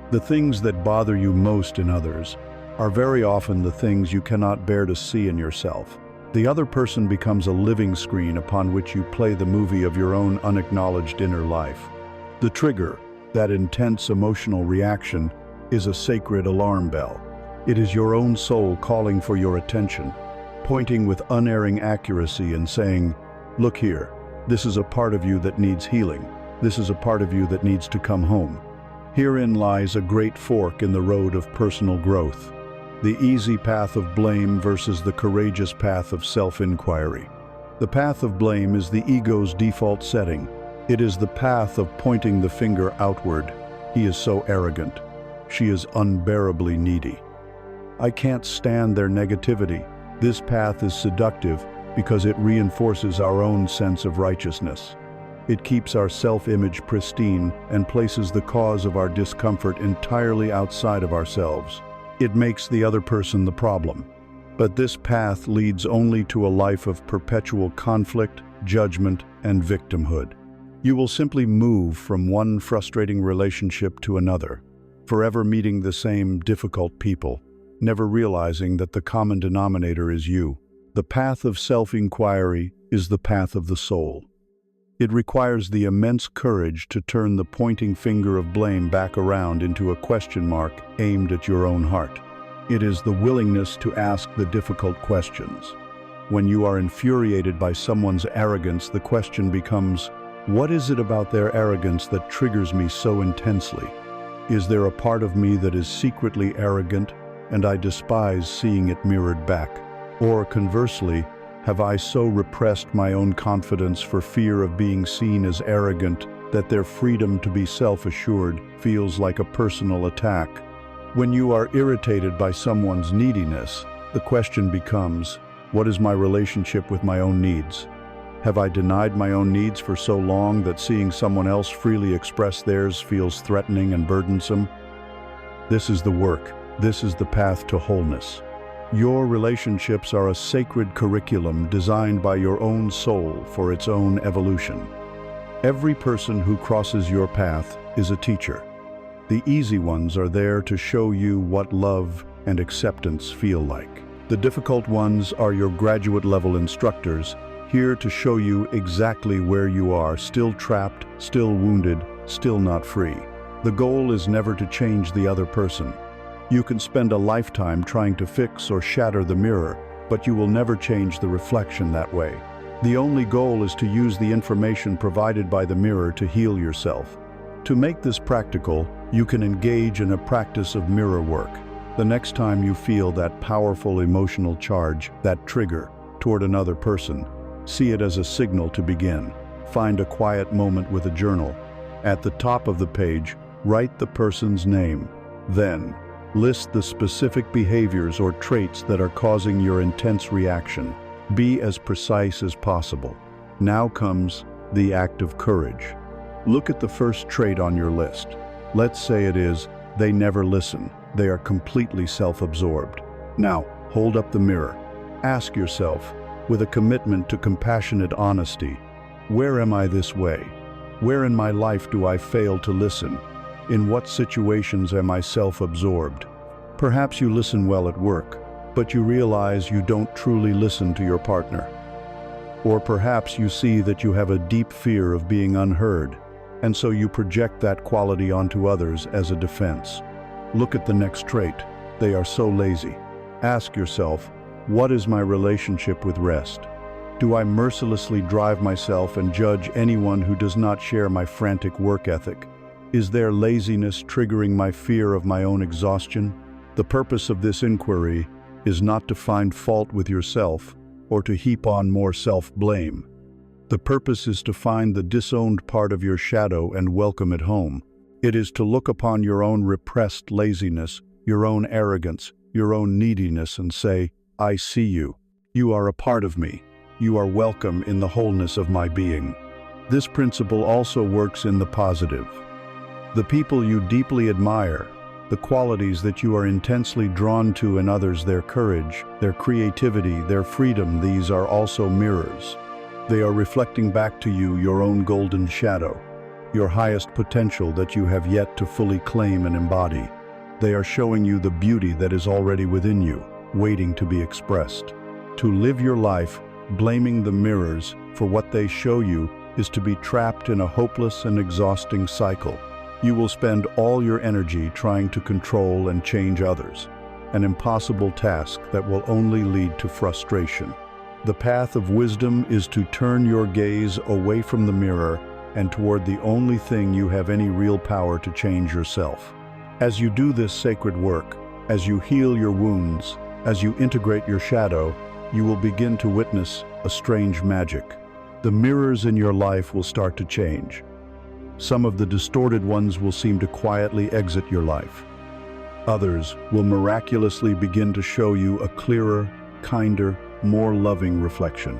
The things that bother you most in others are very often the things you cannot bear to see in yourself. The other person becomes a living screen upon which you play the movie of your own unacknowledged inner life. The trigger, that intense emotional reaction, is a sacred alarm bell. It is your own soul calling for your attention, pointing with unerring accuracy and saying, "Look here, this is a part of you that needs healing. This is a part of you that needs to come home." Herein lies a great fork in the road of personal growth. The easy path of blame versus the courageous path of self-inquiry. The path of blame is the ego's default setting. It is the path of pointing the finger outward. He is so arrogant. She is unbearably needy. I can't stand their negativity. This path is seductive because it reinforces our own sense of righteousness. It keeps our self-image pristine and places the cause of our discomfort entirely outside of ourselves. It makes the other person the problem. But this path leads only to a life of perpetual conflict, judgment, and victimhood. You will simply move from one frustrating relationship to another, forever meeting the same difficult people, never realizing that the common denominator is you. The path of self-inquiry is the path of the soul. It requires the immense courage to turn the pointing finger of blame back around into a question mark aimed at your own heart. It is the willingness to ask the difficult questions. When you are infuriated by someone's arrogance, the question becomes, what is it about their arrogance that triggers me so intensely? Is there a part of me that is secretly arrogant, and I despise seeing it mirrored back? Or conversely, have I so repressed my own confidence for fear of being seen as arrogant that their freedom to be self-assured feels like a personal attack? When you are irritated by someone's neediness, the question becomes, what is my relationship with my own needs? Have I denied my own needs for so long that seeing someone else freely express theirs feels threatening and burdensome? This is the work. This is the path to wholeness. Your relationships are a sacred curriculum designed by your own soul for its own evolution. Every person who crosses your path is a teacher. The easy ones are there to show you what love and acceptance feel like. The difficult ones are your graduate-level instructors, here to show you exactly where you are, still trapped, still wounded, still not free. The goal is never to change the other person. You can spend a lifetime trying to fix or shatter the mirror, but you will never change the reflection that way. The only goal is to use the information provided by the mirror to heal yourself, To make this practical, you can engage in a practice of mirror work. The next time you feel that powerful emotional charge, that trigger, toward another person, see it as a signal to begin. Find a quiet moment with a journal. At the top of the page, write the person's name. Then, list the specific behaviors or traits that are causing your intense reaction. Be as precise as possible. Now comes the act of courage. Look at the first trait on your list. Let's say it is, they never listen. They are completely self-absorbed. Now, hold up the mirror. Ask yourself, with a commitment to compassionate honesty, where am I this way? Where in my life do I fail to listen? In what situations am I self-absorbed? Perhaps you listen well at work, but you realize you don't truly listen to your partner. Or perhaps you see that you have a deep fear of being unheard, and so you project that quality onto others as a defense. Look at the next trait. They are so lazy. Ask yourself, what is my relationship with rest? Do I mercilessly drive myself and judge anyone who does not share my frantic work ethic? Is their laziness triggering my fear of my own exhaustion? The purpose of this inquiry is not to find fault with yourself or to heap on more self-blame. The purpose is to find the disowned part of your shadow and welcome it home. It is to look upon your own repressed laziness, your own arrogance, your own neediness and say, I see you. You are a part of me. You are welcome in the wholeness of my being. This principle also works in the positive. The people you deeply admire, the qualities that you are intensely drawn to in others, their courage, their creativity, their freedom, these are also mirrors. They are reflecting back to you your own golden shadow, your highest potential that you have yet to fully claim and embody. They are showing you the beauty that is already within you, waiting to be expressed. To live your life blaming the mirrors for what they show you is to be trapped in a hopeless and exhausting cycle. You will spend all your energy trying to control and change others, an impossible task that will only lead to frustration. The path of wisdom is to turn your gaze away from the mirror and toward the only thing you have any real power to change, yourself. As you do this sacred work, as you heal your wounds, as you integrate your shadow, you will begin to witness a strange magic. The mirrors in your life will start to change. Some of the distorted ones will seem to quietly exit your life. Others will miraculously begin to show you a clearer, kinder, more loving reflection.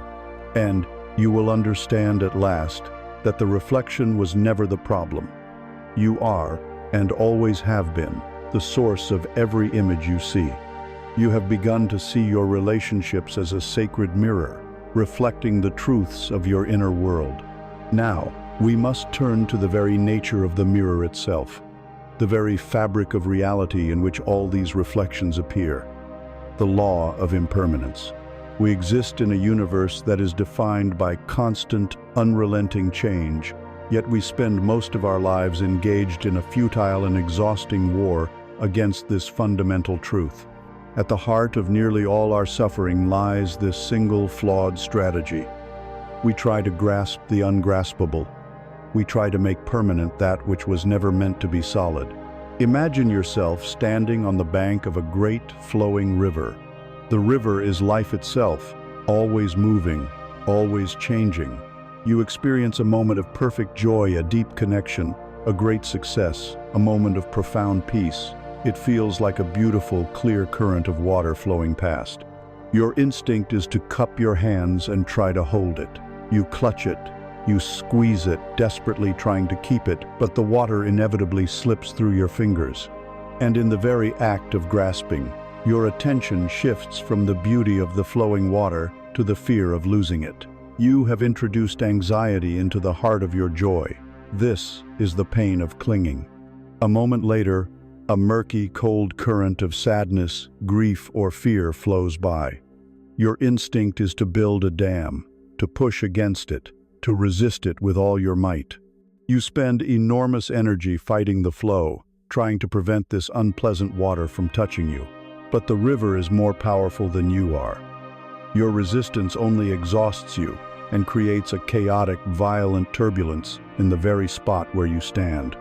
And you will understand at last that the reflection was never the problem. You are, and always have been, the source of every image you see. You have begun to see your relationships as a sacred mirror, reflecting the truths of your inner world. Now, we must turn to the very nature of the mirror itself, the very fabric of reality in which all these reflections appear, the law of impermanence. We exist in a universe that is defined by constant, unrelenting change, yet we spend most of our lives engaged in a futile and exhausting war against this fundamental truth. At the heart of nearly all our suffering lies this single flawed strategy. We try to grasp the ungraspable. We try to make permanent that which was never meant to be solid. Imagine yourself standing on the bank of a great flowing river. The river is life itself, always moving, always changing. You experience a moment of perfect joy, a deep connection, a great success, a moment of profound peace. It feels like a beautiful, clear current of water flowing past. Your instinct is to cup your hands and try to hold it. You clutch it, you squeeze it, desperately trying to keep it, but the water inevitably slips through your fingers. And in the very act of grasping, your attention shifts from the beauty of the flowing water to the fear of losing it. You have introduced anxiety into the heart of your joy. This is the pain of clinging. A moment later, a murky, cold current of sadness, grief, or fear flows by. Your instinct is to build a dam, to push against it, to resist it with all your might. You spend enormous energy fighting the flow, trying to prevent this unpleasant water from touching you. But the river is more powerful than you are. Your resistance only exhausts you and creates a chaotic, violent turbulence in the very spot where you stand.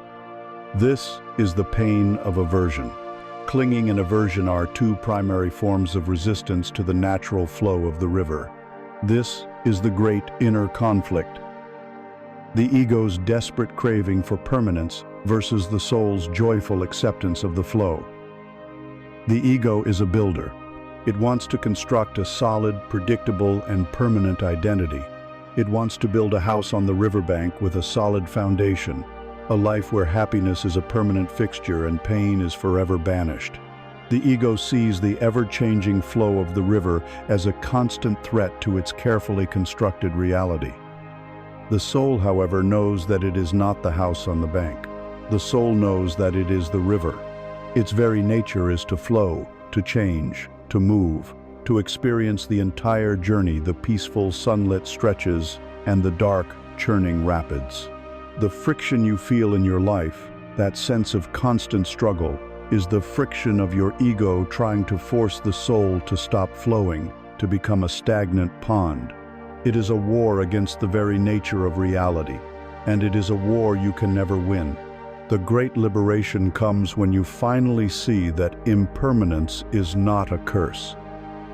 This is the pain of aversion. Clinging and aversion are two primary forms of resistance to the natural flow of the river. This is the great inner conflict. The ego's desperate craving for permanence versus the soul's joyful acceptance of the flow. The ego is a builder. It wants to construct a solid, predictable, and permanent identity. It wants to build a house on the riverbank with a solid foundation, a life where happiness is a permanent fixture and pain is forever banished. The ego sees the ever-changing flow of the river as a constant threat to its carefully constructed reality. The soul, however, knows that it is not the house on the bank. The soul knows that it is the river. Its very nature is to flow, to change, to move, to experience the entire journey, the peaceful sunlit stretches and the dark, churning rapids. The friction you feel in your life, that sense of constant struggle, is the friction of your ego trying to force the soul to stop flowing, to become a stagnant pond. It is a war against the very nature of reality, and it is a war you can never win. The great liberation comes when you finally see that impermanence is not a curse.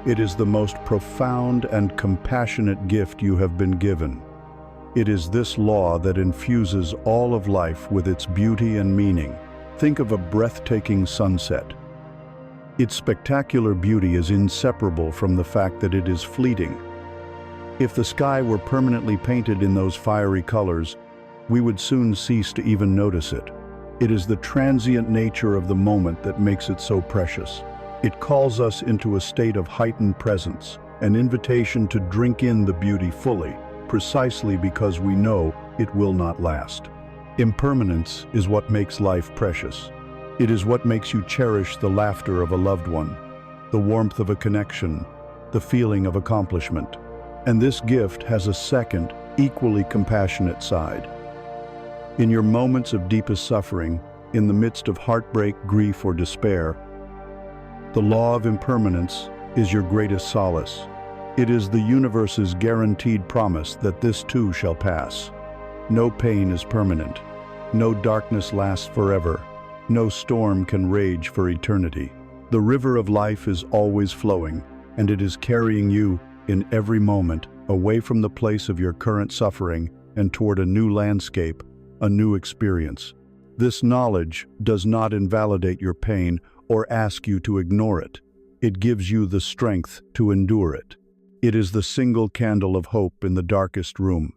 It is the most profound and compassionate gift you have been given. It is this law that infuses all of life with its beauty and meaning. Think of a breathtaking sunset. Its spectacular beauty is inseparable from the fact that it is fleeting. If the sky were permanently painted in those fiery colors, we would soon cease to even notice it. It is the transient nature of the moment that makes it so precious. It calls us into a state of heightened presence, an invitation to drink in the beauty fully, precisely because we know it will not last. Impermanence is what makes life precious. It is what makes you cherish the laughter of a loved one, the warmth of a connection, the feeling of accomplishment. And this gift has a second, equally compassionate side. In your moments of deepest suffering, in the midst of heartbreak, grief, or despair, the law of impermanence is your greatest solace. It is the universe's guaranteed promise that this too shall pass. No pain is permanent. No darkness lasts forever. No storm can rage for eternity. The river of life is always flowing, and it is carrying you, in every moment, away from the place of your current suffering and toward a new landscape, a new experience. This knowledge does not invalidate your pain or ask you to ignore it. It gives you the strength to endure it. It is the single candle of hope in the darkest room,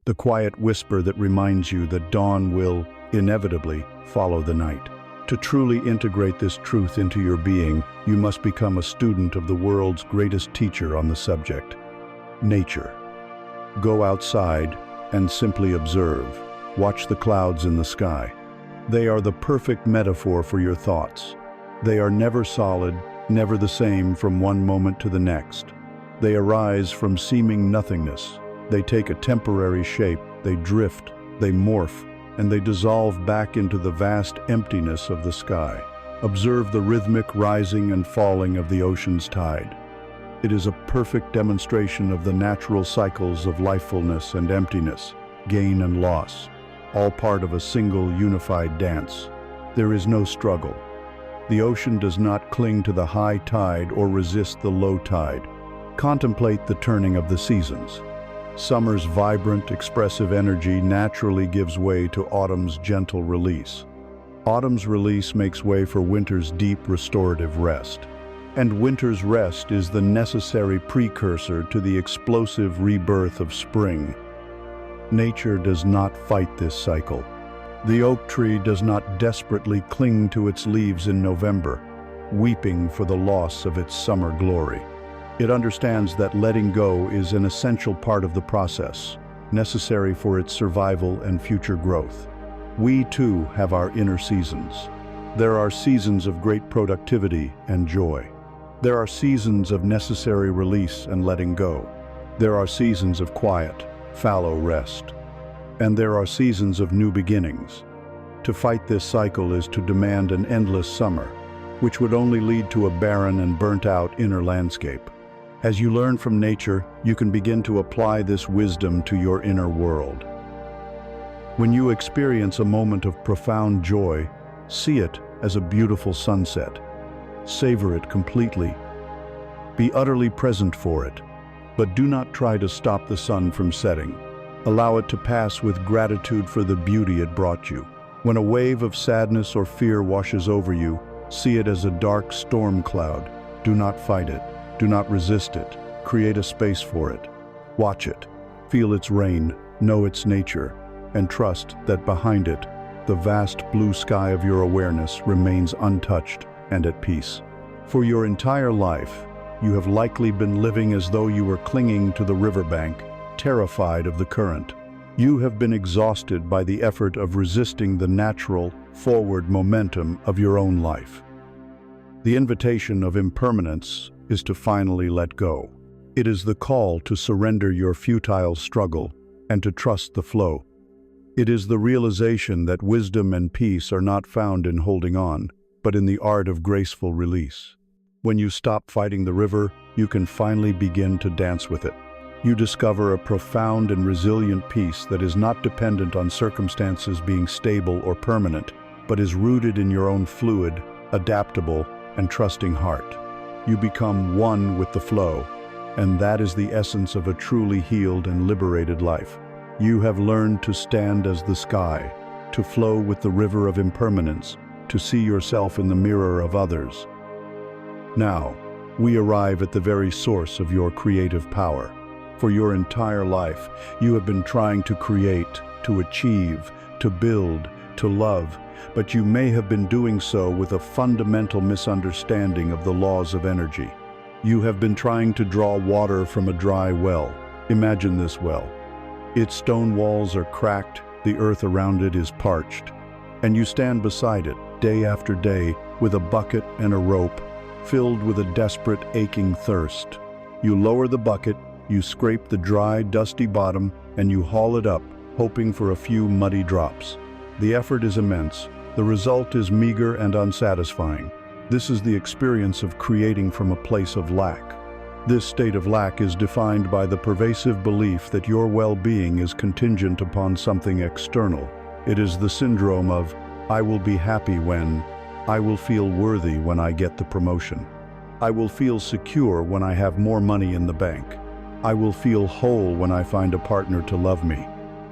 the quiet whisper that reminds you that dawn will, inevitably, follow the night. To truly integrate this truth into your being, you must become a student of the world's greatest teacher on the subject, nature. Go outside and simply observe. Watch the clouds in the sky. They are the perfect metaphor for your thoughts. They are never solid, never the same from one moment to the next. They arise from seeming nothingness. They take a temporary shape, they drift, they morph, and they dissolve back into the vast emptiness of the sky. Observe the rhythmic rising and falling of the ocean's tide. It is a perfect demonstration of the natural cycles of lifefulness and emptiness, gain and loss, all part of a single unified dance. There is no struggle. The ocean does not cling to the high tide or resist the low tide. Contemplate the turning of the seasons. Summer's vibrant, expressive energy naturally gives way to autumn's gentle release. Autumn's release makes way for winter's deep, restorative rest. And winter's rest is the necessary precursor to the explosive rebirth of spring. Nature does not fight this cycle. The oak tree does not desperately cling to its leaves in November, weeping for the loss of its summer glory. It understands that letting go is an essential part of the process, necessary for its survival and future growth. We too have our inner seasons. There are seasons of great productivity and joy. There are seasons of necessary release and letting go. There are seasons of quiet, fallow rest. And there are seasons of new beginnings. To fight this cycle is to demand an endless summer, which would only lead to a barren and burnt-out inner landscape. As you learn from nature, you can begin to apply this wisdom to your inner world. When you experience a moment of profound joy, see it as a beautiful sunset. Savor it completely. Be utterly present for it, but do not try to stop the sun from setting. Allow it to pass with gratitude for the beauty it brought you. When a wave of sadness or fear washes over you, see it as a dark storm cloud. Do not fight it. Do not resist it. Create a space for it. Watch it. Feel its reign. Know its nature. And trust that behind it, the vast blue sky of your awareness remains untouched and at peace. For your entire life, you have likely been living as though you were clinging to the riverbank, terrified of the current. You have been exhausted by the effort of resisting the natural, forward momentum of your own life. The invitation of impermanence is to finally let go. It is the call to surrender your futile struggle and to trust the flow. It is the realization that wisdom and peace are not found in holding on, but in the art of graceful release. When you stop fighting the river, you can finally begin to dance with it. You discover a profound and resilient peace that is not dependent on circumstances being stable or permanent, but is rooted in your own fluid, adaptable, and trusting heart. You become one with the flow, and that is the essence of a truly healed and liberated life. You have learned to stand as the sky, to flow with the river of impermanence, to see yourself in the mirror of others. Now, we arrive at the very source of your creative power. For your entire life, you have been trying to create, to achieve, to build, to love, but you may have been doing so with a fundamental misunderstanding of the laws of energy. You have been trying to draw water from a dry well. Imagine this well. Its stone walls are cracked, the earth around it is parched, and you stand beside it, day after day, with a bucket and a rope, filled with a desperate, aching thirst. You lower the bucket, you scrape the dry, dusty bottom, and you haul it up, hoping for a few muddy drops. The effort is immense. The result is meager and unsatisfying. This is the experience of creating from a place of lack. This state of lack is defined by the pervasive belief that your well-being is contingent upon something external. It is the syndrome of, I will be happy when, I will feel worthy when I get the promotion. I will feel secure when I have more money in the bank. I will feel whole when I find a partner to love me.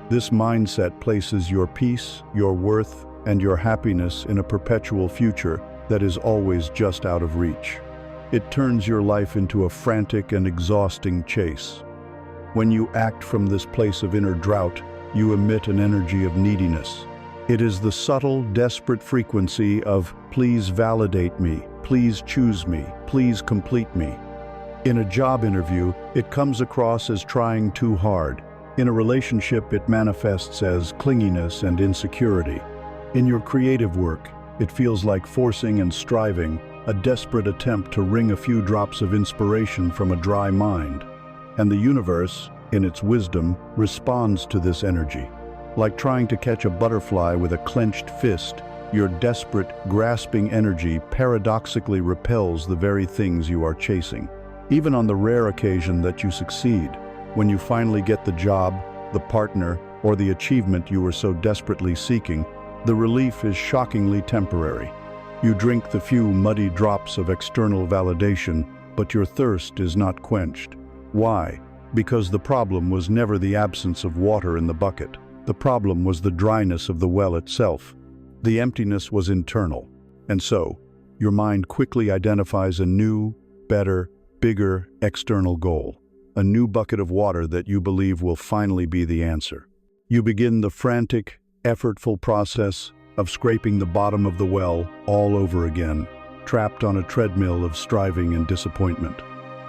This mindset places your peace, your worth, and your happiness in a perpetual future that is always just out of reach. It turns your life into a frantic and exhausting chase. When you act from this place of inner drought, you emit an energy of neediness. It is the subtle, desperate frequency of, please validate me, please choose me, please complete me. In a job interview, it comes across as trying too hard. In a relationship, it manifests as clinginess and insecurity. In your creative work, it feels like forcing and striving, a desperate attempt to wring a few drops of inspiration from a dry mind. And the universe, in its wisdom, responds to this energy. Like trying to catch a butterfly with a clenched fist, your desperate, grasping energy paradoxically repels the very things you are chasing. Even on the rare occasion that you succeed, when you finally get the job, the partner, or the achievement you were so desperately seeking, the relief is shockingly temporary. You drink the few muddy drops of external validation, but your thirst is not quenched. Why? Because the problem was never the absence of water in the bucket. The problem was the dryness of the well itself. The emptiness was internal. And so, your mind quickly identifies a new, better, bigger external goal. A new bucket of water that you believe will finally be the answer. You begin the frantic, effortful process of scraping the bottom of the well all over again, trapped on a treadmill of striving and disappointment.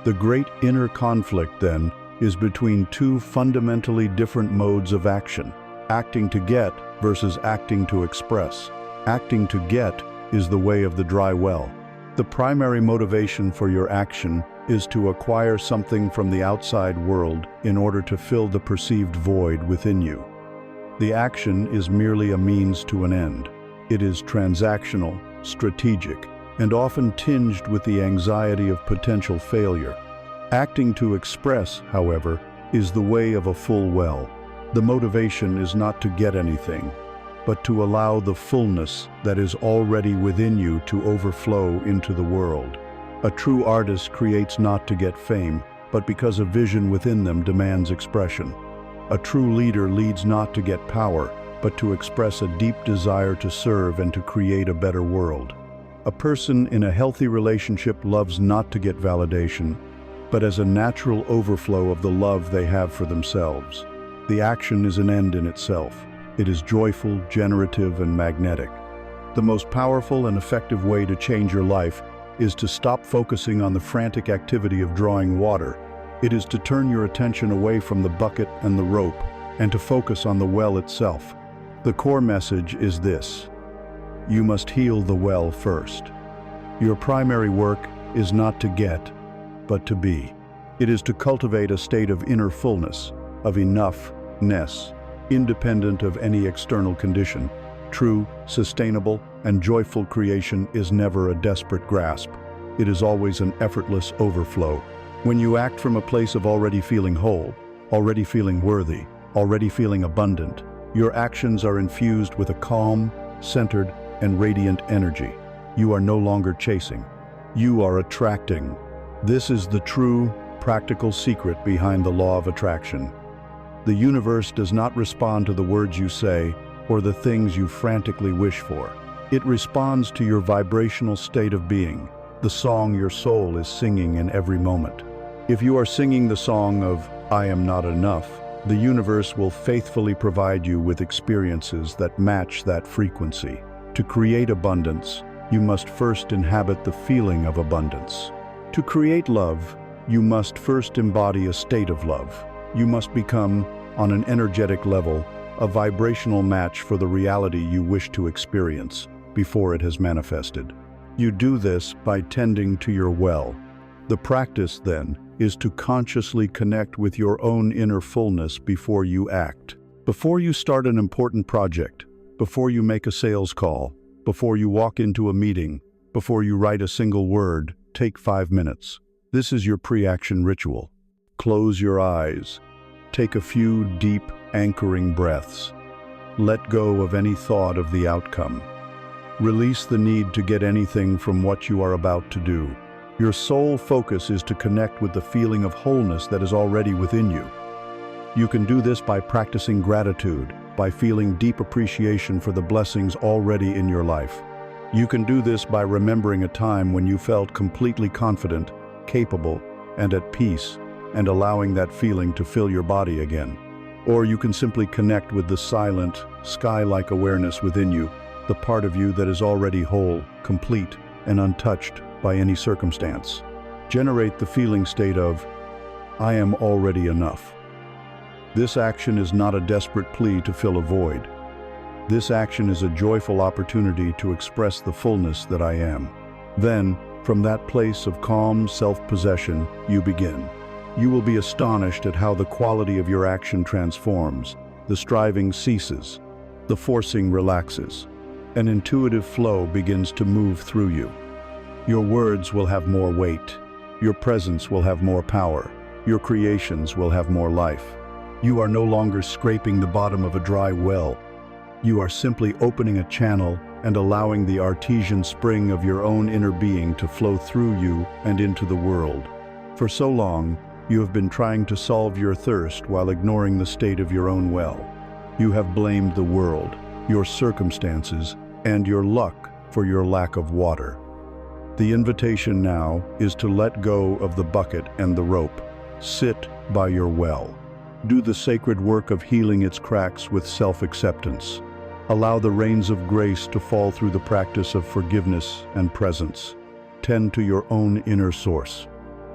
The great inner conflict, then, is between two fundamentally different modes of action: acting to get versus acting to express. Acting to get is the way of the dry well. The primary motivation for your action is to acquire something from the outside world in order to fill the perceived void within you. The action is merely a means to an end. It is transactional, strategic, and often tinged with the anxiety of potential failure. Acting to express, however, is the way of a full well. The motivation is not to get anything, but to allow the fullness that is already within you to overflow into the world. A true artist creates not to get fame, but because a vision within them demands expression. A true leader leads not to get power, but to express a deep desire to serve and to create a better world. A person in a healthy relationship loves not to get validation, but as a natural overflow of the love they have for themselves. The action is an end in itself. It is joyful, generative, and magnetic. The most powerful and effective way to change your life is to stop focusing on the frantic activity of drawing water. It is to turn your attention away from the bucket and the rope and to focus on the well itself. The core message is this: you must heal the well first. Your primary work is not to get, but to be. It is to cultivate a state of inner fullness, of enoughness, independent of any external condition. True, sustainable, and joyful creation is never a desperate grasp. It is always an effortless overflow. When you act from a place of already feeling whole, already feeling worthy, already feeling abundant, your actions are infused with a calm, centered, and radiant energy. You are no longer chasing. You are attracting. This is the true, practical secret behind the law of attraction. The universe does not respond to the words you say or the things you frantically wish for. It responds to your vibrational state of being, the song your soul is singing in every moment. If you are singing the song of "I am not enough," the universe will faithfully provide you with experiences that match that frequency. To create abundance, you must first inhabit the feeling of abundance. To create love, you must first embody a state of love. You must become, on an energetic level, a vibrational match for the reality you wish to experience before it has manifested. You do this by tending to your well. The practice, then, is to consciously connect with your own inner fullness before you act. Before you start an important project, before you make a sales call, before you walk into a meeting, before you write a single word, take 5 minutes. This is your pre-action ritual. Close your eyes. Take a few deep, anchoring breaths. Let go of any thought of the outcome. Release the need to get anything from what you are about to do. Your sole focus is to connect with the feeling of wholeness that is already within you. You can do this by practicing gratitude, by feeling deep appreciation for the blessings already in your life. You can do this by remembering a time when you felt completely confident, capable, and at peace, and allowing that feeling to fill your body again. Or you can simply connect with the silent, sky-like awareness within you, the part of you that is already whole, complete, and untouched by any circumstance. Generate the feeling state of, "I am already enough." This action is not a desperate plea to fill a void. This action is a joyful opportunity to express the fullness that I am. Then, from that place of calm self-possession, you begin. You will be astonished at how the quality of your action transforms. The striving ceases. The forcing relaxes. An intuitive flow begins to move through you. Your words will have more weight. Your presence will have more power. Your creations will have more life. You are no longer scraping the bottom of a dry well. You are simply opening a channel and allowing the artesian spring of your own inner being to flow through you and into the world. For so long, you have been trying to solve your thirst while ignoring the state of your own well. You have blamed the world, your circumstances, and your luck for your lack of water. The invitation now is to let go of the bucket and the rope. Sit by your well. Do the sacred work of healing its cracks with self-acceptance. Allow the rains of grace to fall through the practice of forgiveness and presence. Tend to your own inner source.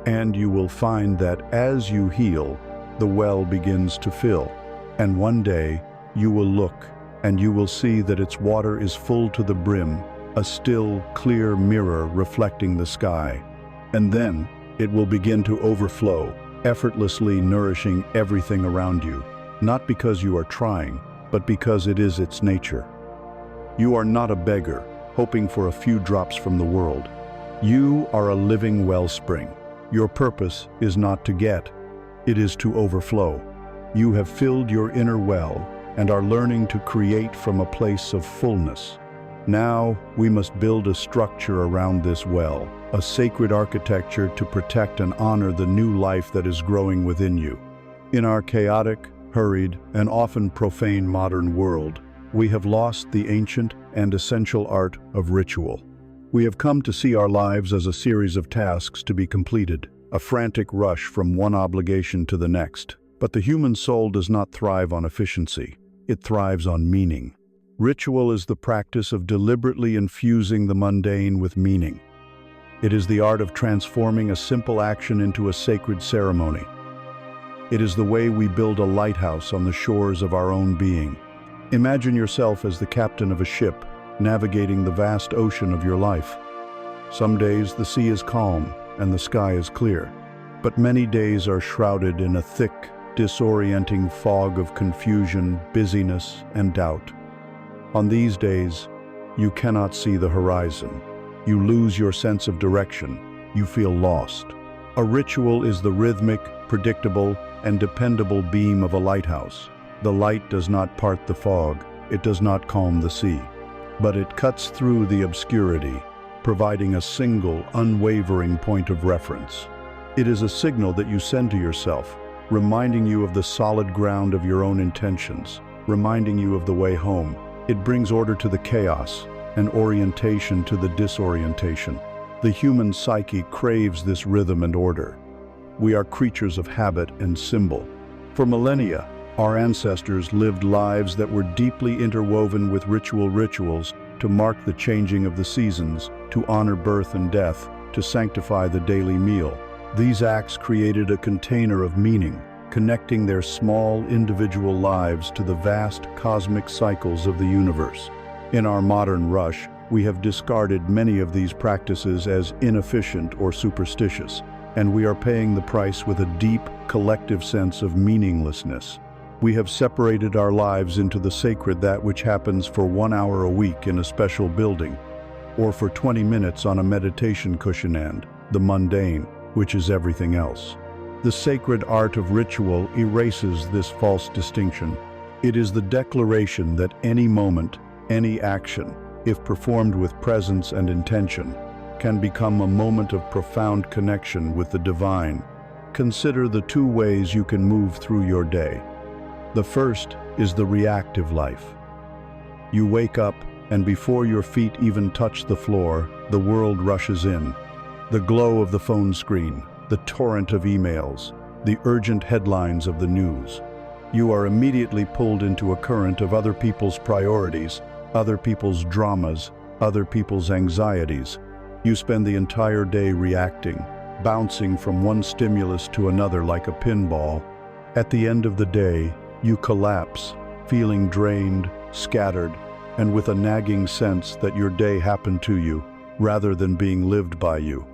And you will find that as you heal, the well begins to fill. And one day, you will look, and you will see that its water is full to the brim, a still, clear mirror reflecting the sky. And then, it will begin to overflow, effortlessly nourishing everything around you, not because you are trying, but because it is its nature. You are not a beggar, hoping for a few drops from the world. You are a living wellspring. Your purpose is not to get, it is to overflow. You have filled your inner well and are learning to create from a place of fullness. Now, we must build a structure around this well, a sacred architecture to protect and honor the new life that is growing within you. In our chaotic, hurried, and often profane modern world, we have lost the ancient and essential art of ritual. We have come to see our lives as a series of tasks to be completed, a frantic rush from one obligation to the next. But the human soul does not thrive on efficiency. It thrives on meaning. Ritual is the practice of deliberately infusing the mundane with meaning. It is the art of transforming a simple action into a sacred ceremony. It is the way we build a lighthouse on the shores of our own being. Imagine yourself as the captain of a ship, navigating the vast ocean of your life. Some days the sea is calm and the sky is clear, but many days are shrouded in a thick, disorienting fog of confusion, busyness, and doubt. On these days, you cannot see the horizon. You lose your sense of direction. You feel lost. A ritual is the rhythmic, predictable, and dependable beam of a lighthouse. The light does not part the fog. It does not calm the sea. But it cuts through the obscurity, providing a single, unwavering point of reference. It is a signal that you send to yourself, reminding you of the solid ground of your own intentions, reminding you of the way home. It brings order to the chaos and orientation to the disorientation. The human psyche craves this rhythm and order. We are creatures of habit and symbol. For millennia, our ancestors lived lives that were deeply interwoven with rituals to mark the changing of the seasons, to honor birth and death, to sanctify the daily meal. These acts created a container of meaning, connecting their small individual lives to the vast cosmic cycles of the universe. In our modern rush, we have discarded many of these practices as inefficient or superstitious, and we are paying the price with a deep, collective sense of meaninglessness. We have separated our lives into the sacred, that which happens for 1 hour a week in a special building, or for 20 minutes on a meditation cushion, and the mundane, which is everything else. The sacred art of ritual erases this false distinction. It is the declaration that any moment, any action, if performed with presence and intention, can become a moment of profound connection with the divine. Consider the two ways you can move through your day. The first is the reactive life. You wake up, and before your feet even touch the floor, the world rushes in. The glow of the phone screen, the torrent of emails, the urgent headlines of the news. You are immediately pulled into a current of other people's priorities, other people's dramas, other people's anxieties. You spend the entire day reacting, bouncing from one stimulus to another like a pinball. At the end of the day, you collapse, feeling drained, scattered, and with a nagging sense that your day happened to you, rather than being lived by you.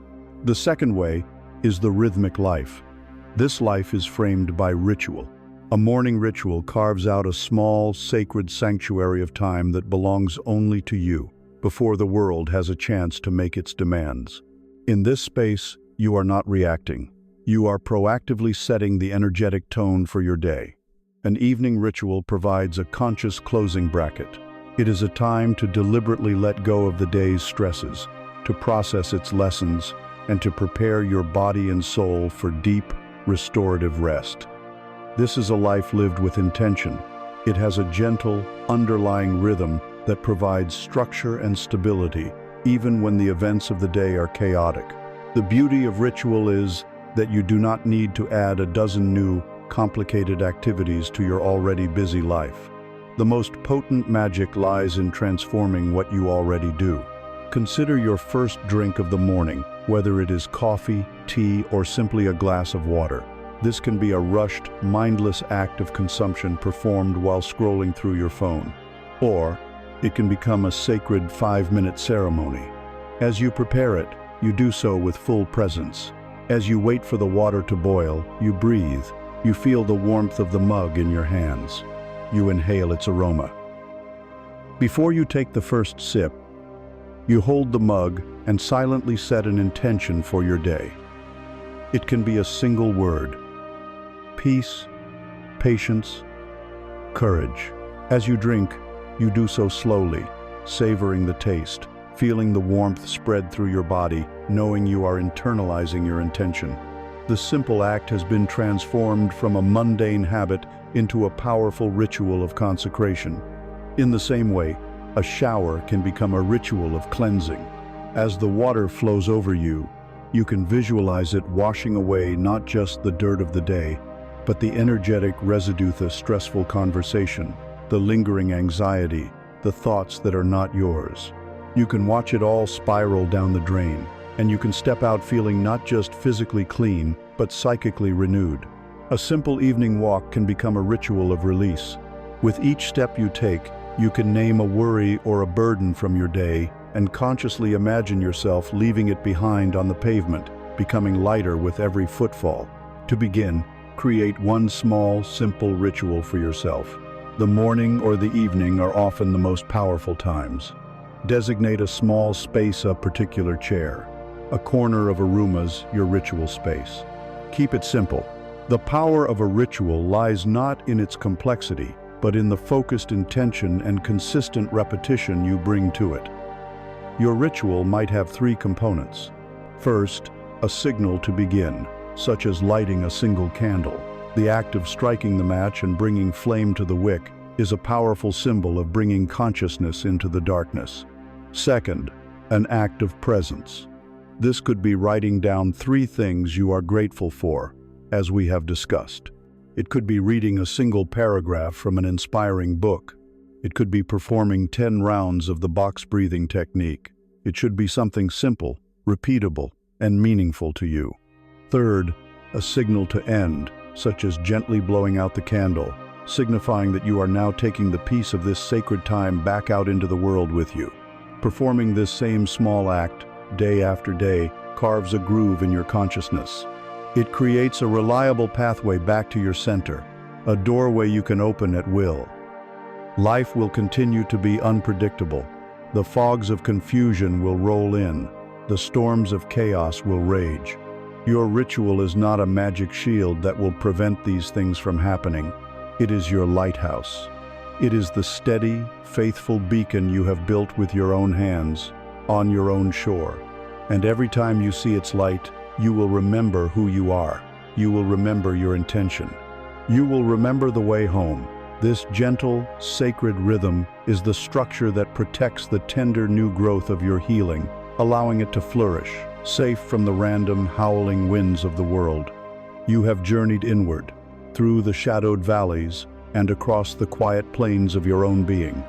The second way is the rhythmic life. This life is framed by ritual. A morning ritual carves out a small, sacred sanctuary of time that belongs only to you, before the world has a chance to make its demands. In this space, you are not reacting. You are proactively setting the energetic tone for your day. An evening ritual provides a conscious closing bracket. It is a time to deliberately let go of the day's stresses, to process its lessons, and to prepare your body and soul for deep, restorative rest. This is a life lived with intention. It has a gentle, underlying rhythm that provides structure and stability, even when the events of the day are chaotic. The beauty of ritual is that you do not need to add a dozen new, complicated activities to your already busy life. The most potent magic lies in transforming what you already do. Consider your first drink of the morning, whether it is coffee, tea, or simply a glass of water. This can be a rushed, mindless act of consumption performed while scrolling through your phone. Or it can become a sacred 5-minute ceremony. As you prepare it, you do so with full presence. As you wait for the water to boil, you breathe. You feel the warmth of the mug in your hands. You inhale its aroma. Before you take the first sip, you hold the mug and silently set an intention for your day. It can be a single word: peace, patience, courage. As you drink, you do so slowly, savoring the taste, feeling the warmth spread through your body, knowing you are internalizing your intention. The simple act has been transformed from a mundane habit into a powerful ritual of consecration. In the same way, a shower can become a ritual of cleansing. As the water flows over you, you can visualize it washing away not just the dirt of the day, but the energetic residue, the stressful conversation, the lingering anxiety, the thoughts that are not yours. You can watch it all spiral down the drain, and you can step out feeling not just physically clean, but psychically renewed. A simple evening walk can become a ritual of release. With each step you take, you can name a worry or a burden from your day and consciously imagine yourself leaving it behind on the pavement, becoming lighter with every footfall. To begin, create one small, simple ritual for yourself. The morning or the evening are often the most powerful times. Designate a small space, a particular chair. A corner of a room as your ritual space. Keep it simple. The power of a ritual lies not in its complexity, but in the focused intention and consistent repetition you bring to it. Your ritual might have three components. First, a signal to begin, such as lighting a single candle. The act of striking the match and bringing flame to the wick is a powerful symbol of bringing consciousness into the darkness. Second, an act of presence. This could be writing down 3 things you are grateful for, as we have discussed. It could be reading a single paragraph from an inspiring book. It could be performing 10 rounds of the box breathing technique. It should be something simple, repeatable, and meaningful to you. Third, a signal to end, such as gently blowing out the candle, signifying that you are now taking the piece of this sacred time back out into the world with you. Performing this same small act, day after day, carves a groove in your consciousness. It creates a reliable pathway back to your center, a doorway you can open at will. Life will continue to be unpredictable. The fogs of confusion will roll in. The storms of chaos will rage. Your ritual is not a magic shield that will prevent these things from happening. It is your lighthouse. It is the steady, faithful beacon you have built with your own hands, on your own shore. And every time you see its light, you will remember who you are. You will remember your intention. You will remember the way home. This gentle, sacred rhythm is the structure that protects the tender new growth of your healing, allowing it to flourish, safe from the random, howling winds of the world. You have journeyed inward, through the shadowed valleys, and across the quiet plains of your own being.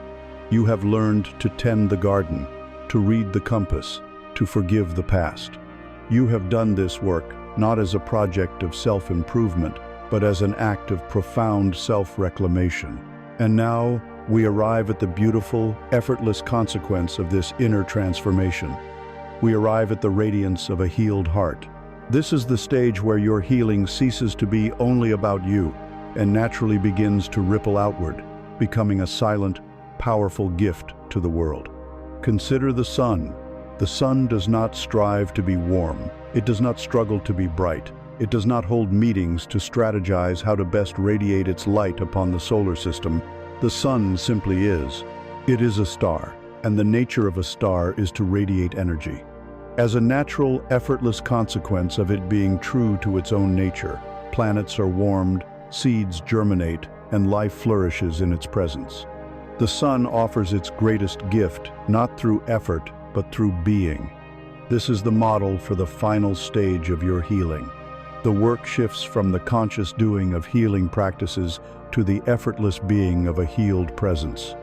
You have learned to tend the garden, to read the compass, to forgive the past. You have done this work not as a project of self-improvement, but as an act of profound self-reclamation. And now we arrive at the beautiful, effortless consequence of this inner transformation. We arrive at the radiance of a healed heart. This is the stage where your healing ceases to be only about you and naturally begins to ripple outward, becoming a silent, powerful gift to the world. Consider the sun. The sun does not strive to be warm. It does not struggle to be bright. It does not hold meetings to strategize how to best radiate its light upon the solar system. The sun simply is. It is a star, and the nature of a star is to radiate energy. As a natural, effortless consequence of it being true to its own nature, planets are warmed, seeds germinate, and life flourishes in its presence. The sun offers its greatest gift, not through effort, but through being. This is the model for the final stage of your healing. The work shifts from the conscious doing of healing practices to the effortless being of a healed presence.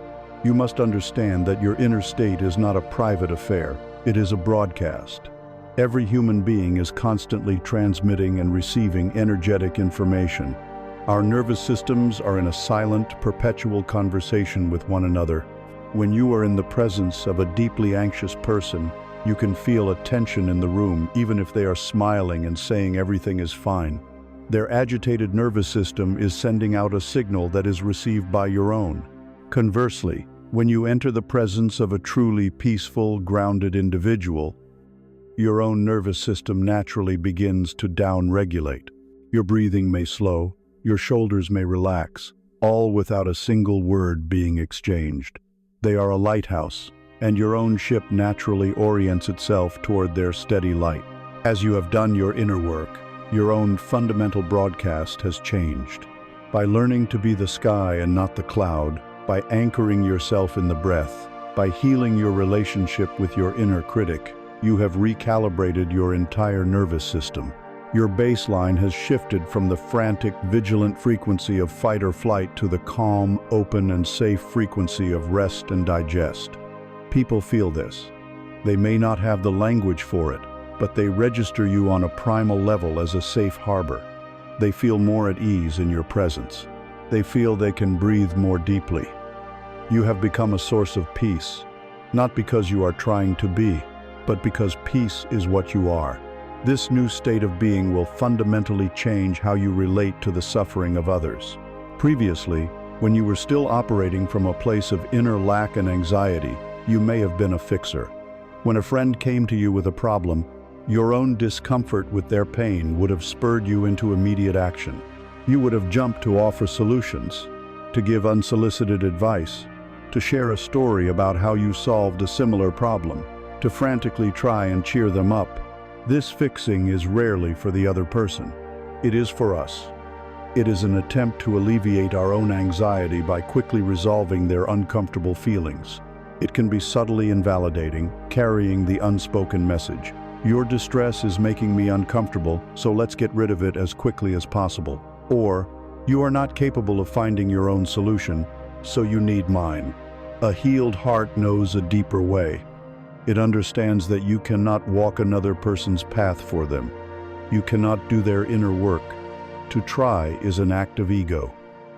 You must understand that your inner state is not a private affair. It is a broadcast. Every human being is constantly transmitting and receiving energetic information. Our nervous systems are in a silent, perpetual conversation with one another. When you are in the presence of a deeply anxious person, you can feel a tension in the room, even if they are smiling and saying everything is fine. Their agitated nervous system is sending out a signal that is received by your own. Conversely, when you enter the presence of a truly peaceful, grounded individual, your own nervous system naturally begins to down-regulate. Your breathing may slow, your shoulders may relax, all without a single word being exchanged. They are a lighthouse, and your own ship naturally orients itself toward their steady light. As you have done your inner work, your own fundamental broadcast has changed. By learning to be the sky and not the cloud, by anchoring yourself in the breath, by healing your relationship with your inner critic, you have recalibrated your entire nervous system. Your baseline has shifted from the frantic, vigilant frequency of fight or flight to the calm, open, and safe frequency of rest and digest. People feel this. They may not have the language for it, but they register you on a primal level as a safe harbor. They feel more at ease in your presence. They feel they can breathe more deeply. You have become a source of peace, not because you are trying to be, but because peace is what you are. This new state of being will fundamentally change how you relate to the suffering of others. Previously, when you were still operating from a place of inner lack and anxiety, you may have been a fixer. When a friend came to you with a problem, your own discomfort with their pain would have spurred you into immediate action. You would have jumped to offer solutions, to give unsolicited advice, to share a story about how you solved a similar problem, to frantically try and cheer them up. This fixing is rarely for the other person. It is for us. It is an attempt to alleviate our own anxiety by quickly resolving their uncomfortable feelings. It can be subtly invalidating, carrying the unspoken message. Your distress is making me uncomfortable, so let's get rid of it as quickly as possible. Or, you are not capable of finding your own solution, so you need mine. A healed heart knows a deeper way. It understands that you cannot walk another person's path for them. You cannot do their inner work. To try is an act of ego.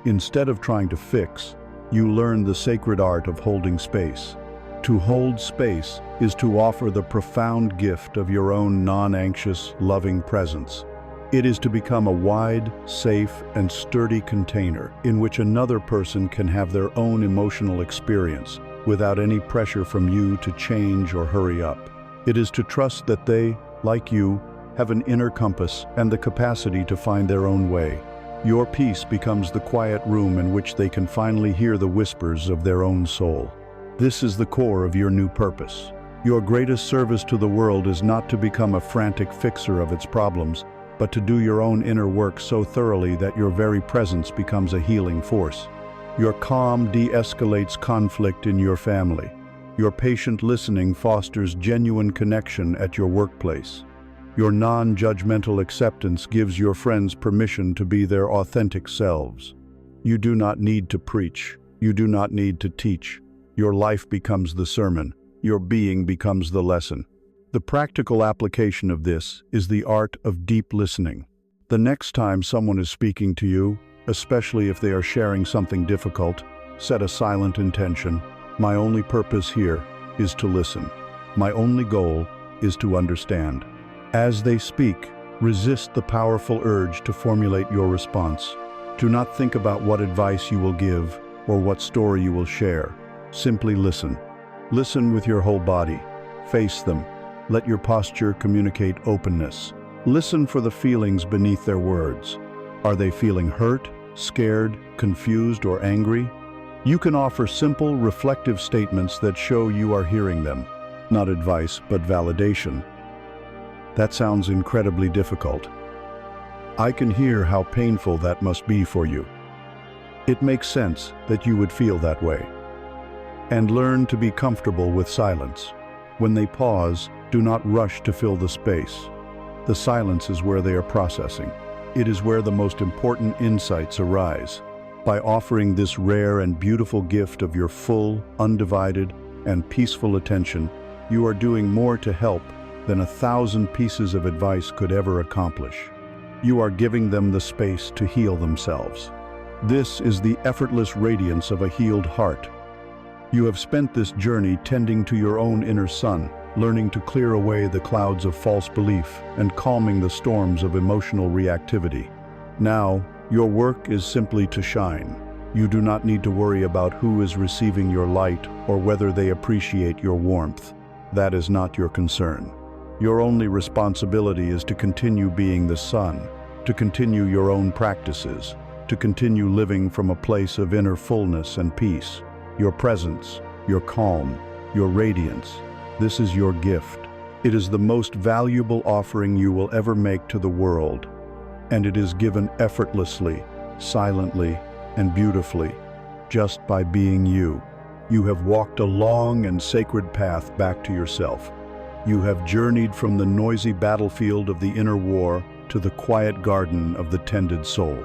Instead of trying to fix, you learn the sacred art of holding space. To hold space is to offer the profound gift of your own non-anxious, loving presence. It is to become a wide, safe, and sturdy container in which another person can have their own emotional experience without any pressure from you to change or hurry up. It is to trust that they, like you, have an inner compass and the capacity to find their own way. Your peace becomes the quiet room in which they can finally hear the whispers of their own soul. This is the core of your new purpose. Your greatest service to the world is not to become a frantic fixer of its problems, but to do your own inner work so thoroughly that your very presence becomes a healing force. Your calm de-escalates conflict in your family. Your patient listening fosters genuine connection at your workplace. Your non-judgmental acceptance gives your friends permission to be their authentic selves. You do not need to preach. You do not need to teach. Your life becomes the sermon. Your being becomes the lesson. The practical application of this is the art of deep listening. The next time someone is speaking to you, especially if they are sharing something difficult, set a silent intention. My only purpose here is to listen. My only goal is to understand. As they speak, resist the powerful urge to formulate your response. Do not think about what advice you will give or what story you will share. Simply listen. Listen with your whole body. Face them. Let your posture communicate openness. Listen for the feelings beneath their words. Are they feeling hurt, scared, confused, or angry? You can offer simple, reflective statements that show you are hearing them. Not advice, but validation. That sounds incredibly difficult. I can hear how painful that must be for you. It makes sense that you would feel that way. And learn to be comfortable with silence. When they pause, do not rush to fill the space. The silence is where they are processing. It is where the most important insights arise. By offering this rare and beautiful gift of your full, undivided, and peaceful attention, you are doing more to help than 1,000 pieces of advice could ever accomplish. You are giving them the space to heal themselves. This is the effortless radiance of a healed heart. You have spent this journey tending to your own inner sun, learning to clear away the clouds of false belief and calming the storms of emotional reactivity. Now, your work is simply to shine. You do not need to worry about who is receiving your light or whether they appreciate your warmth. That is not your concern. Your only responsibility is to continue being the sun, to continue your own practices, to continue living from a place of inner fullness and peace. Your presence, your calm, your radiance, this is your gift. It is the most valuable offering you will ever make to the world, and it is given effortlessly, silently, and beautifully, just by being you. You have walked a long and sacred path back to yourself. You have journeyed from the noisy battlefield of the inner war to the quiet garden of the tended soul.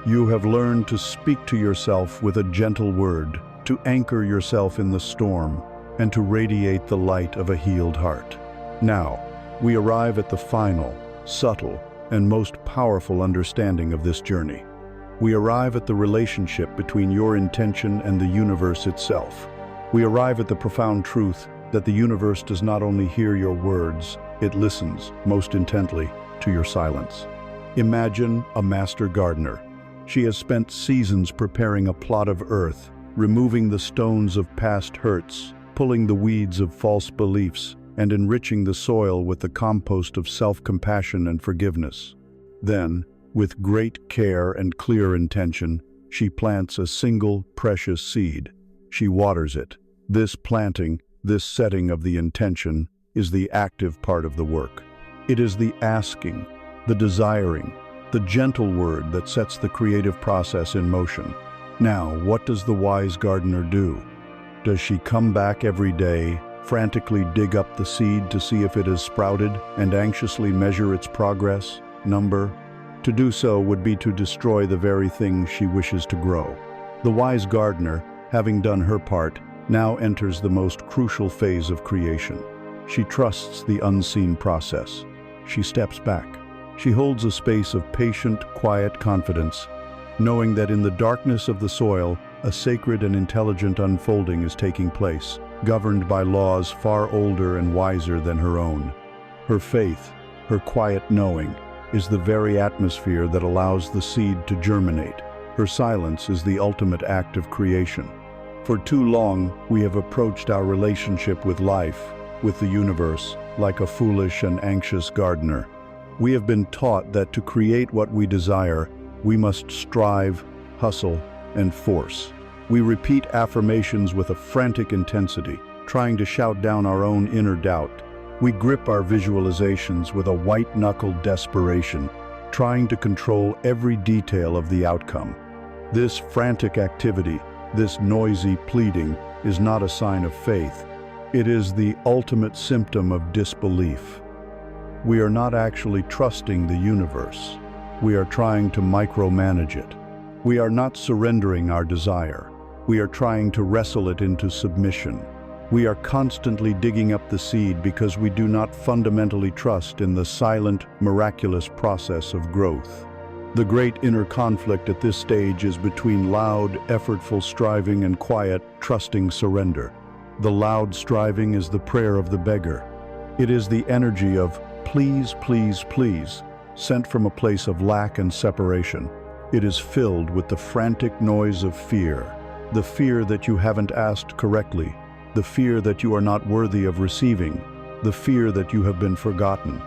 You have learned to speak to yourself with a gentle word, to anchor yourself in the storm, and to radiate the light of a healed heart. Now, we arrive at the final, subtle, and most powerful understanding of this journey. We arrive at the relationship between your intention and the universe itself. We arrive at the profound truth that the universe does not only hear your words, it listens, most intently, to your silence. Imagine a master gardener. She has spent seasons preparing a plot of earth, removing the stones of past hurts, pulling the weeds of false beliefs, and enriching the soil with the compost of self-compassion and forgiveness. Then, with great care and clear intention, she plants a single precious seed. She waters it. This planting, this setting of the intention, is the active part of the work. It is the asking, the desiring, the gentle word that sets the creative process in motion. Now, what does the wise gardener do? Does she come back every day, frantically dig up the seed to see if it has sprouted, and anxiously measure its progress, number? To do so would be to destroy the very thing she wishes to grow. The wise gardener, having done her part, now enters the most crucial phase of creation. She trusts the unseen process. She steps back. She holds a space of patient, quiet confidence, knowing that in the darkness of the soil, a sacred and intelligent unfolding is taking place, governed by laws far older and wiser than her own. Her faith, her quiet knowing, is the very atmosphere that allows the seed to germinate. Her silence is the ultimate act of creation. For too long, we have approached our relationship with life, with the universe, like a foolish and anxious gardener. We have been taught that to create what we desire, we must strive, hustle, and force. We repeat affirmations with a frantic intensity, trying to shout down our own inner doubt. We grip our visualizations with a white-knuckled desperation, trying to control every detail of the outcome. This frantic activity, this noisy pleading, is not a sign of faith. It is the ultimate symptom of disbelief. We are not actually trusting the universe. We are trying to micromanage it. We are not surrendering our desire. We are trying to wrestle it into submission. We are constantly digging up the seed because we do not fundamentally trust in the silent, miraculous process of growth. The great inner conflict at this stage is between loud, effortful striving and quiet, trusting surrender. The loud striving is the prayer of the beggar. It is the energy of please, please, please, sent from a place of lack and separation. It is filled with the frantic noise of fear, the fear that you haven't asked correctly, the fear that you are not worthy of receiving, the fear that you have been forgotten.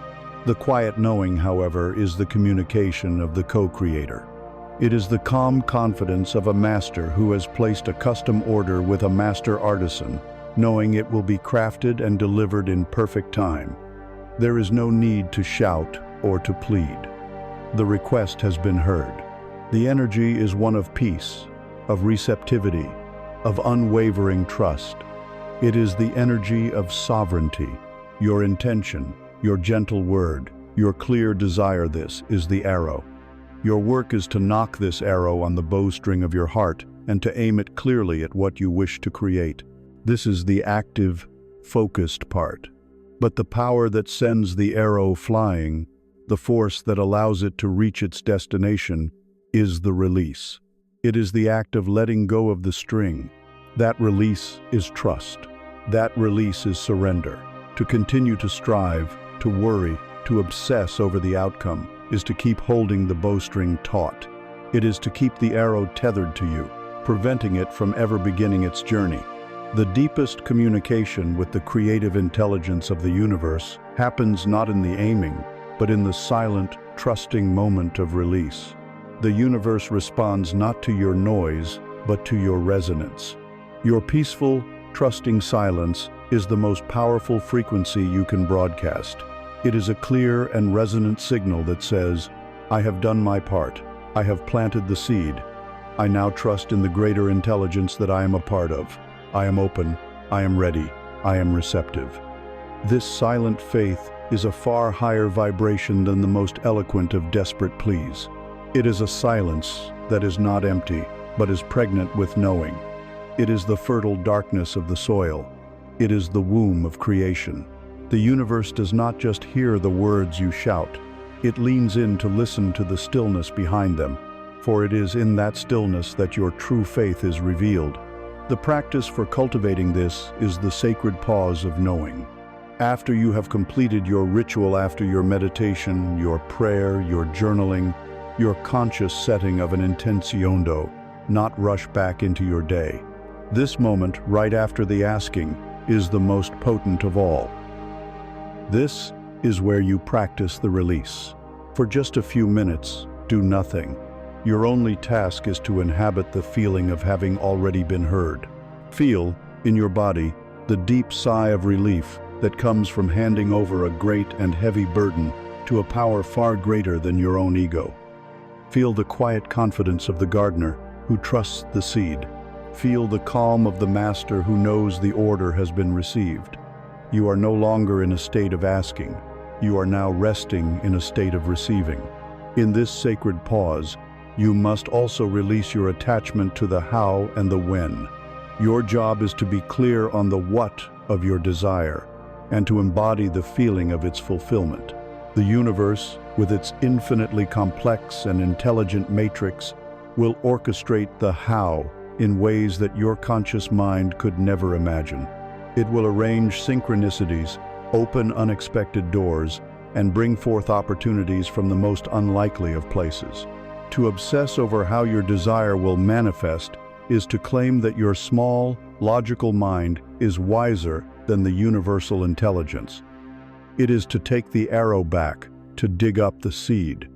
The quiet knowing, however, is the communication of the co-creator. It is the calm confidence of a master who has placed a custom order with a master artisan, knowing it will be crafted and delivered in perfect time. There is no need to shout or to plead. The request has been heard. The energy is one of peace, of receptivity, of unwavering trust. It is the energy of sovereignty. Your intention, your gentle word, your clear desire, this is the arrow. Your work is to knock this arrow on the bowstring of your heart and to aim it clearly at what you wish to create. This is the active, focused part. But the power that sends the arrow flying, the force that allows it to reach its destination, is the release. It is the act of letting go of the string. That release is trust. That release is surrender. To continue to strive, to worry, to obsess over the outcome, is to keep holding the bowstring taut. It is to keep the arrow tethered to you, preventing it from ever beginning its journey. The deepest communication with the creative intelligence of the universe happens not in the aiming, but in the silent, trusting moment of release. The universe responds not to your noise, but to your resonance. Your peaceful, trusting silence is the most powerful frequency you can broadcast. It is a clear and resonant signal that says, "I have done my part. I have planted the seed. I now trust in the greater intelligence that I am a part of. I am open. I am ready. I am receptive." This silent faith is a far higher vibration than the most eloquent of desperate pleas. It is a silence that is not empty, but is pregnant with knowing. It is the fertile darkness of the soil. It is the womb of creation. The universe does not just hear the words you shout. It leans in to listen to the stillness behind them, for it is in that stillness that your true faith is revealed. The practice for cultivating this is the sacred pause of knowing. After you have completed your ritual, after your meditation, your prayer, your journaling, your conscious setting of an intenciondo, not rush back into your day. This moment, right after the asking, is the most potent of all. This is where you practice the release. For just a few minutes, do nothing. Your only task is to inhabit the feeling of having already been heard. Feel, in your body, the deep sigh of relief that comes from handing over a great and heavy burden to a power far greater than your own ego. Feel the quiet confidence of the gardener who trusts the seed. Feel the calm of the master who knows the order has been received. You are no longer in a state of asking. You are now resting in a state of receiving. In this sacred pause, you must also release your attachment to the how and the when. Your job is to be clear on the what of your desire and to embody the feeling of its fulfillment. The universe, with its infinitely complex and intelligent matrix, will orchestrate the how in ways that your conscious mind could never imagine. It will arrange synchronicities, open unexpected doors, and bring forth opportunities from the most unlikely of places. To obsess over how your desire will manifest is to claim that your small, logical mind is wiser than the universal intelligence. It is to take the arrow back, to dig up the seed.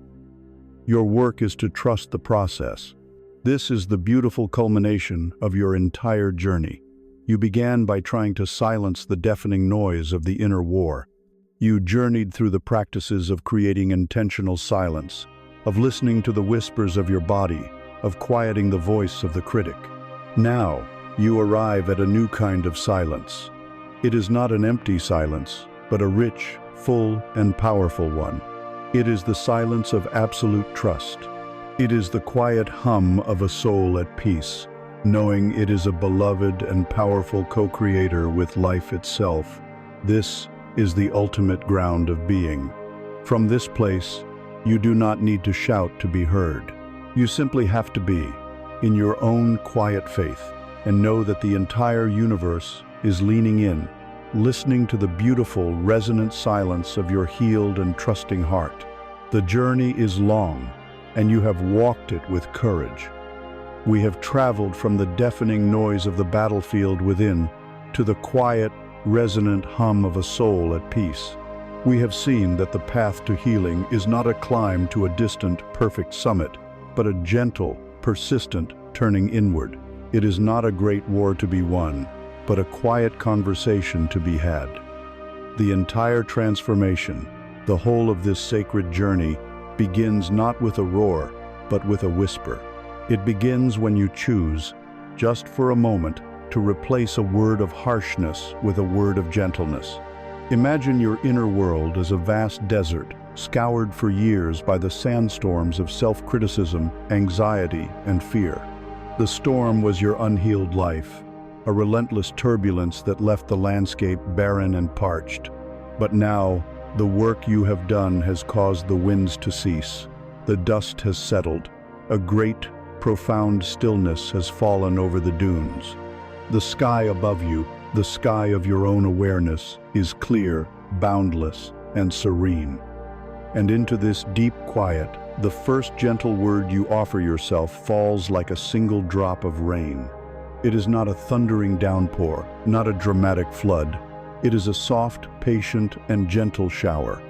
Your work is to trust the process. This is the beautiful culmination of your entire journey. You began by trying to silence the deafening noise of the inner war. You journeyed through the practices of creating intentional silence, of listening to the whispers of your body, of quieting the voice of the critic. Now, you arrive at a new kind of silence. It is not an empty silence, but a rich, full, and powerful one. It is the silence of absolute trust. It is the quiet hum of a soul at peace, knowing it is a beloved and powerful co-creator with life itself. This is the ultimate ground of being. From this place, you do not need to shout to be heard. You simply have to be in your own quiet faith and know that the entire universe is leaning in, listening to the beautiful, resonant silence of your healed and trusting heart. The journey is long, and you have walked it with courage. We have traveled from the deafening noise of the battlefield within to the quiet, resonant hum of a soul at peace. We have seen that the path to healing is not a climb to a distant, perfect summit, but a gentle, persistent turning inward. It is not a great war to be won, but a quiet conversation to be had. The entire transformation, the whole of this sacred journey, begins not with a roar, but with a whisper. It begins when you choose, just for a moment, to replace a word of harshness with a word of gentleness. Imagine your inner world as a vast desert, scoured for years by the sandstorms of self-criticism, anxiety, and fear. The storm was your unhealed life, a relentless turbulence that left the landscape barren and parched. But now, the work you have done has caused the winds to cease. The dust has settled. A great, profound stillness has fallen over the dunes. The sky above you, the sky of your own awareness, is clear, boundless, and serene. And into this deep quiet, the first gentle word you offer yourself falls like a single drop of rain. It is not a thundering downpour, not a dramatic flood. It is a soft, patient, and gentle shower.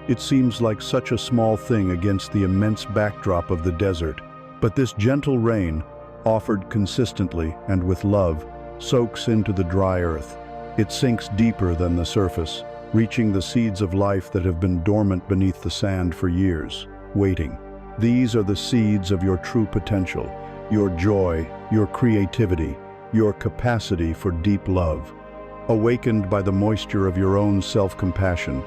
It seems like such a small thing against the immense backdrop of the desert, But this gentle rain, offered consistently and with love, soaks into the dry earth. It sinks deeper than the surface, reaching the seeds of life that have been dormant beneath the sand for years, waiting. These are the seeds of your true potential, your joy, your creativity, your capacity for deep love. Awakened by the moisture of your own self-compassion,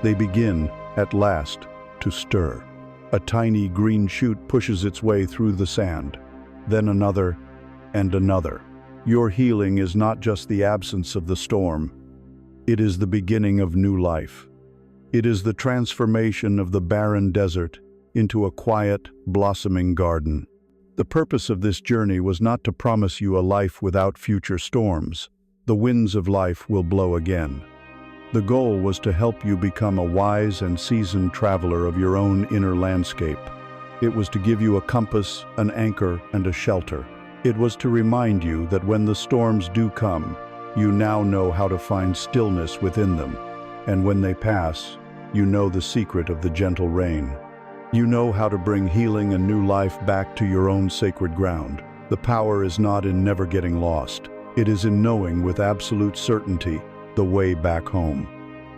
they begin, at last, to stir. A tiny green shoot pushes its way through the sand, then another and another. Your healing is not just the absence of the storm. It is the beginning of new life. It is the transformation of the barren desert into a quiet, blossoming garden. The purpose of this journey was not to promise you a life without future storms. The winds of life will blow again. The goal was to help you become a wise and seasoned traveler of your own inner landscape. It was to give you a compass, an anchor, and a shelter. It was to remind you that when the storms do come, you now know how to find stillness within them. And when they pass, you know the secret of the gentle rain. You know how to bring healing and new life back to your own sacred ground. The power is not in never getting lost. It is in knowing with absolute certainty the way back home.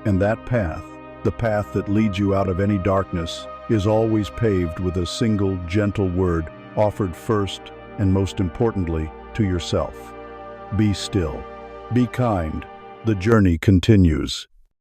And that path, the path that leads you out of any darkness, is always paved with a single gentle word offered first and most importantly to yourself. Be still. Be kind. The journey continues.